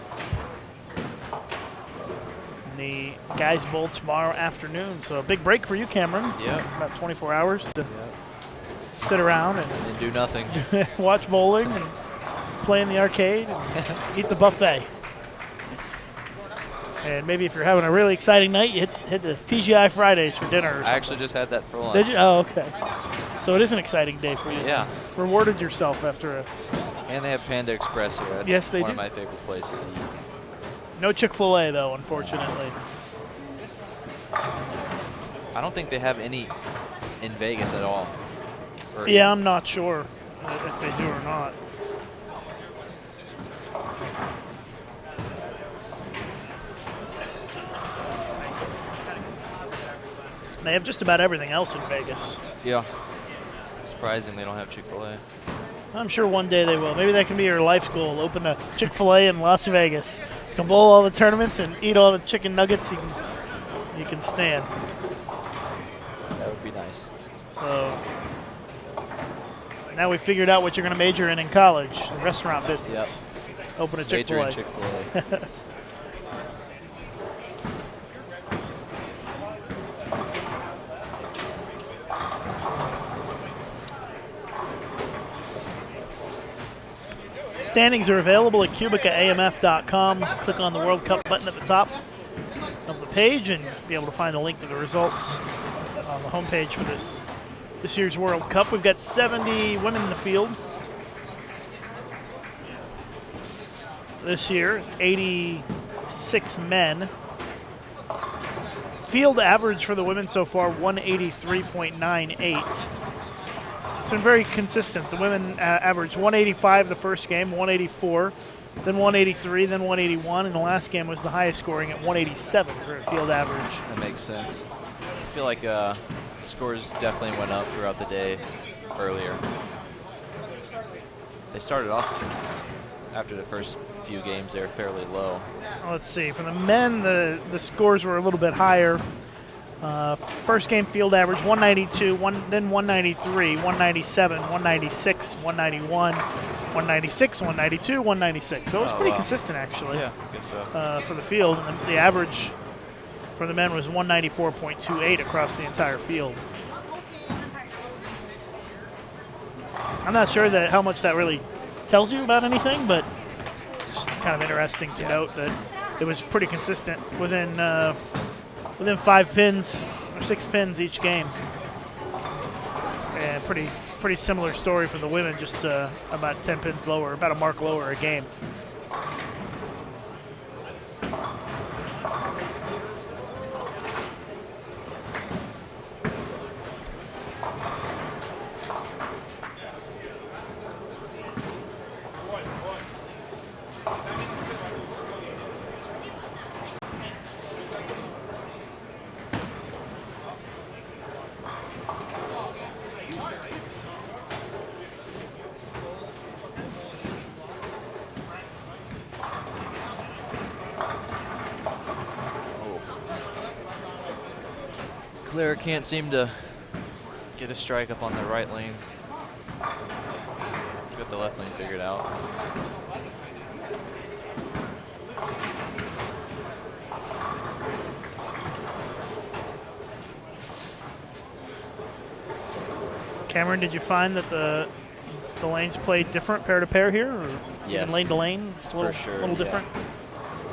The guys bowl tomorrow afternoon, so a big break for you, Cameron. Yeah. About 24 hours to sit around And do nothing. and watch bowling and play in the arcade and eat the buffet. And maybe if you're having a really exciting night, you hit the TGI Fridays for dinner or something. I actually just had that for lunch. Did you? Oh, okay. So it is an exciting day for you. Yeah. Rewarded yourself after a... And they have Panda Express here. That's Yes, they one do. of my favorite places to eat. No Chick-fil-A, though, unfortunately. I don't think they have any in Vegas at all. Or Yeah, I'm not sure if they do or not. They have just about everything else in Vegas. Yeah. Surprising they don't have Chick-fil-A. I'm sure one day they will. Maybe that can be your life's goal. Open a Chick-fil-A in Las Vegas. You can bowl all the tournaments and eat all the chicken nuggets you can stand. That would be nice. So now we figured out what you're going to major in college, the restaurant business. Open a Major Chick-fil-A. in Chick-fil-A. Standings are available at QubicaAMF.com. Click on the World Cup button at the top of the page and be able to find a link to the results on the homepage for this year's World Cup. We've got 70 women in the field this year, 86 men. Field average for the women so far, 183.98. It's been very consistent. The women averaged 185 the first game, 184, then 183, then 181, and the last game was the highest scoring at 187 for a field average. That makes sense. I feel like scores definitely went up throughout the day earlier. They started off after the first few games, they were fairly low. Let's see. For the men, the scores were a little bit higher. First game field average 192, then 193, 197, 196, 191, 196, 192, 196. So it was pretty consistent, actually. Yeah, I guess so. For the field. And the average for the men was 194.28 across the entire field. I'm not sure that how much that really tells you about anything, but it's just kind of interesting to note that it was pretty consistent within 5 pins or 6 pins each game. And pretty similar story for the women, just about 10 pins lower, about a mark lower a game. Clara can't seem to get a strike up on the right lane. Got the left lane figured out. Cameron, did you find that the lanes play different pair to pair here, or Yes. even lane to lane? It's a little, For sure, little yeah. different.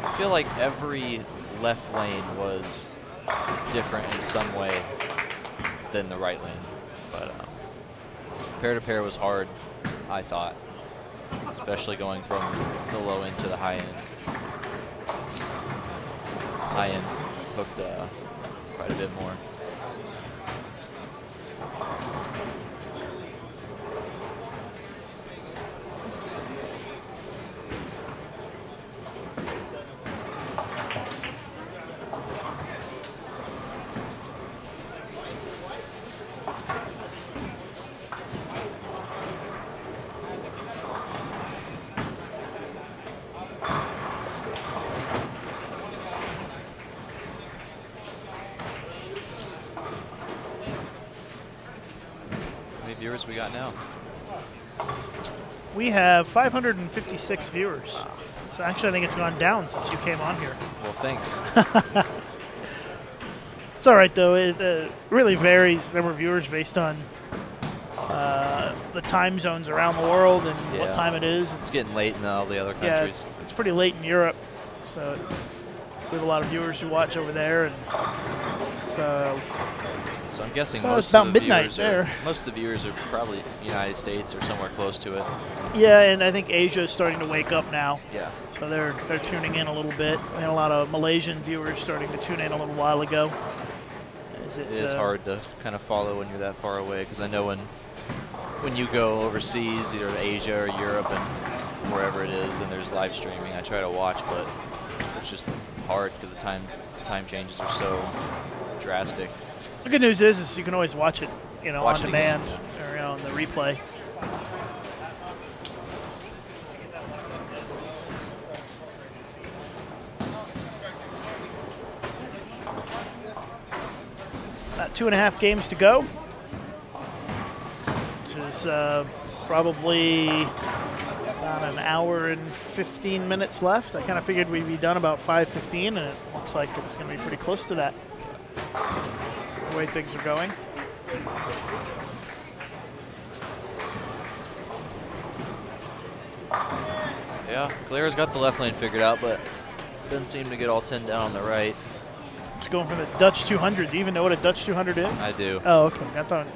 I feel like every left lane was different in some way than the right lane, but pair to pair was hard, I thought, especially going from the low end to the high end. High end hooked quite a bit more. How many viewers we got now? We have 556 viewers. So actually, I think it's gone down since you came on here. Well, thanks. It's all right, though. It really varies, the number of viewers, based on the time zones around the world and what Yeah. time it is. It's getting late in all the other Yeah, countries. it's pretty late in Europe, so we have a lot of viewers who watch over there, and it's So I'm guessing Well, it's most of about the midnight viewers there. most of the viewers are probably United States or somewhere close to it. yeah. And I think Asia is starting to wake up now, Yeah. so they're tuning in a little bit. We had a lot of Malaysian viewers starting to tune in a little while ago. It is hard to kind of follow when you're that far away, because I know when you go overseas, either Asia or Europe and wherever it is, and there's live streaming, I try to watch, but it's just hard because the time changes are so drastic. The good news is you can always watch it, Watch on it again, demand or on the replay. About 2.5 games to go. This is probably about an hour and 15 minutes left. I kind of figured we'd be done about 5:15, and it looks like it's going to be pretty close to that, the way things are going. Yeah, Clara's got the left lane figured out, but doesn't seem to get all 10 down on the right. It's going from the Dutch 200. Do you even know what a Dutch 200 is? I do. Oh, okay. I thought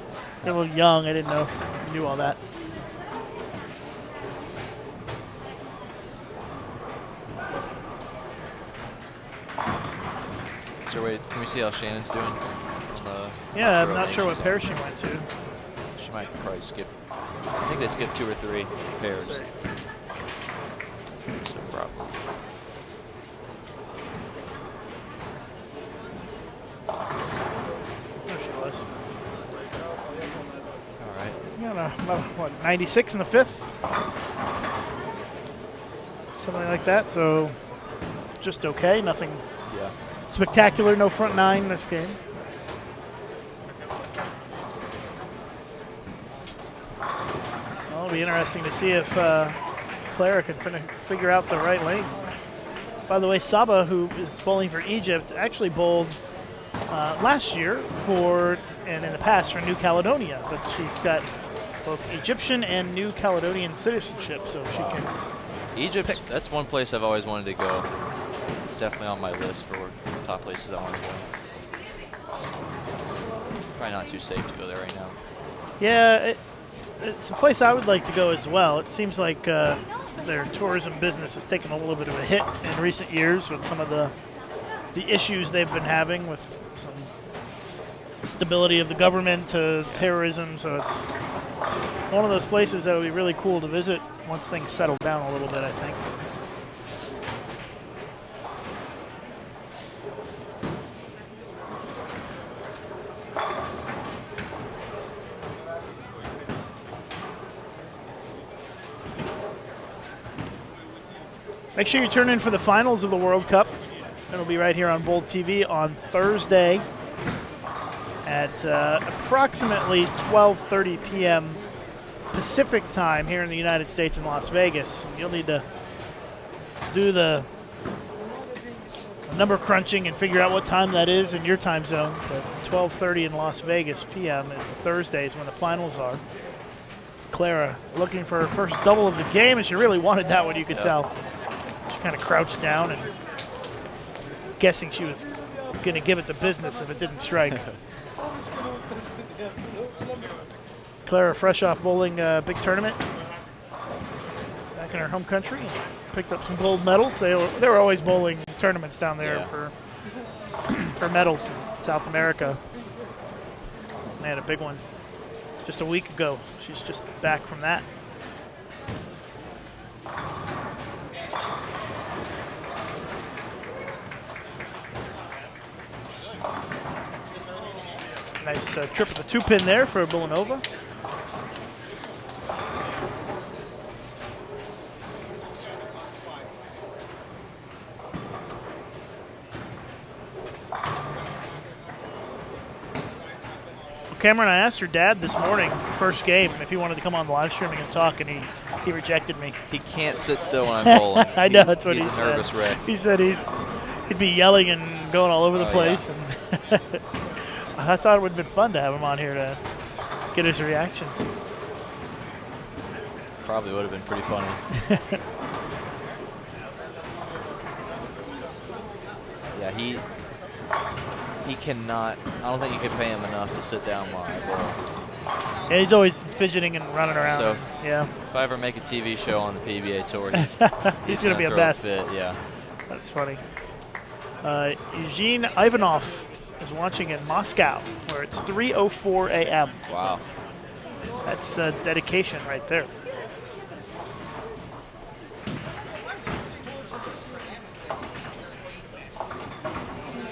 you're a little young. I didn't know if you knew all that. So wait, can we see how Shannon's doing? Yeah, I'm what not lane sure what she's pair on. she went to. She might probably skip. I think they skipped 2 or 3 pairs. Sorry. No problem. There she was. All right. Yeah, about, what, 96 in the fifth? Something like that. So just okay. Nothing Yeah. spectacular. No front nine in this game. Well, it'll be interesting to see if Clara can figure out the right lane. By the way, Saba, who is bowling for Egypt, actually bowled last year and in the past for New Caledonia, but she's got both Egyptian and New Caledonian citizenship, so she can. Egypt, that's one place I've always wanted to go. It's definitely on my list for top places I want to go. Probably not too safe to go there right now. Yeah, it's a place I would like to go as well. It seems like their tourism business has taken a little bit of a hit in recent years with some of the issues they've been having with some stability of the government to terrorism. So it's one of those places that would be really cool to visit once things settle down a little bit, I think. Make sure you turn in for the finals of the World Cup. It'll be right here on Bold TV on Thursday at approximately 12:30 p.m. Pacific time here in the United States in Las Vegas. You'll need to do the number crunching and figure out what time that is in your time zone. But 12:30 in Las Vegas p.m. is Thursdays when the finals are. Clara looking for her first double of the game, and she really wanted that one, you could tell. She kind of crouched down and guessing she was going to give it the business if it didn't strike. Clara fresh off bowling a big tournament back in her home country. Picked up some gold medals. They were always bowling tournaments down there for medals in South America. They had a big one just a week ago. She's just back from that. Nice trip of the 2-pin there for Villanova. Cameron, I asked her dad this morning, first game, if he wanted to come on the live streaming and talk, and he rejected me. He can't sit still when I'm bowling. I know, that's what he said. He's a nervous wreck. He said he'd be yelling and going all over the place. Yeah. And I thought it would have been fun to have him on here to get his reactions. Probably would have been pretty funny. Yeah, he cannot. I don't think you could pay him enough to sit down while I bowl. Yeah, he's always fidgeting and running around. So yeah, if I ever make a TV show on the PBA tour, he's going to be a throw mess. fit, yeah. That's funny. Eugene Ivanov is watching in Moscow, where it's 3:04 a.m. Wow. So that's dedication right there.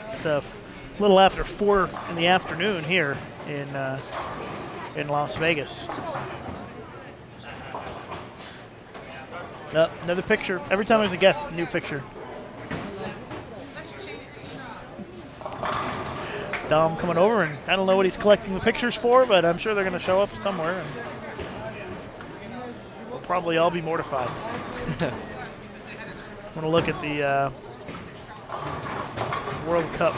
It's a little after 4 in the afternoon here in Las Vegas. Another picture. Every time there's a guest, a new picture. Dom coming over, and I don't know what he's collecting the pictures for, but I'm sure they're going to show up somewhere, and we'll probably all be mortified. I'm going to look at the World Cup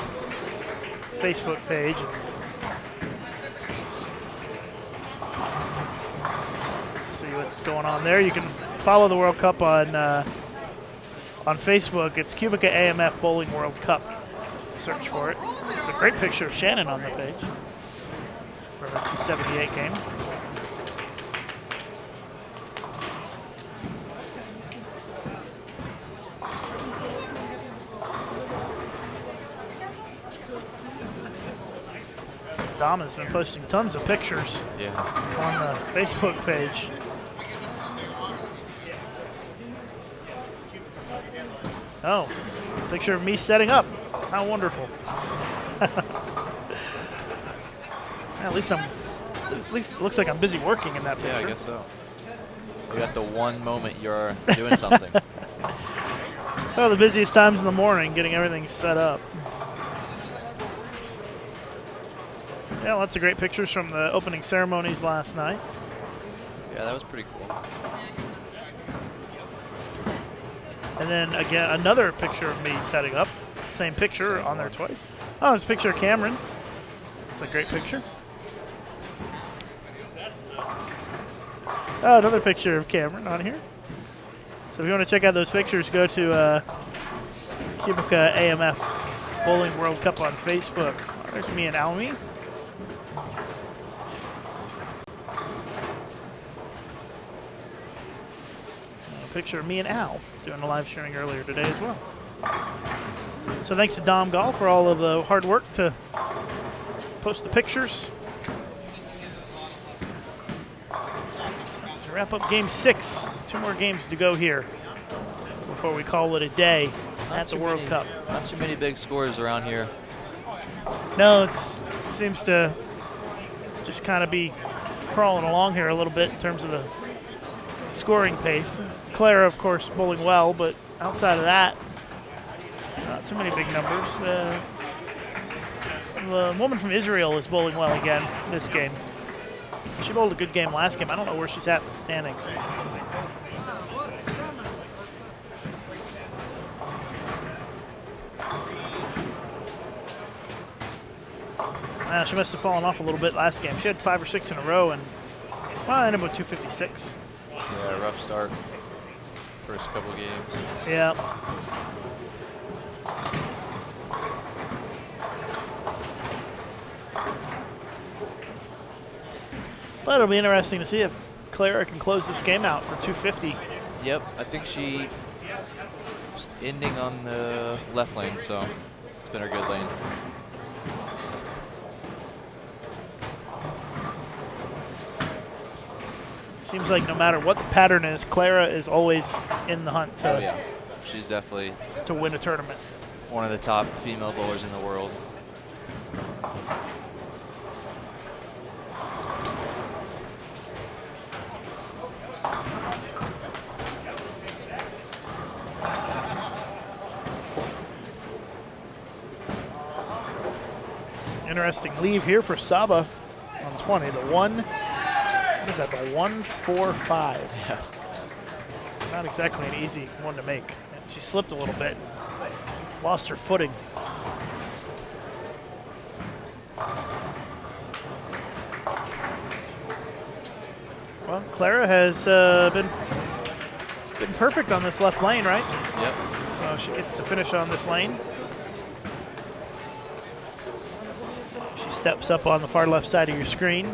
Facebook page. Let's see what's going on there. You can follow the World Cup on Facebook. It's QubicaAMF Bowling World Cup. Search for it. There's a great picture of Shannon on the page for the 278 game. Dom has been posting tons of pictures on the Facebook page. Oh, picture of me setting up. How wonderful. At least it looks like I'm busy working in that picture. Yeah, I guess so. You got the one moment you're doing something. Well, the busiest times in the morning, getting everything set up. Yeah, lots of great pictures from the opening ceremonies last night. Yeah, that was pretty cool. And then again, another picture of me setting up. Same picture on there twice. Oh, it's a picture of Cameron. It's a great picture. Oh, another picture of Cameron on here. So if you want to check out those pictures, go to QubicaAMF Bowling World Cup on Facebook. There's me and Almy. A picture of me and Al doing the live streaming earlier today as well. So thanks to Dom Gall for all of the hard work to post the pictures. To wrap up Game 6, 2 more games to go here before we call it a day at the World Cup. Not too many big scores around here. No, it seems to just kind of be crawling along here a little bit in terms of the scoring pace. Clara, of course, bowling well, but outside of that, not too many big numbers. The woman from Israel is bowling well again this game. She bowled a good game last game. I don't know where she's at in the standings. She must have fallen off a little bit last game. She had 5 or 6 in a row, and well, ended up with 256. Yeah, rough start. First couple games. Yeah. But it'll be interesting to see if Clara can close this game out for 250. Yep, I think she's ending on the left lane, so it's been her good lane. Seems like no matter what the pattern is, Clara is always in the hunt Oh yeah, she's definitely to win a tournament. one of the top female bowlers in the world. Interesting leave here for Saba on 20. The one, what is that, by 145? Yeah. Not exactly an easy one to make. And she slipped a little bit, lost her footing. Well, Clara has been perfect on this left lane, right? Yep. So she gets to finish on this lane. She steps up on the far left side of your screen.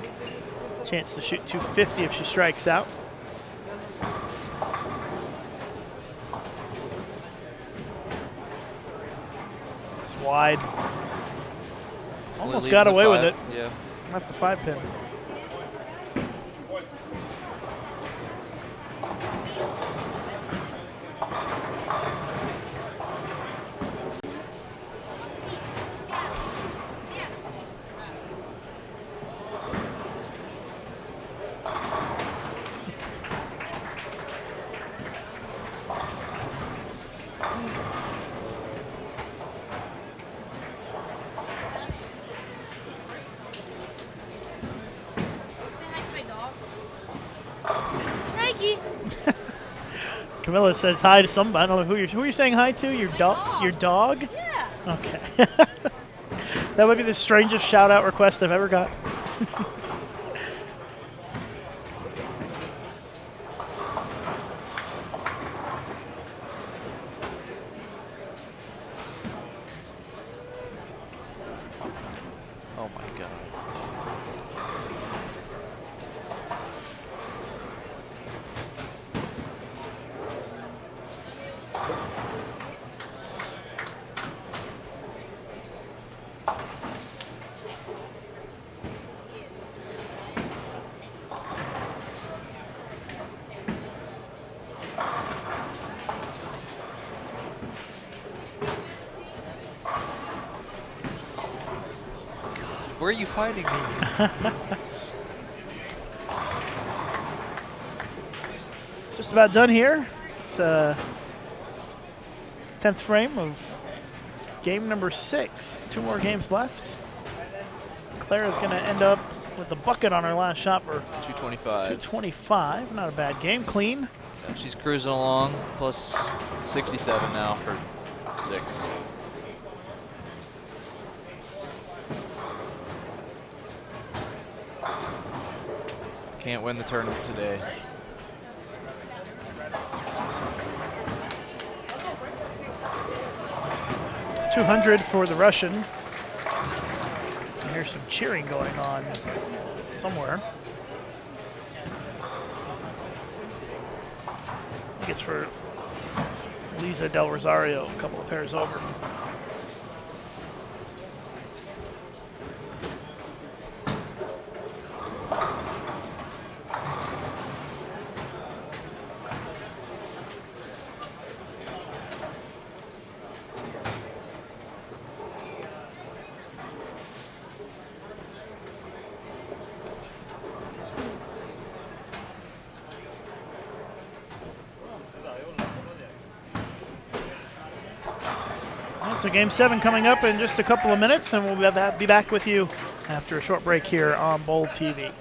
Chance to shoot 250 if she strikes out. It's wide. Almost got away with it. Yeah. Left the 5 pin. Camilla says hi to somebody. I don't know who you're saying hi to. Your dog. Your dog? Yeah. Okay. That would be the strangest shout out request I've ever got. Oh my god. Where are you finding these? Just about done here. It's a 10th frame of game number 6. 2 more games left. Clara's going to end up with the bucket on her last shot for 225. 225. Not a bad game. Clean. Yeah, she's cruising along, plus 67 now for 6. Can't win the tournament today. $200 for the Russian. I hear some cheering going on somewhere. I think it's for Lisa Del Rosario, a couple of pairs over. So game 7 coming up in just a couple of minutes, and we'll be back with you after a short break here on Bowl TV.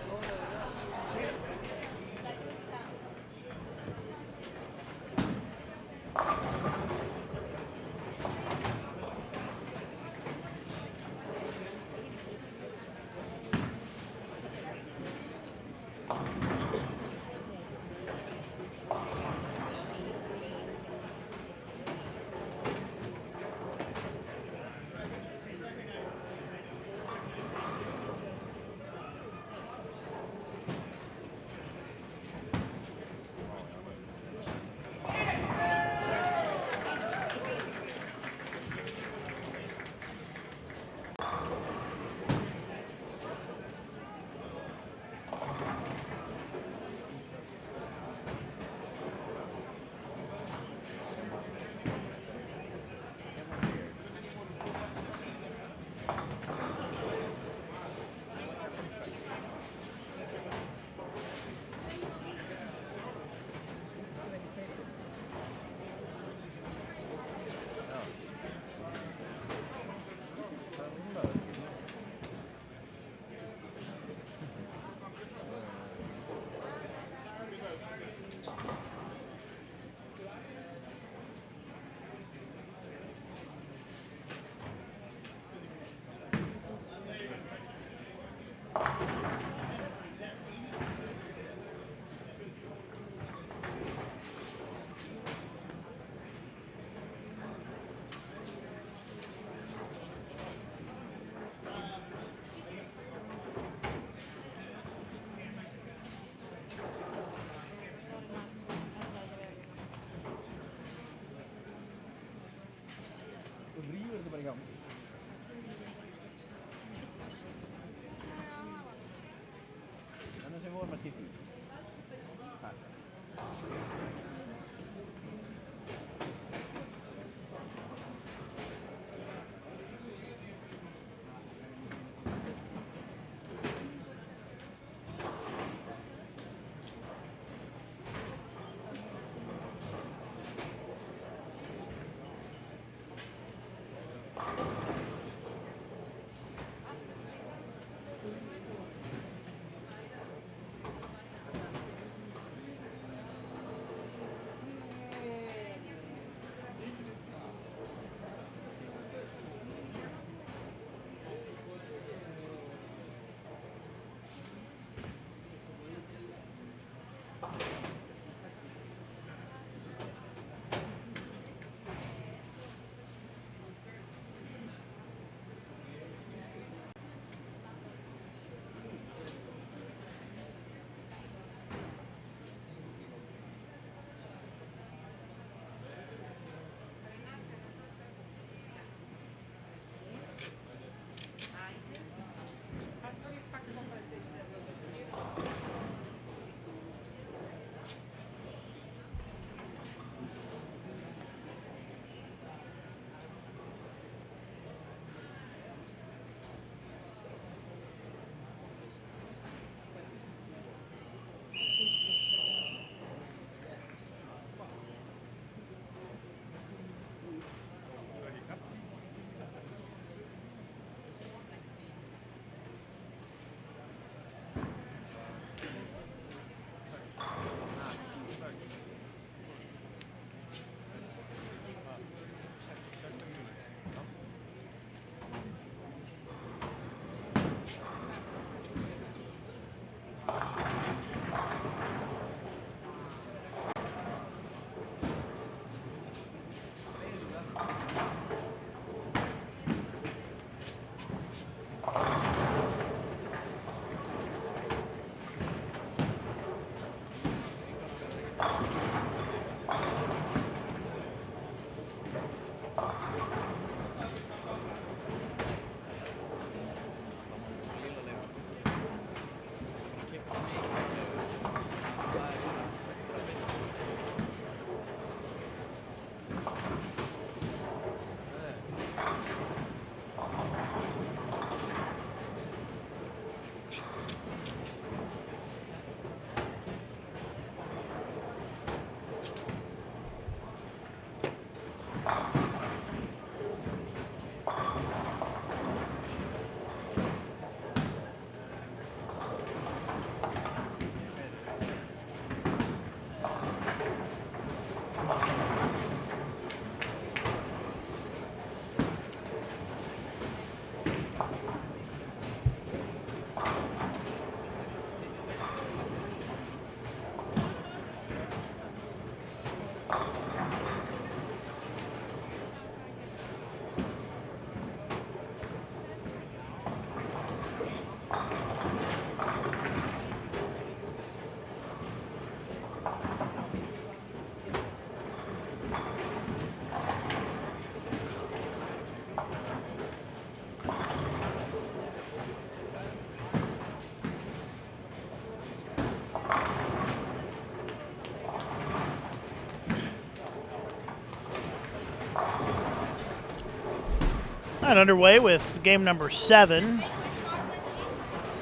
And underway with game number 7.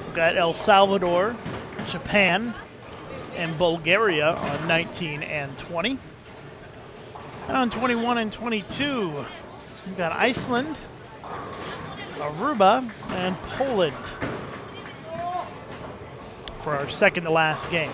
We've got El Salvador, Japan, and Bulgaria on 19 and 20. And on 21 and 22, we've got Iceland, Aruba, and Poland for our second to last game.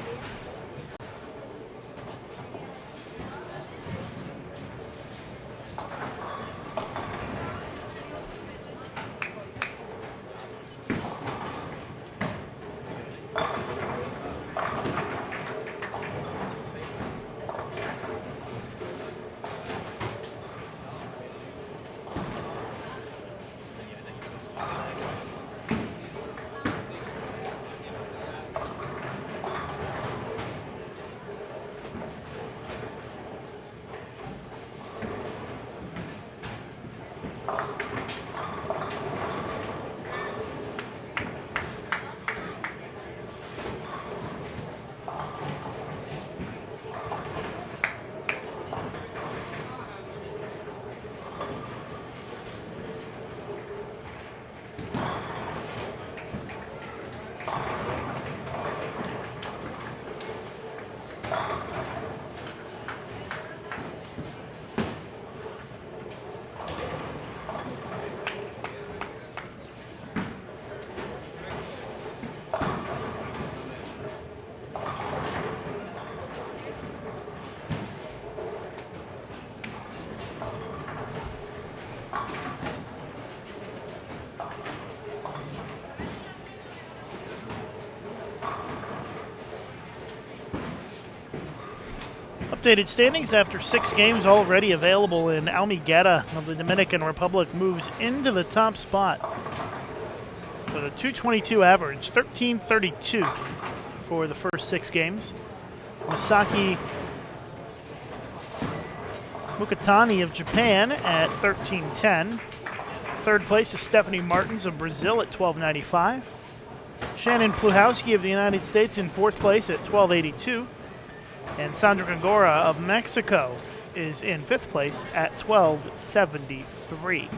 Updated standings after 6 games already available in Almiguera of the Dominican Republic moves into the top spot with a 222 average, 1332 for the first 6 games. Misaki Mukatani of Japan at 1310. Third place is Stephanie Martins of Brazil at 1295. Shannon Pluhowski of the United States in 4th place at 1282. And Sandra Gongora of Mexico is in 5th place at 1273.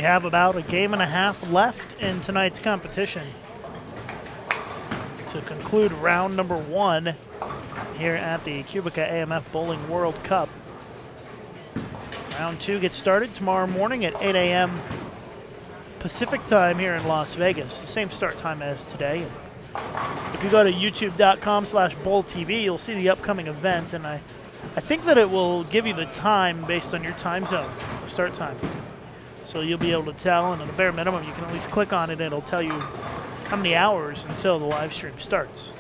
We have about a game and a half left in tonight's competition to conclude round number 1 here at the QubicaAMF Bowling World Cup. Round 2 gets started tomorrow morning at 8 a.m. Pacific time here in Las Vegas, the same start time as today. If you go to youtube.com/bowltv, you'll see the upcoming event, and I think that it will give you the time based on your time zone, start time. So you'll be able to tell, and at a bare minimum, you can at least click on it, and it'll tell you how many hours until the live stream starts.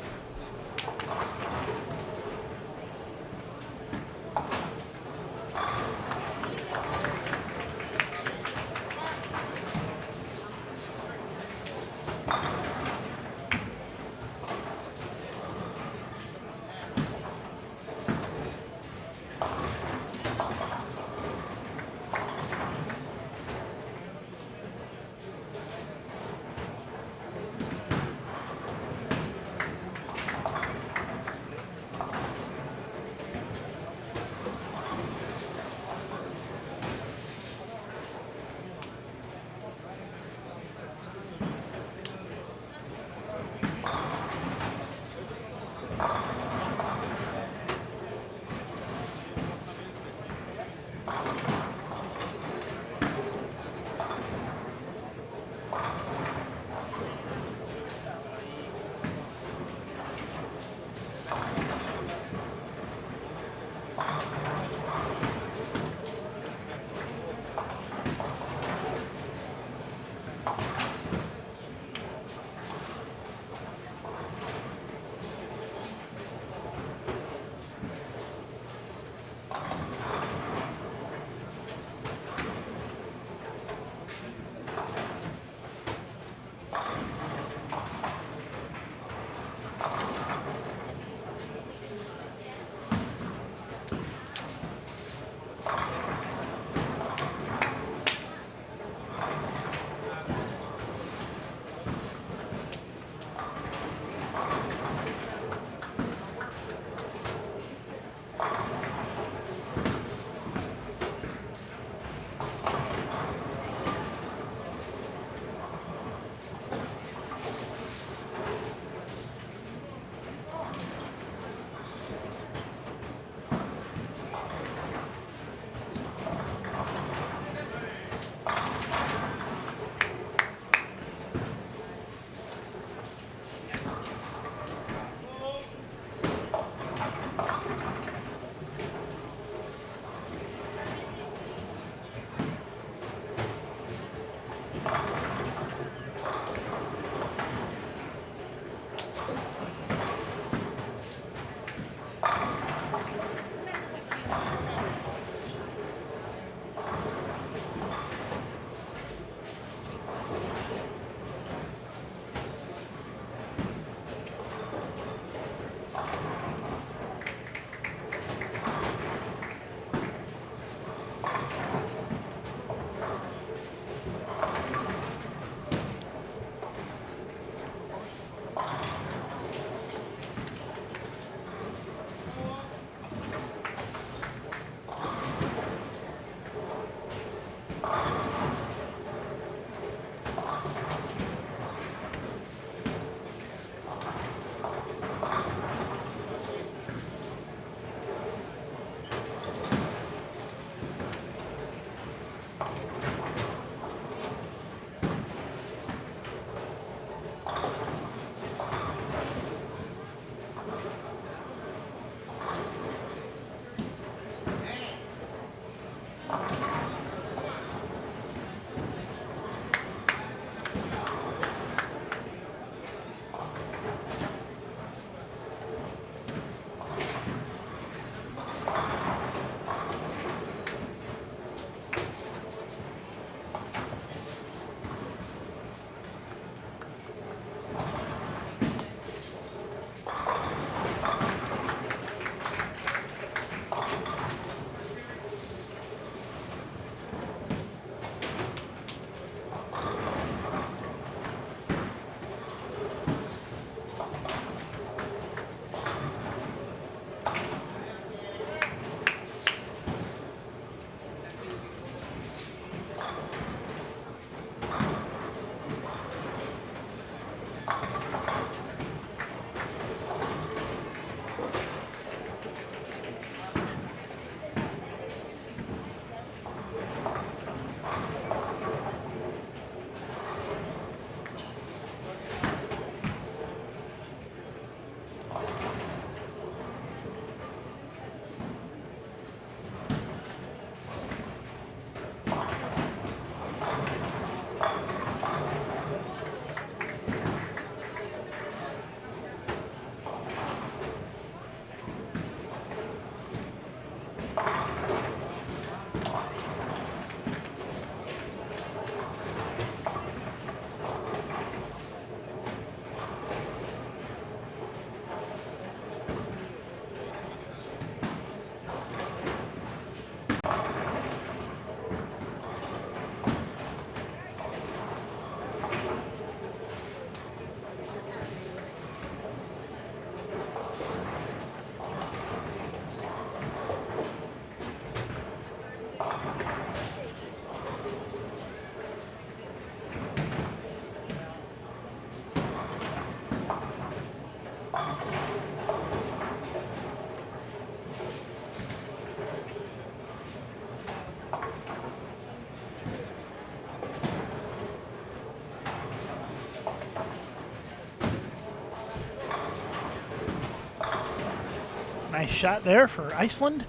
Nice shot there for Iceland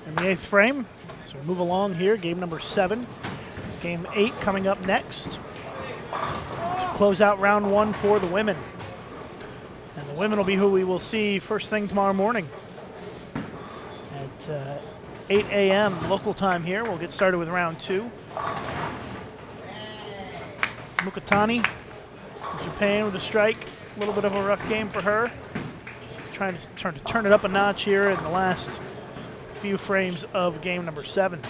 in the 8th frame. So we move along here, game number 7. Game 8 coming up next to close out round 1 for the women. And the women will be who we will see first thing tomorrow morning at 8 a.m. local time here. We'll get started with round 2. Mukatani, Japan with a strike. A little bit of a rough game for her. She's trying to turn it up a notch here in the last few frames of game number 7.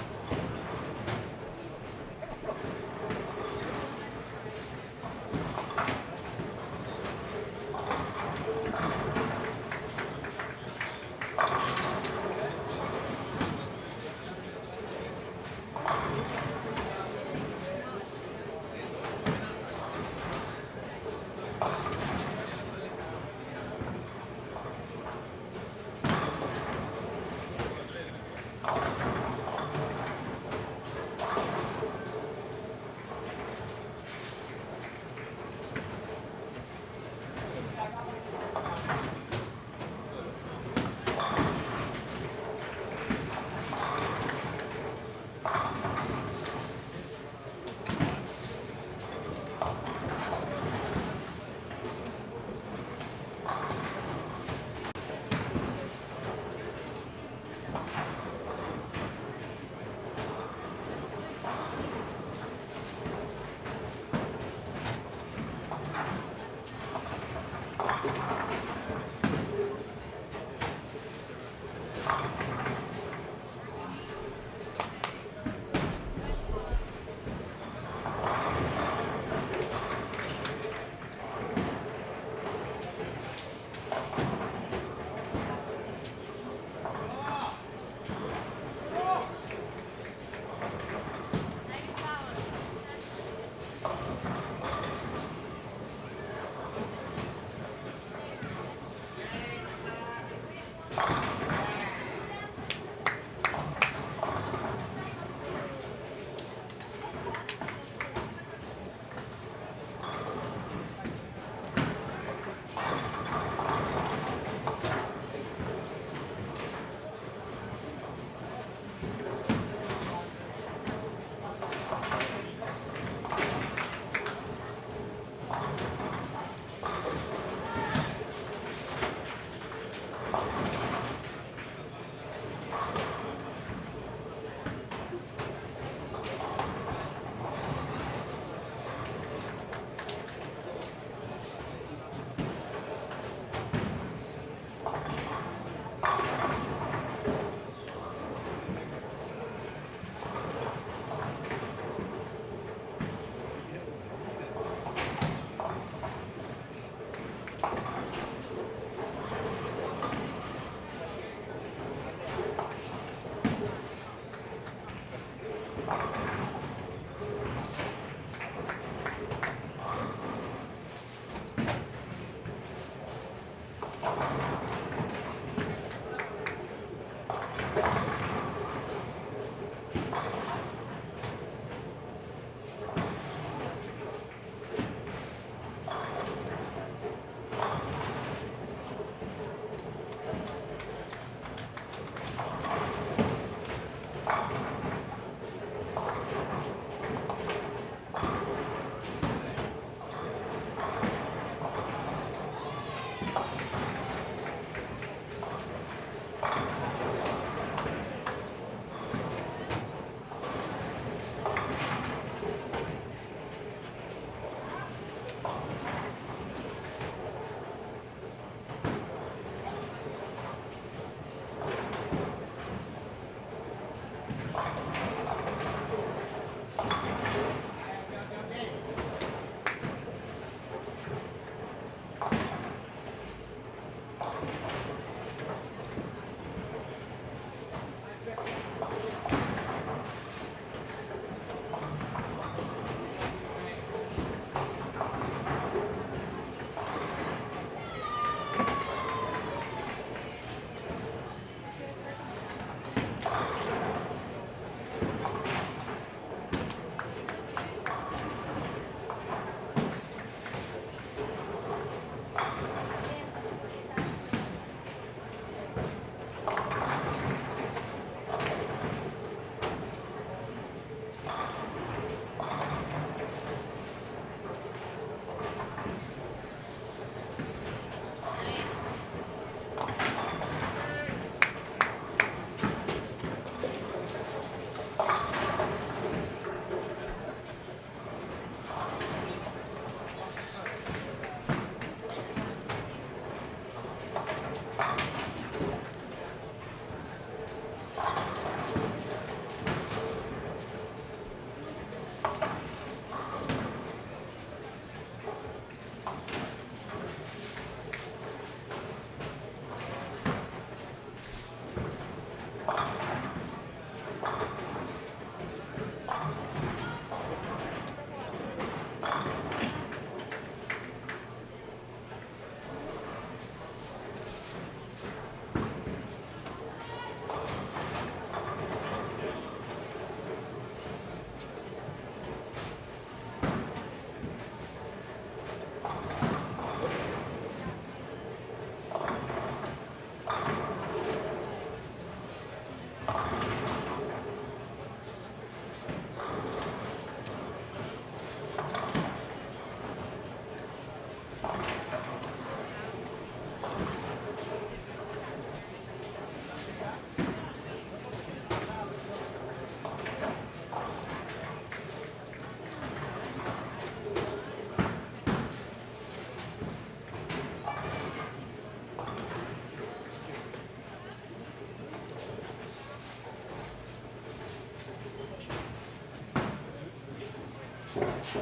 A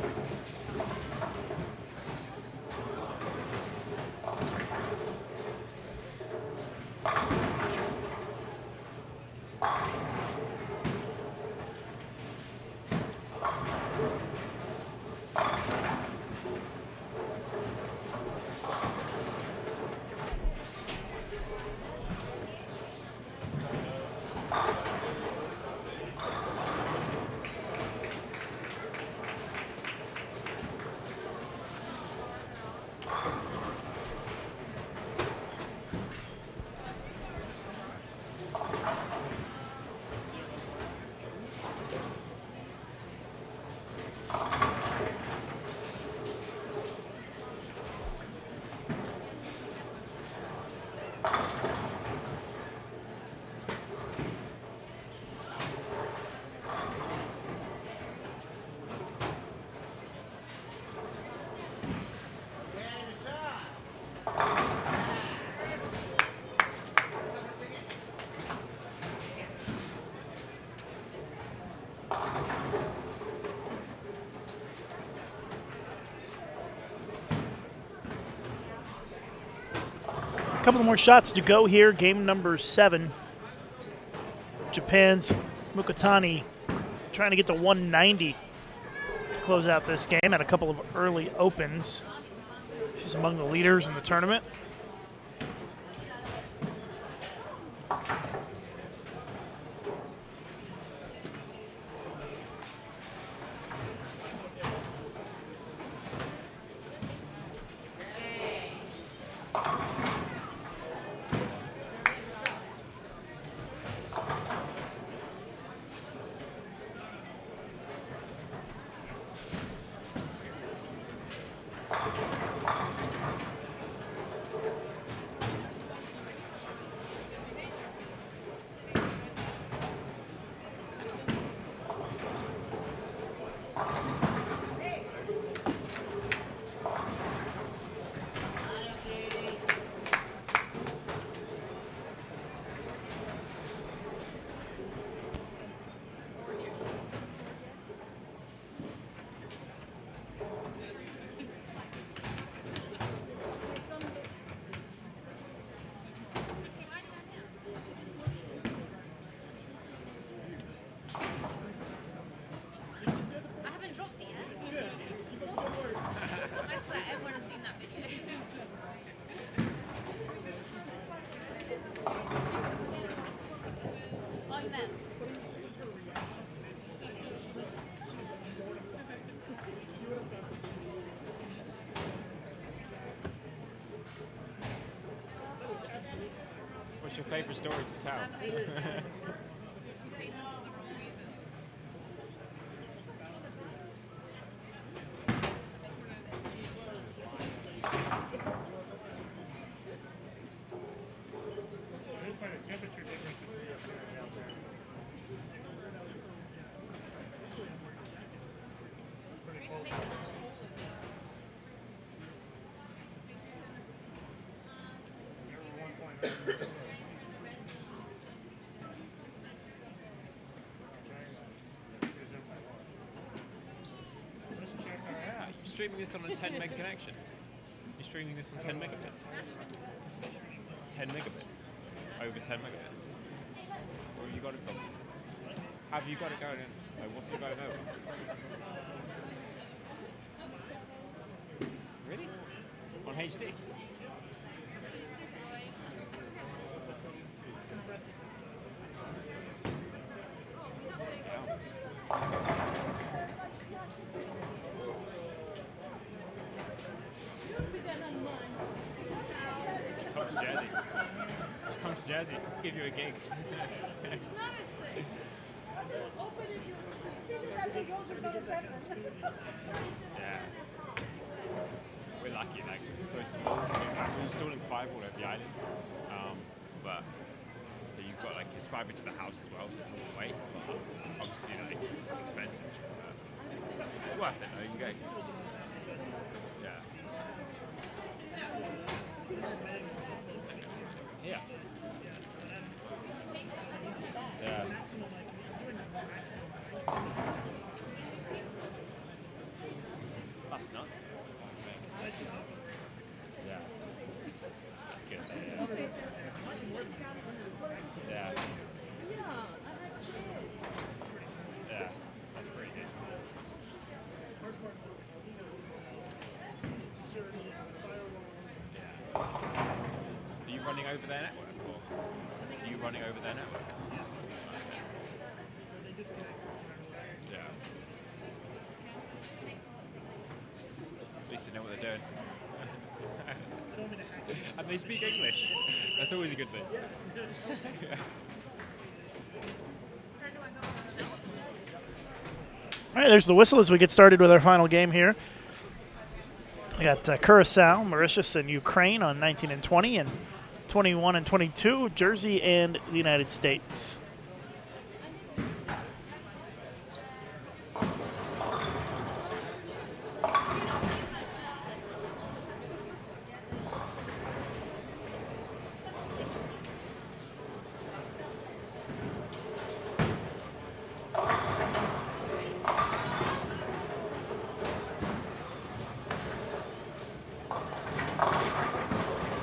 couple more shots to go here. Game number 7. Japan's Mukatani trying to get to 190 to close out this game. Had a couple of early opens. She's among the leaders in the tournament. What's your favorite story to tell? Streaming this on a 10 meg connection. You're streaming this on 10 megabits. 10 megabits. Over 10 megabits. Where have you got it from? How have you got it going in? Like, what's it going over? Really? On HD? Jersey, give you a gig. Yeah. We're lucky, like, so small. We're installing fibre all over the island. But, so you've got, like, it's fibre to the house as well, so it's all the way. But obviously, like, it's expensive. It's worth it, though, you go. Yeah. Yeah. Yeah. That's nuts. Yeah. That's good. Yeah. Yeah. That's pretty good. Yeah. Are you running over their network, or are you running over their network? Yeah. At least they know what they're doing. And they speak English. That's always a good thing. All right, there's the whistle as we get started with our final game here. We got Curacao, Mauritius, and Ukraine on 19 and 20, and 21 and 22, Jersey and the United States.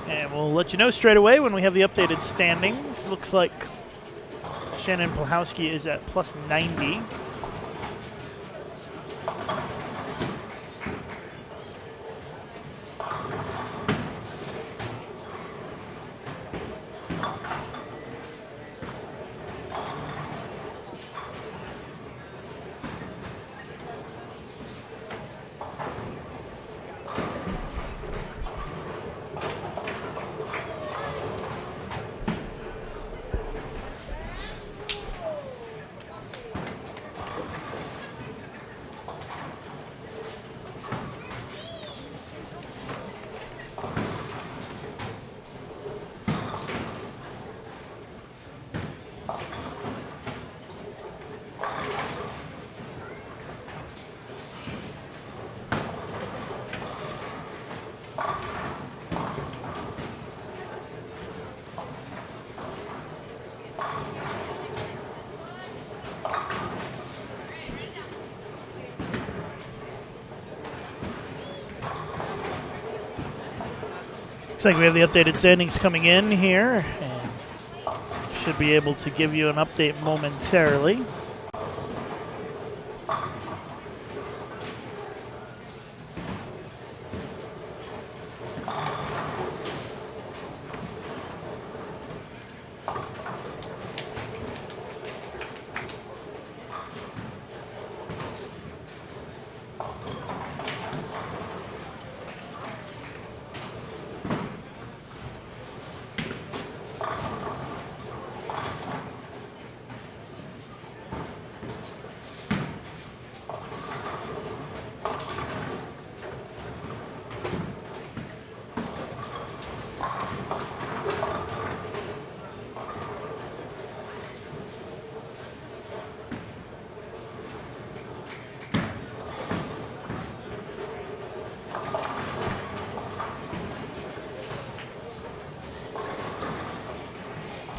And we'll let you know straight away when we have the updated standings. Looks like Shannon Pluhowski is at plus 90. Looks like we have the updated standings coming in here, and should be able to give you an update momentarily.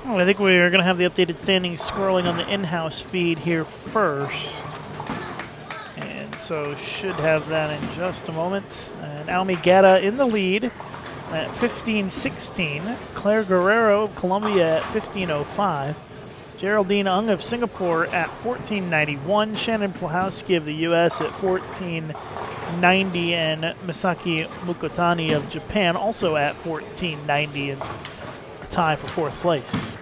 Well, I think we're going to have the updated standings scrolling on the in-house feed here first. And so should have that in just a moment. And Almi Gata in the lead at 15.16. Clara Guerrero of Colombia at 15.05. Geraldine Ung of Singapore at 14.91. Shannon Pluhowski of the U.S. at 14.90. And Misaki Mukotani of Japan also at 14.90. And a tie for fourth place.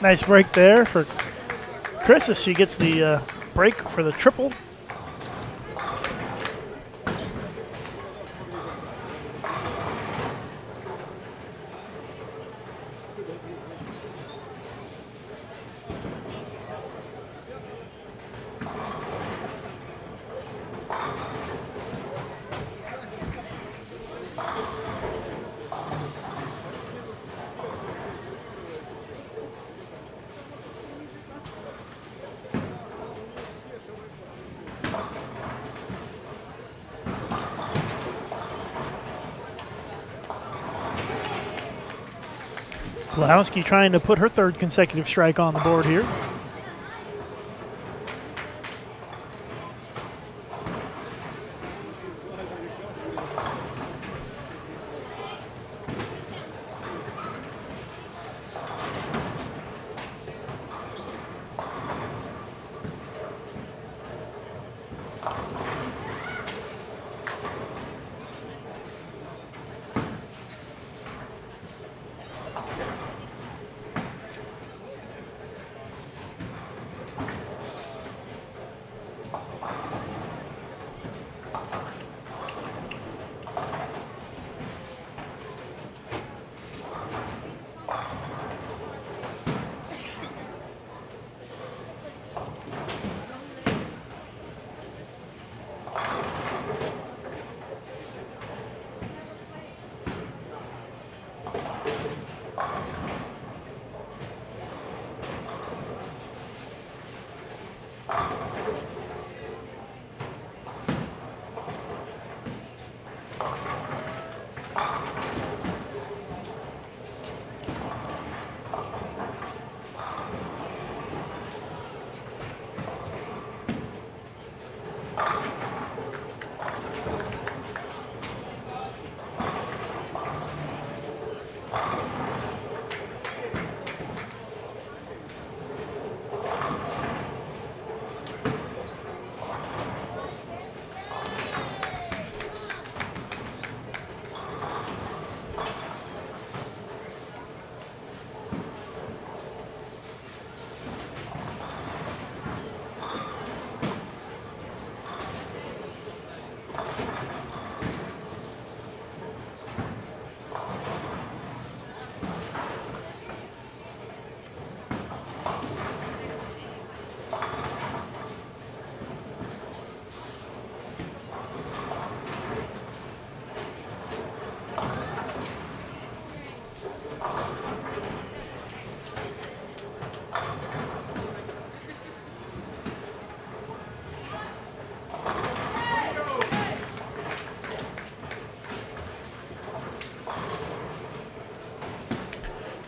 Nice break there for Chris as she gets the break for the triple. Pluhowski trying to put her third consecutive strike on the board here.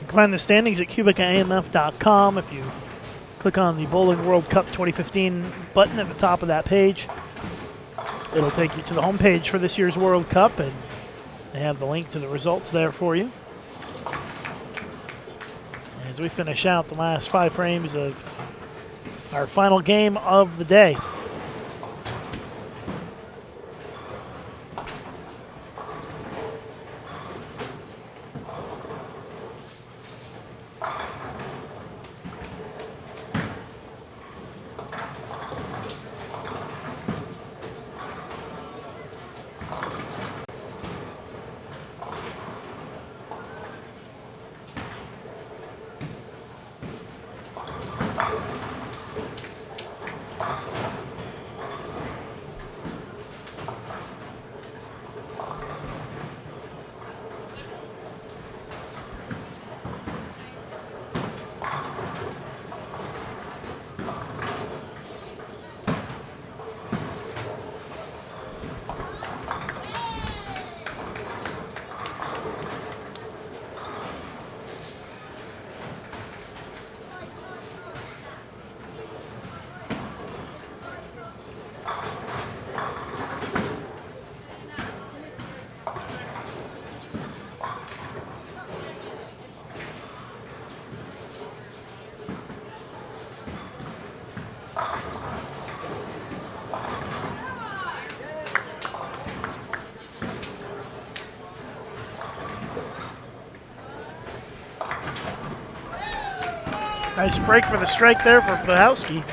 You can find the standings at QubicaAMF.com. If you click on the Bowling World Cup 2015 button at the top of that page, it'll take you to the home page for this year's World Cup, and they have the link to the results there for you. As we finish out the last 5 frames of our final game of the day. Nice break for the strike there for Pluhowski.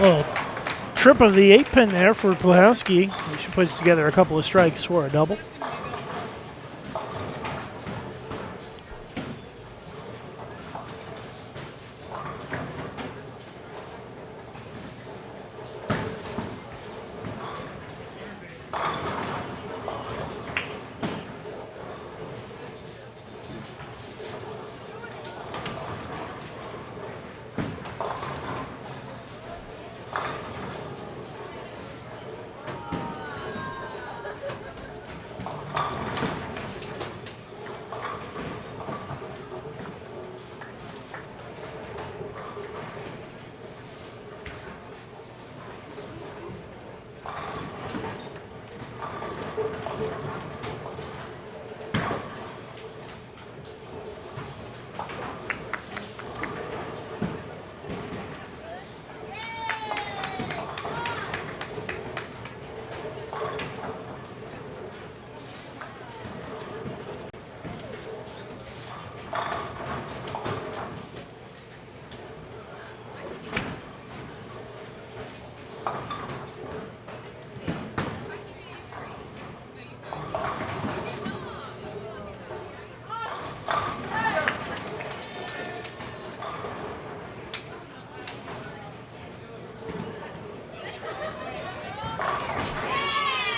Little trip of the 8-pin there for Pluhowski. He puts together a couple of strikes for a double.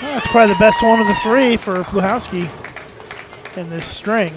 That's probably the best one of the three for Pluhowski in this string.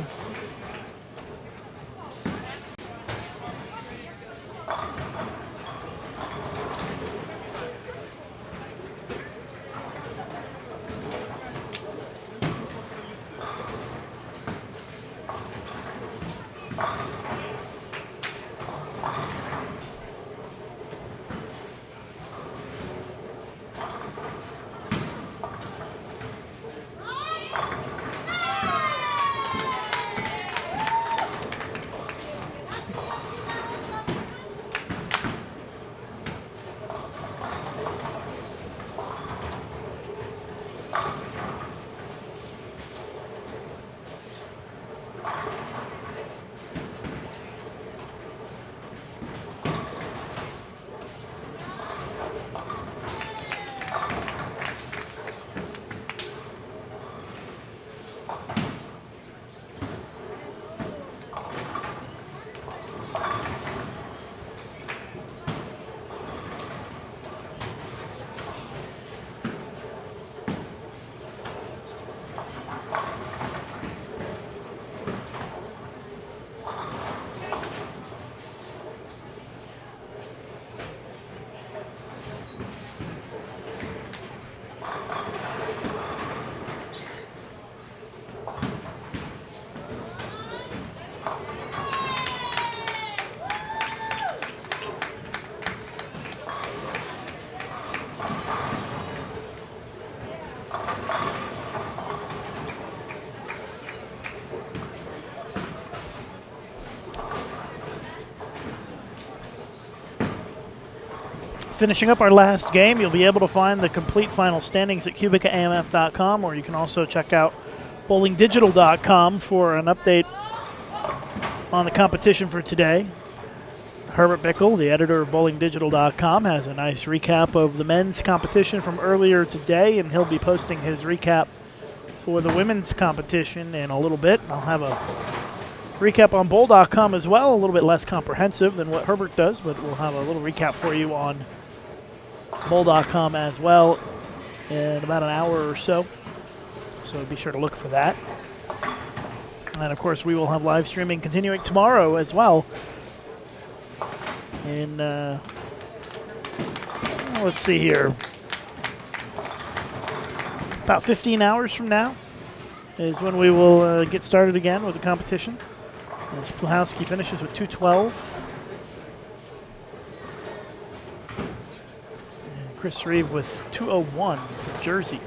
Finishing up our last game, you'll be able to find the complete final standings at QubicaAMF.com, or you can also check out bowlingdigital.com for an update on the competition for today. Herbert Bickle, the editor of bowlingdigital.com, has a nice recap of the men's competition from earlier today, and he'll be posting his recap for the women's competition in a little bit. I'll have a recap on bowl.com as well, a little bit less comprehensive than what Herbert does, but we'll have a little recap for you on bowl.com as well in about an hour or so. So be sure to look for that. And of course, we will have live streaming continuing tomorrow as well. In, let's see here, about 15 hours from now is when we will get started again with the competition. As Pluhowski finishes with 212. And Chris Reeve with 201 for Jersey.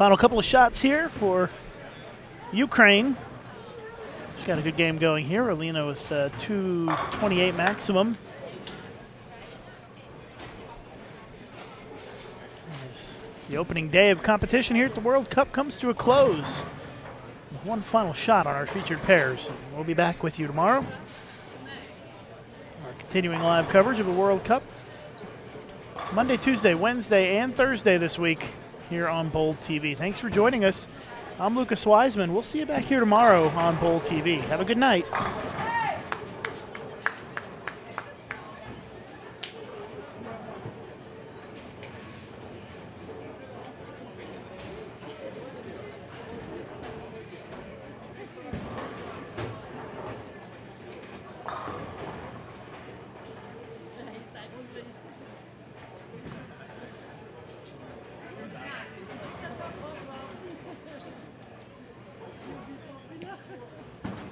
Final couple of shots here for Ukraine. She's got a good game going here. Alina with 228 maximum. As the opening day of competition here at the World Cup comes to a close with one final shot on our featured pairs. And we'll be back with you tomorrow. Our continuing live coverage of the World Cup Monday, Tuesday, Wednesday, and Thursday this week here on Bowl TV. Thanks for joining us. I'm Lucas Wiseman. We'll see you back here tomorrow on Bowl TV. Have a good night.